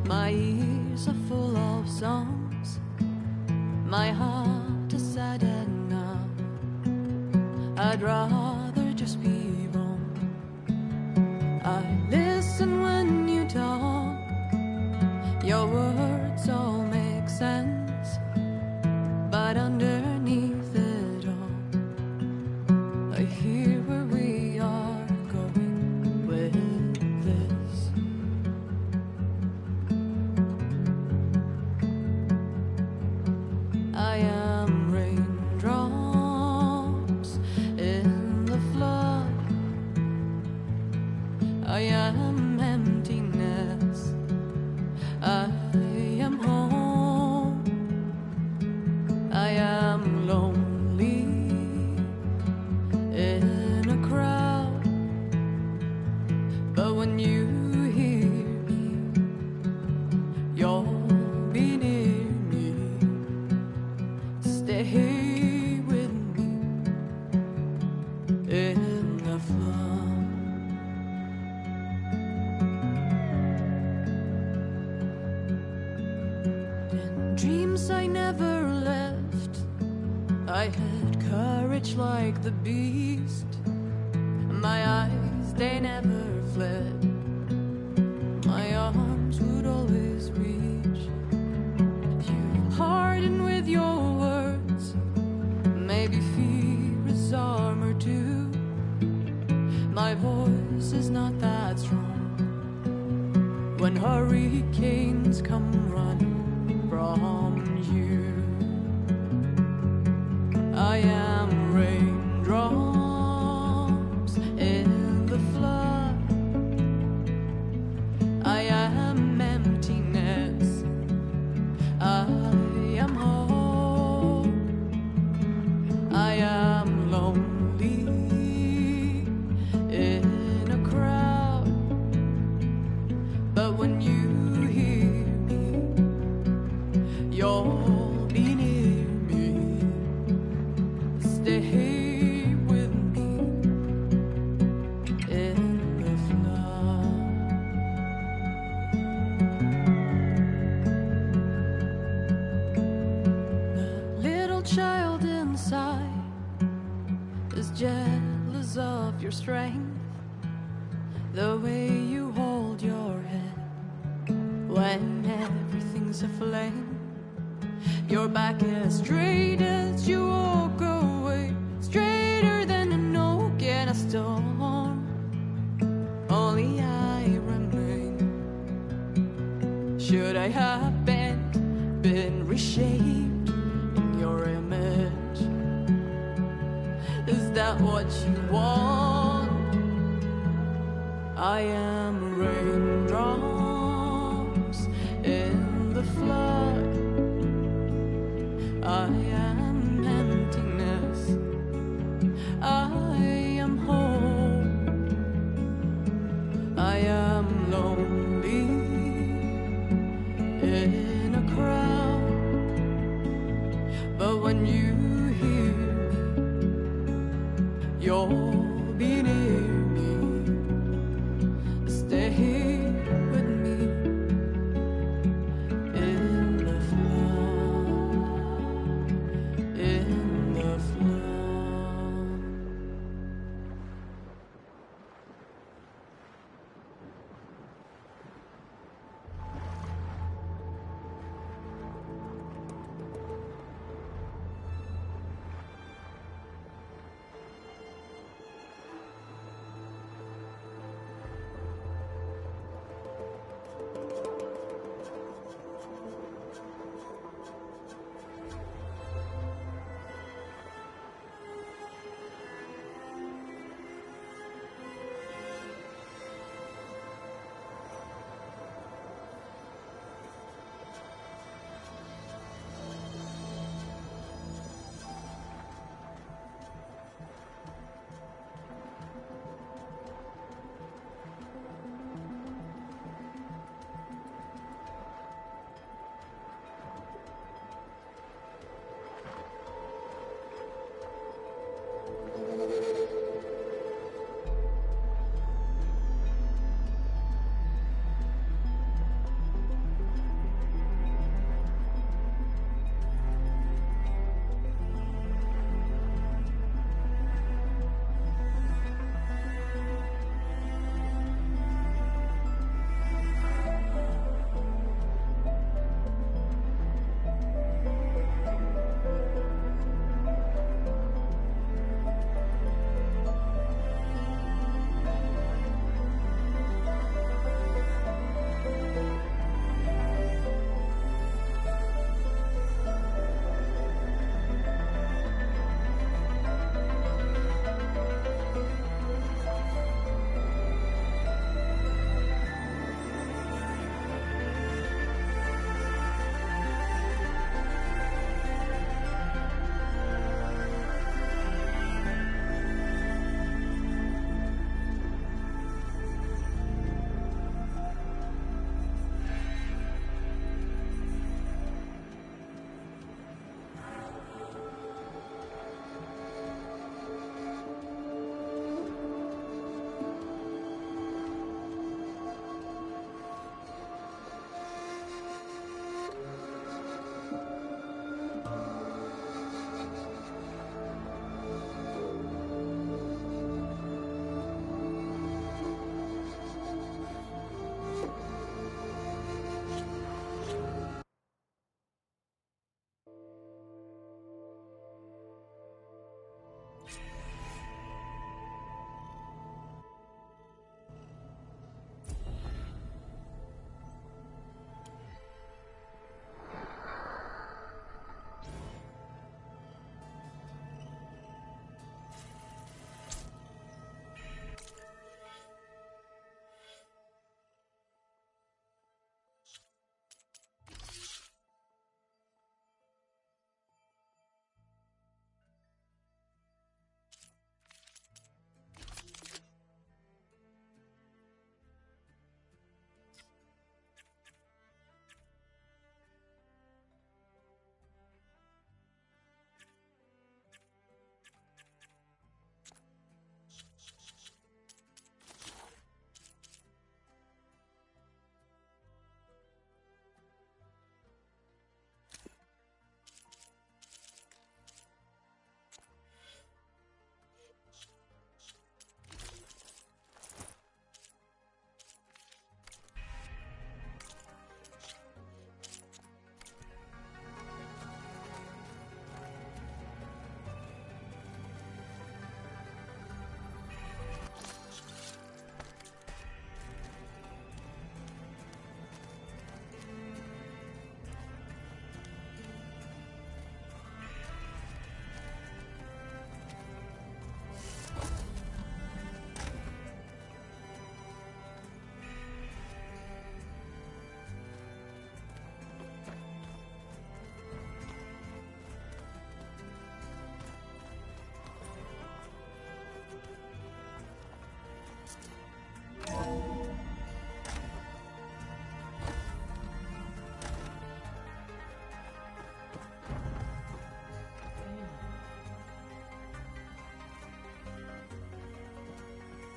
my ears are full of songs, my heart is sad and numb. I'd rather just be wrong. I listen when you talk, your words all make sense, but underneath it all, I hear where we are going with this. I am raindrops in the flood, I am emptiness, I am home, I am lonely in a crowd, but when you hear me, you'll be near me. Stay with me in the flood. In dreams I never left, I had courage like the beast. My eyes, they never fled, my arms would always reach. You harden with your words, maybe fear is armor too. My voice is not that strong when hurricanes come running from you. I am raindrops in the flood, I am emptiness, I am home, I am lonely in a crowd, but when you hear me, you'll be near me. Stay with me in the flood. The little child inside is jealous of your strength, the way you hold your head when everything's aflame. Your back as straight as you walk away, straighter than an oak in a storm. Only I remain. Should I have been reshaped in your image? Is that what you want? I am raindrops in the flood, I am emptiness, I am home, I am lonely in a crowd, but when you hear me, you'll be near me. Stay with me in the flood, in the flood.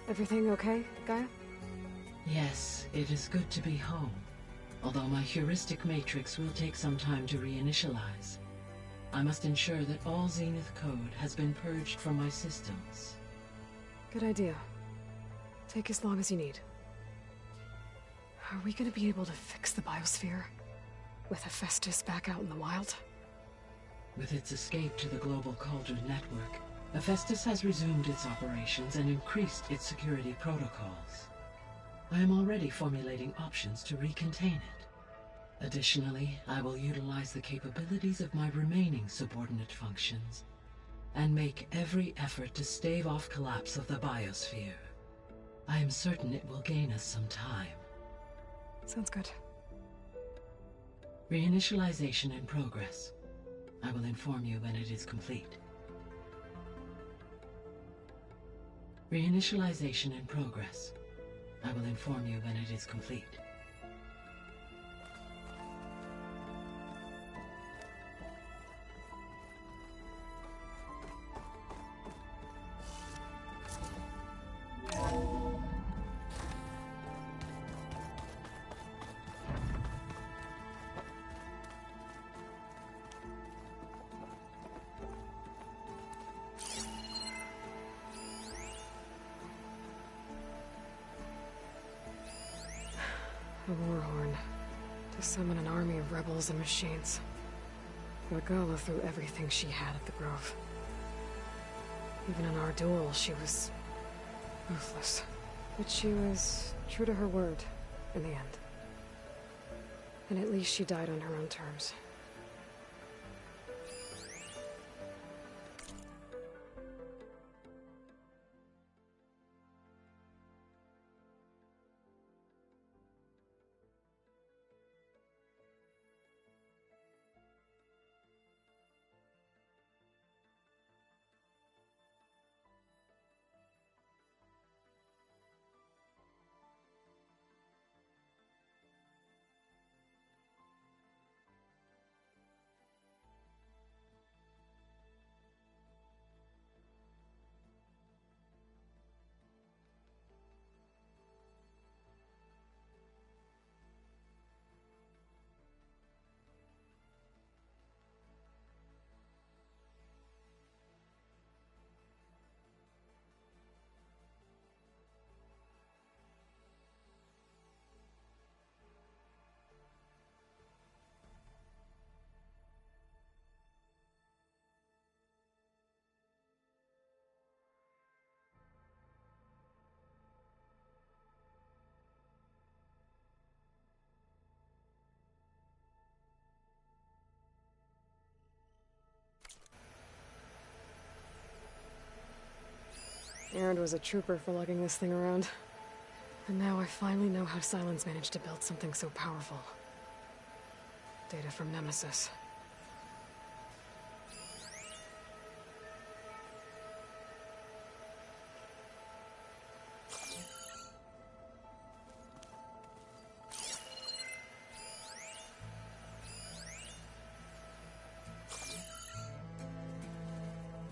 Everything okay, Gaia? Yes, it is good to be home. Although my heuristic matrix will take some time to reinitialize. I must ensure that all Zenith code has been purged from my systems. Good idea. Take as long as you need. Are we gonna be able to fix the biosphere? With Hephaestus back out in the wild? With its escape to the global Cauldron network, Hephaestus has resumed its operations and increased its security protocols. I am already formulating options to recontain it. Additionally, I will utilize the capabilities of my remaining subordinate functions and make every effort to stave off collapse of the biosphere. I am certain it will gain us some time. Sounds good. Reinitialization in progress. I will inform you when it is complete. Reinitialization in progress. I will inform you when it is complete. A war horn. To summon an army of rebels and machines. Regala threw everything she had at the Grove. Even in our duel, she was ruthless. But she was true to her word, in the end. And at least she died on her own terms. Aaron was a trooper for lugging this thing around. And now I finally know how Silence managed to build something so powerful. Data from Nemesis.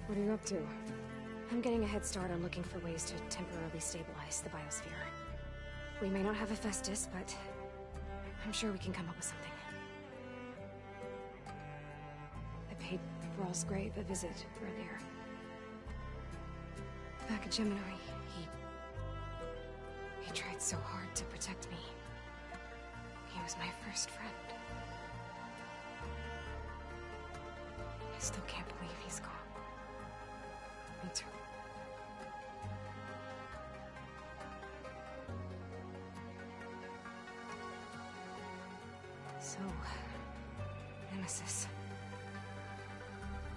What are you up to? I'm getting a head start on looking for ways to temporarily stabilize the biosphere. We may not have Hephaestus, but I'm sure we can come up with something. I paid Brawl's grave a visit earlier. Back at Gemini, he tried so hard to protect me. He was my first friend. I still can't believe he's gone. Me too. So, Nemesis.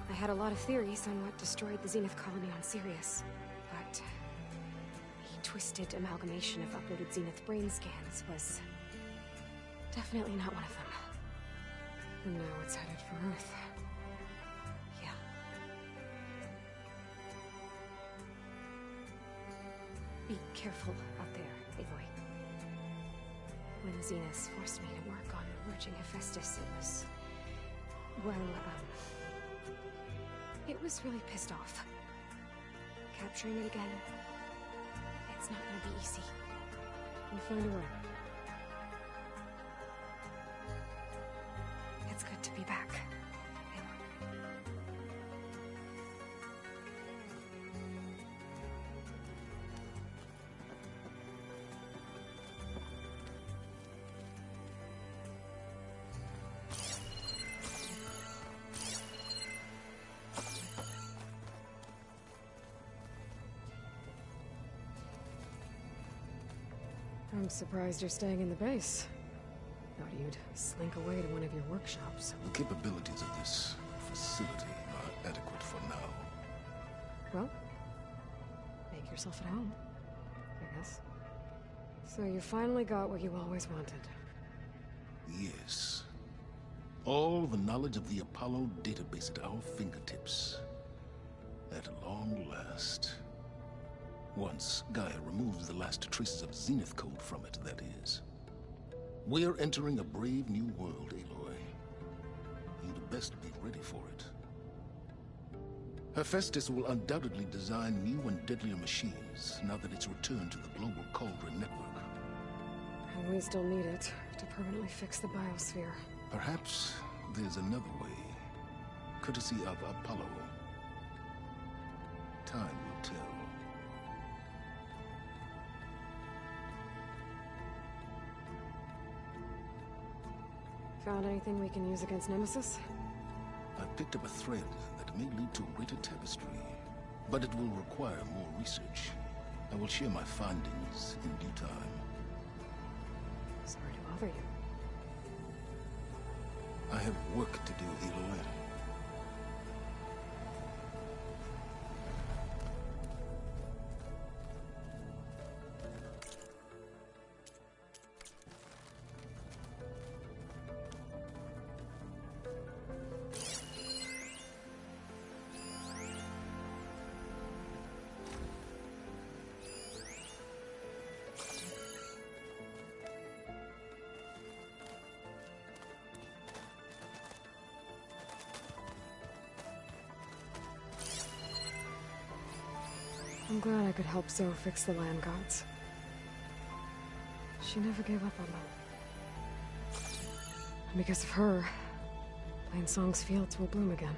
I had a lot of theories on what destroyed the Zenith colony on Sirius, but the twisted amalgamation of uploaded Zenith brain scans was definitely not one of them. And now it's headed for Earth. Yeah. Be careful out there, Aloy. When the Zeniths forced me to work on merging Hephaestus, it was... well, it was really pissed off. Capturing it again, it's It's not gonna be easy. We'll find a way. It's good to be back. I'm surprised you're staying in the base. Thought you'd slink away to one of your workshops. The capabilities of this facility are adequate for now. Well, make yourself at home, I guess. So you finally got what you always wanted. Yes. All the knowledge of the Apollo database at our fingertips. At long last. Once Gaia removes the last traces of Zenith code from it, that is. We're entering a brave new world, Aloy. You'd best be ready for it. Hephaestus will undoubtedly design new and deadlier machines now that it's returned to the global Cauldron network. And we still need it to permanently fix the biosphere. Perhaps there's another way, courtesy of Apollo. Time will tell. Found anything we can use against Nemesis? I picked up a thread that may lead to greater tapestry, but it will require more research. I will share my findings in due time. Sorry to bother you. I have work to do, Aloy. I'm glad I could help Zoe fix the land gods. She never gave up on them. And because of her, Plain Song's fields will bloom again.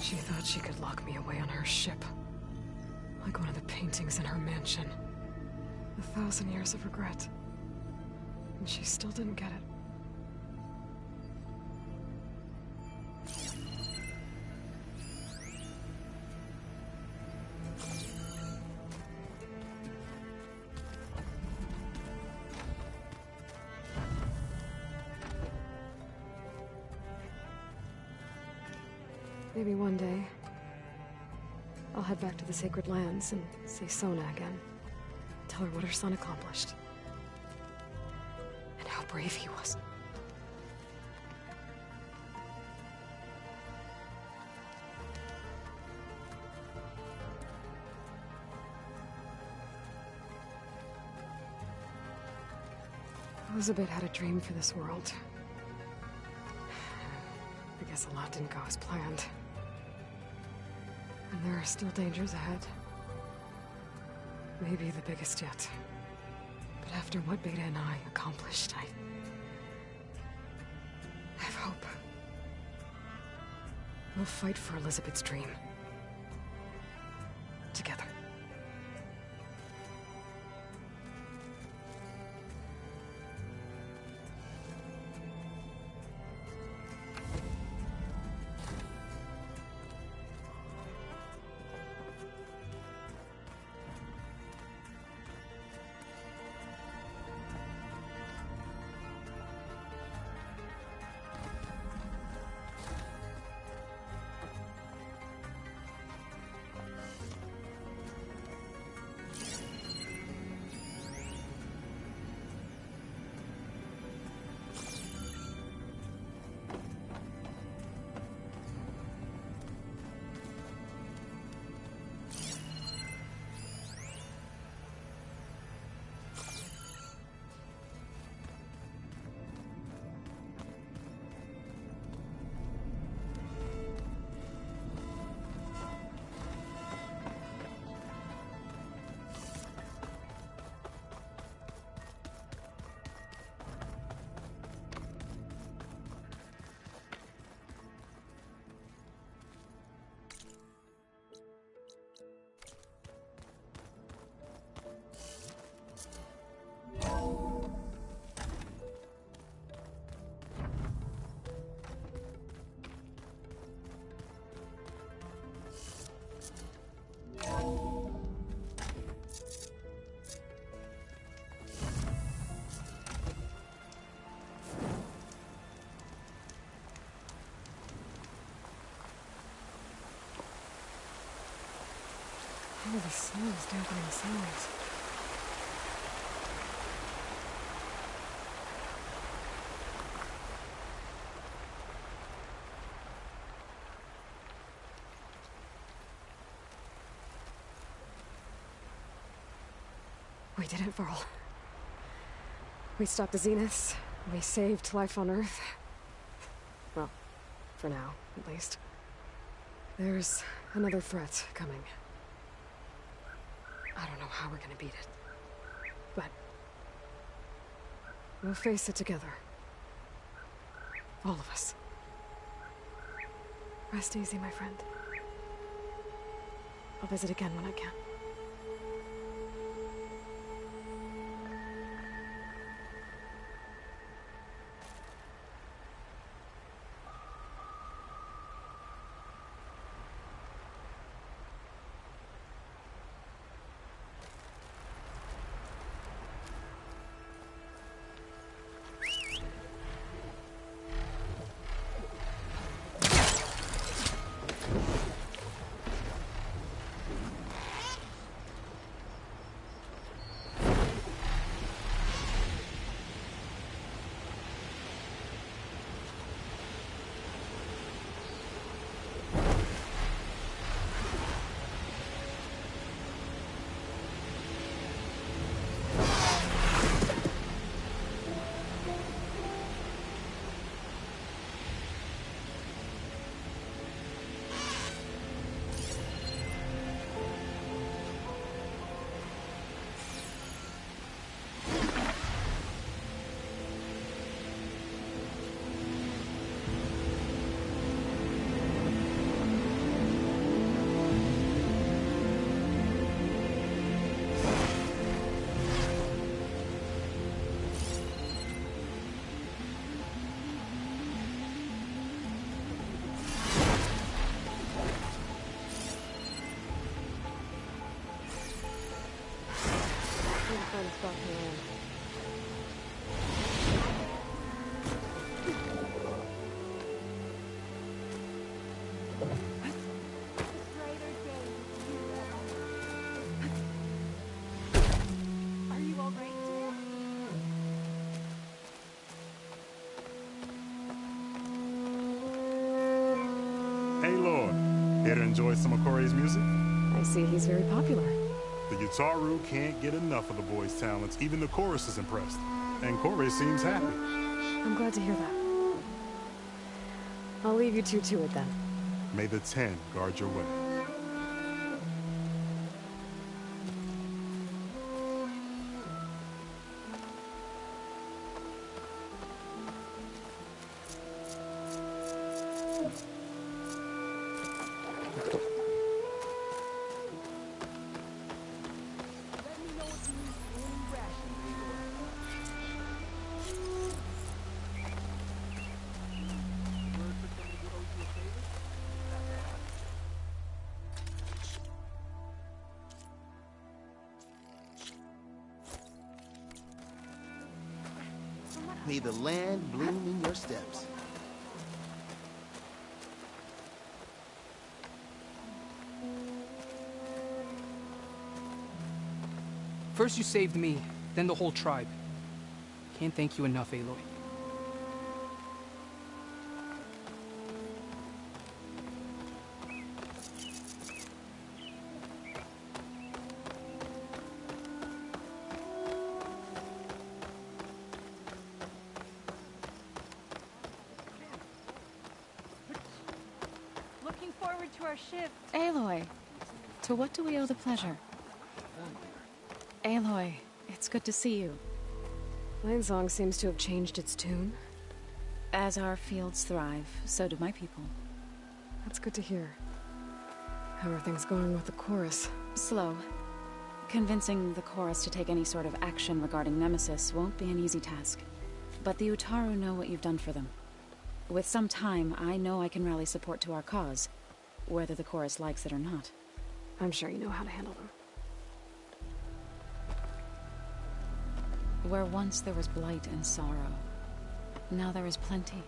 She thought she could lock me away on her ship. Like one of the paintings in her mansion. 1,000 years of regret. And she still didn't get it. Maybe one day, I'll head back to the Sacred Lands and see Sona again. Tell her what her son accomplished. And how brave he was. Elizabeth had a dream for this world. I guess a lot didn't go as planned. And there are still dangers ahead. Maybe the biggest yet. But after what Beta and I accomplished, I have hope. We'll fight for Elizabeth's dream. Together. the snow is dampening the sounds. We did it, Varl. We stopped the Zeniths. We saved life on Earth. Well, for now, at least. There's another threat coming. I don't know how we're gonna beat it. But we'll face it together. All of us. Rest easy, my friend. I'll visit again when I can. Find a spot to land. Are you all right, dear? Hey, Lord. Here to enjoy some of Corey's music? I see he's very popular. The Utaru can't get enough of the boy's talents. Even the chorus is impressed. And Corey seems happy. I'm glad to hear that. I'll leave you two to it then. May the 10 guard your way. May the land bloom in your steps. First you saved me, then the whole tribe. Can't thank you enough, Aloy. Looking forward to our shift. Aloy, to what do we owe the pleasure? Aloy, it's good to see you. Song seems to have changed its tune. As our fields thrive, so do my people. That's good to hear. How are things going with the chorus? Slow. Convincing the chorus to take any sort of action regarding Nemesis won't be an easy task. But the Utaru know what you've done for them. With some time, I know I can rally support to our cause, whether the chorus likes it or not. I'm sure you know how to handle them. Where once there was blight and sorrow, now there is plenty.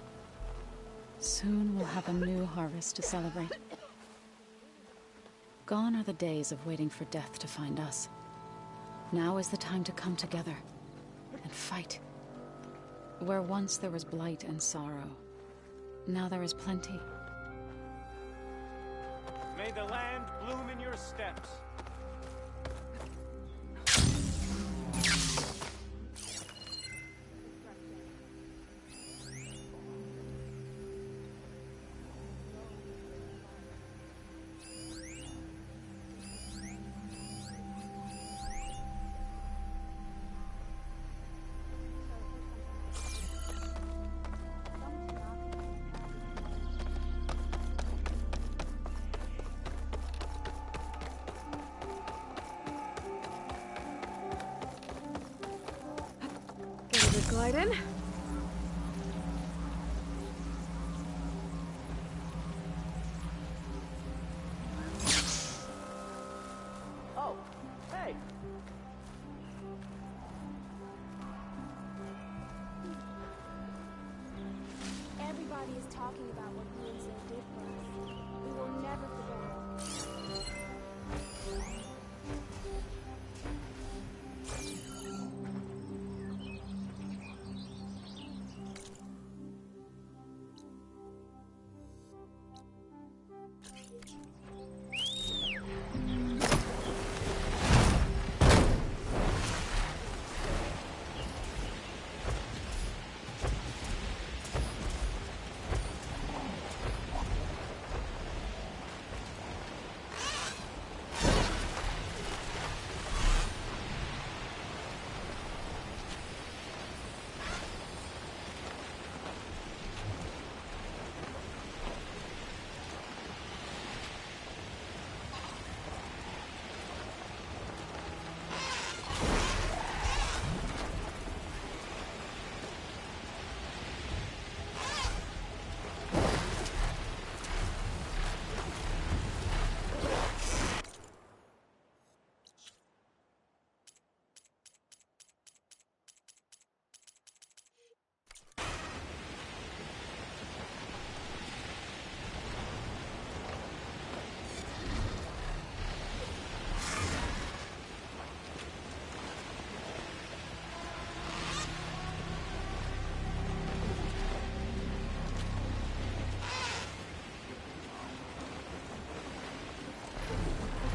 Soon we'll have a new harvest to celebrate. Gone are the days of waiting for death to find us. Now is the time to come together and fight. Where once there was blight and sorrow, now there is plenty. May the land bloom in your steps. Get a good glide in. Oh, hey! Everybody is talking about what you and Sid did for us. We will never forget it.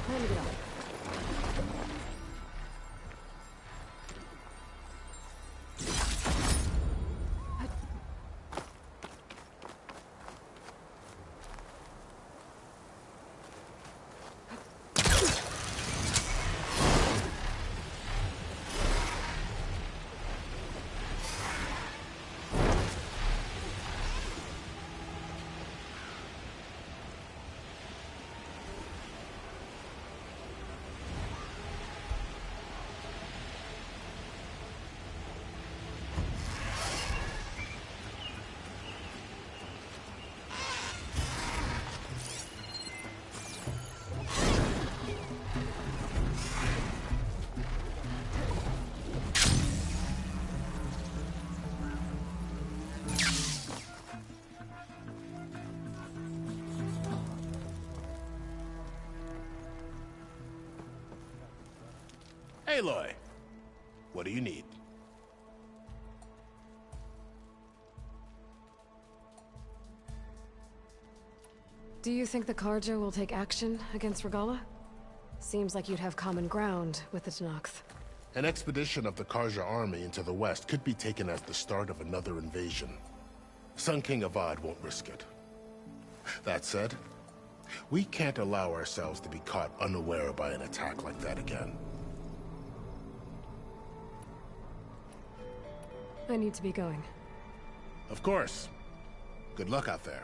Time to get off. Aloy, what do you need? Do you think the Carja will take action against Regala? Seems like you'd have common ground with the Tenakth. An expedition of the Karja army into the west could be taken as the start of another invasion. Sun King Avad won't risk it. That said, we can't allow ourselves to be caught unaware by an attack like that again. I need to be going. Of course. Good luck out there.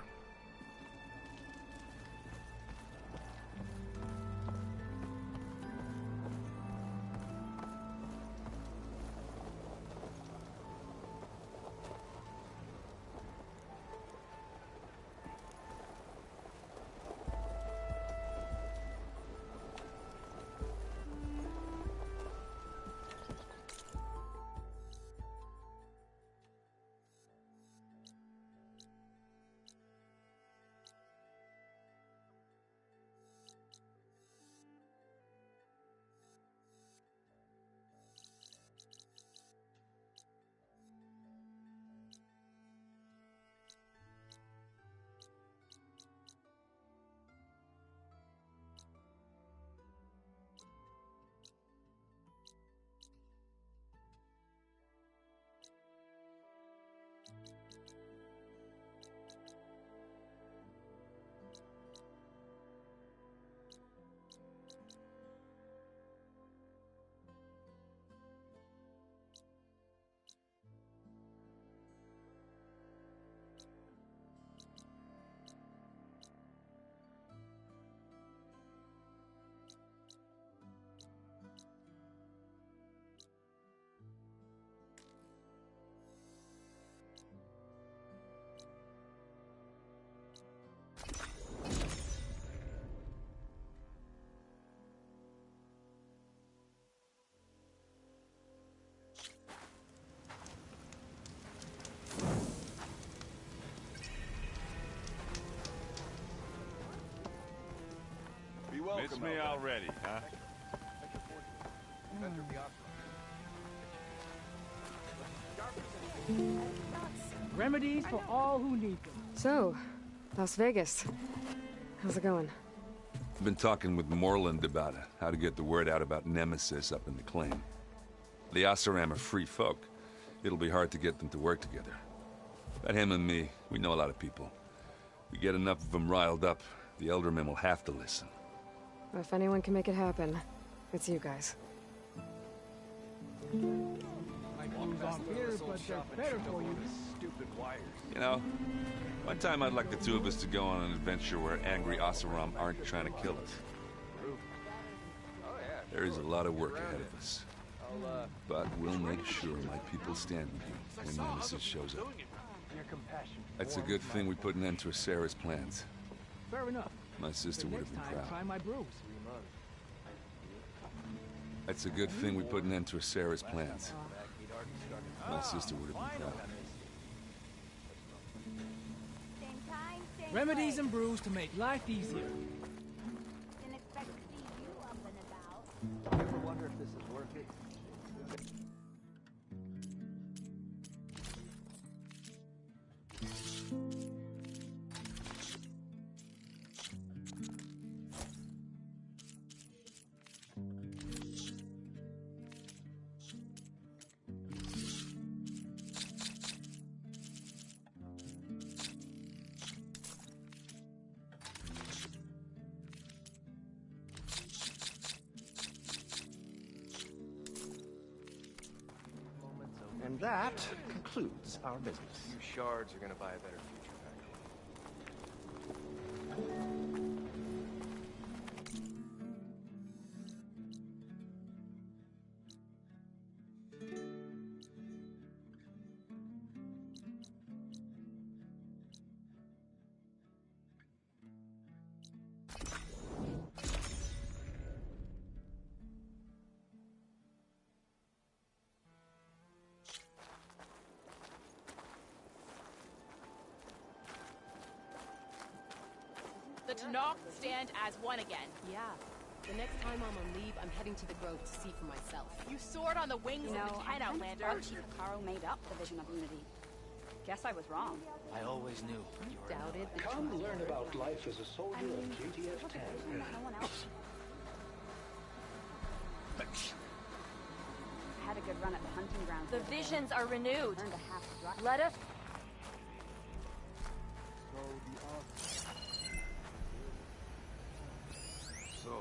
It's me already, huh? Remedies for all who need them. So, Las Vegas. How's it going? I've been talking with Moreland about how to get the word out about Nemesis up in the claim. The Oseram are free folk. It'll be hard to get them to work together. But him and me, we know a lot of people. We get enough of them riled up, the Eldermen will have to listen. If anyone can make it happen, it's you guys. You know, one time I'd like the two of us to go on an adventure where angry Oseram aren't trying to kill us. There is a lot of work ahead of us. But we'll make sure my people stand with you when Nemesis shows up. It's a good thing we put an end to Sarah's plans. Fair enough. My sister would have been proud. Try my brews. It's a good thing we put an end to Sarah's plans. My sister would have been proud. Remedies and brews to make life easier. Didn't expect to see you up and about. Ever wonder if this is worth it? And that concludes our business. You shards are gonna buy a better future back home. The Tanakh stand as one again. Yeah. The next time I'm on leave, I'm heading to the Grove to see for myself. You soared on the wings of the Ten, Outlander. Caro made up the vision of unity. Guess I was wrong. I always knew you were Doubted the Come learn about life as a soldier of JTF 10. No one else. I had a good run at the hunting grounds. The visions are renewed. Learned a half a dry. Let us. So,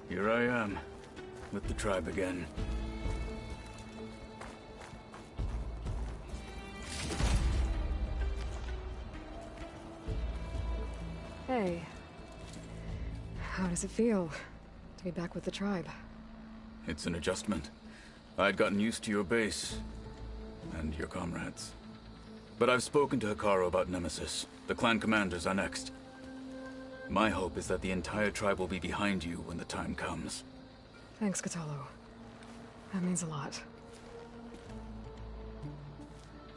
Here I am, with the tribe again. Hey. How does it feel to be back with the tribe? It's an adjustment. I'd gotten used to your base, and your comrades. But I've spoken to Hikaru about Nemesis. The clan commanders are next. My hope is that the entire tribe will be behind you when the time comes. Thanks, Katalo. That means a lot.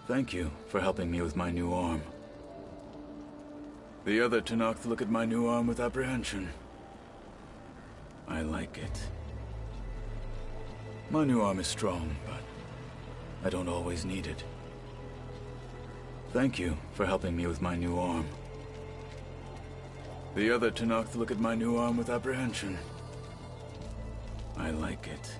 Thank you for helping me with my new arm. The other Tanakh look at my new arm with apprehension. I like it. My new arm is strong, but I don't always need it. Thank you for helping me with my new arm. The other Tanakh look at my new arm with apprehension. I like it.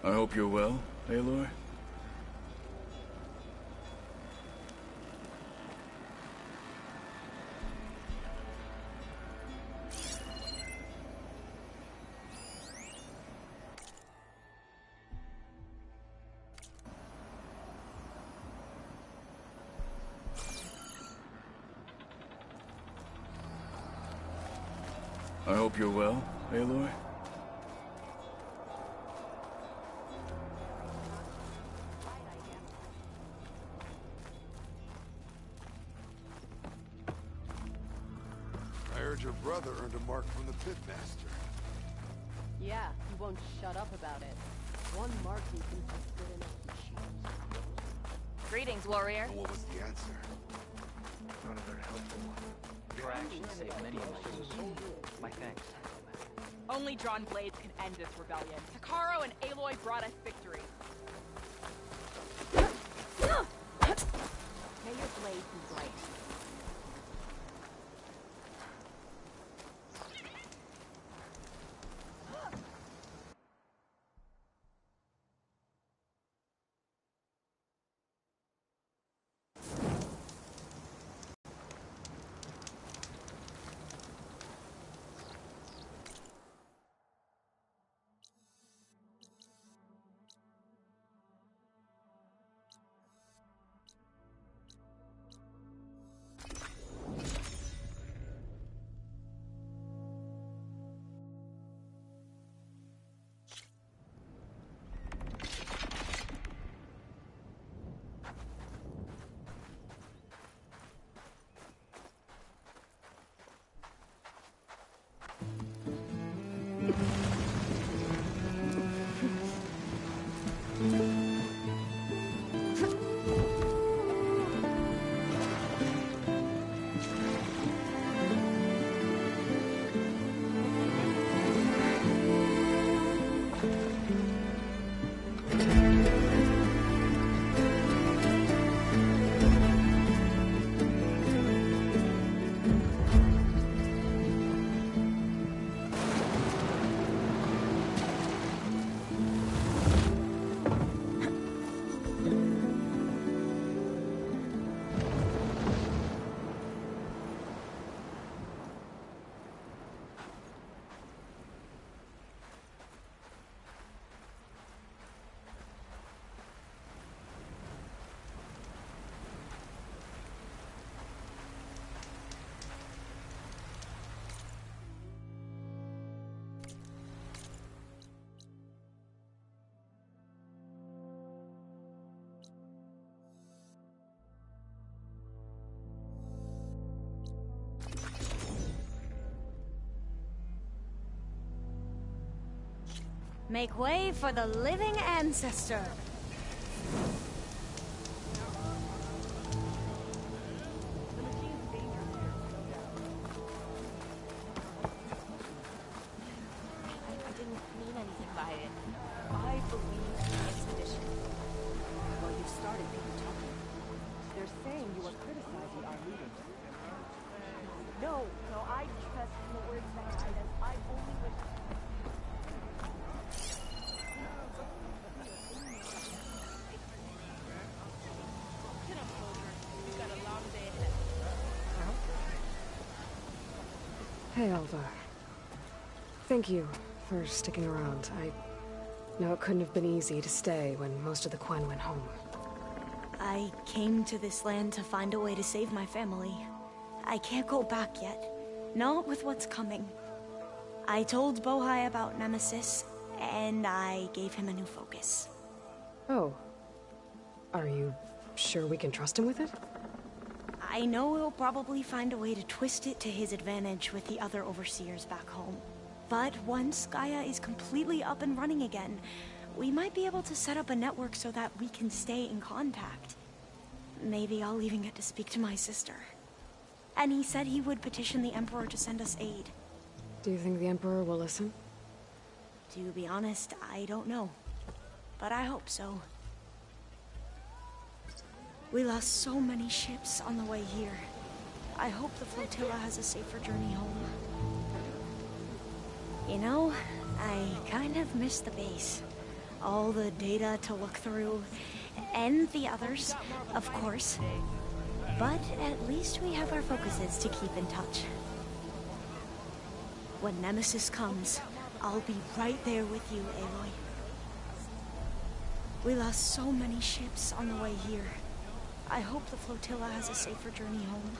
I hope you're well, Aloy. I hope you're well, Aloy. I heard your brother earned a mark from the pitmaster. Yeah, he won't shut up about it. One mark he thinks is good enough to choose. Greetings, warrior. And what was the answer? Not a very helpful one. Your actions saved many lives. My thanks. Only drawn blades can end this rebellion. Takaro and Aloy brought us victory. May your blade be bright. Make way for the living ancestor. I didn't mean anything by it. I believe in the expedition. Well, you started people talking. They're saying you were criticizing our leaders. No, I trust in the words that guide us. I only wish... Get up, soldier. We've got a long day ahead. Hey, Alva. Thank you for sticking around. I know it couldn't have been easy to stay when most of the Quen went home. I came to this land to find a way to save my family. I can't go back yet. Not with what's coming. I told Bohai about Nemesis, and I gave him a new focus. Oh. Are you sure we can trust him with it? I know he'll probably find a way to twist it to his advantage with the other overseers back home. But once Gaia is completely up and running again, we might be able to set up a network so that we can stay in contact. Maybe I'll even get to speak to my sister. And he said he would petition the Emperor to send us aid. Do you think the Emperor will listen? To be honest, I don't know. But I hope so. We lost so many ships on the way here. I hope the flotilla has a safer journey home. You know, I kind of miss the base. All the data to look through, and the others, of course. But at least we have our focuses to keep in touch. When Nemesis comes, I'll be right there with you, Aloy. We lost so many ships on the way here. I hope the flotilla has a safer journey home.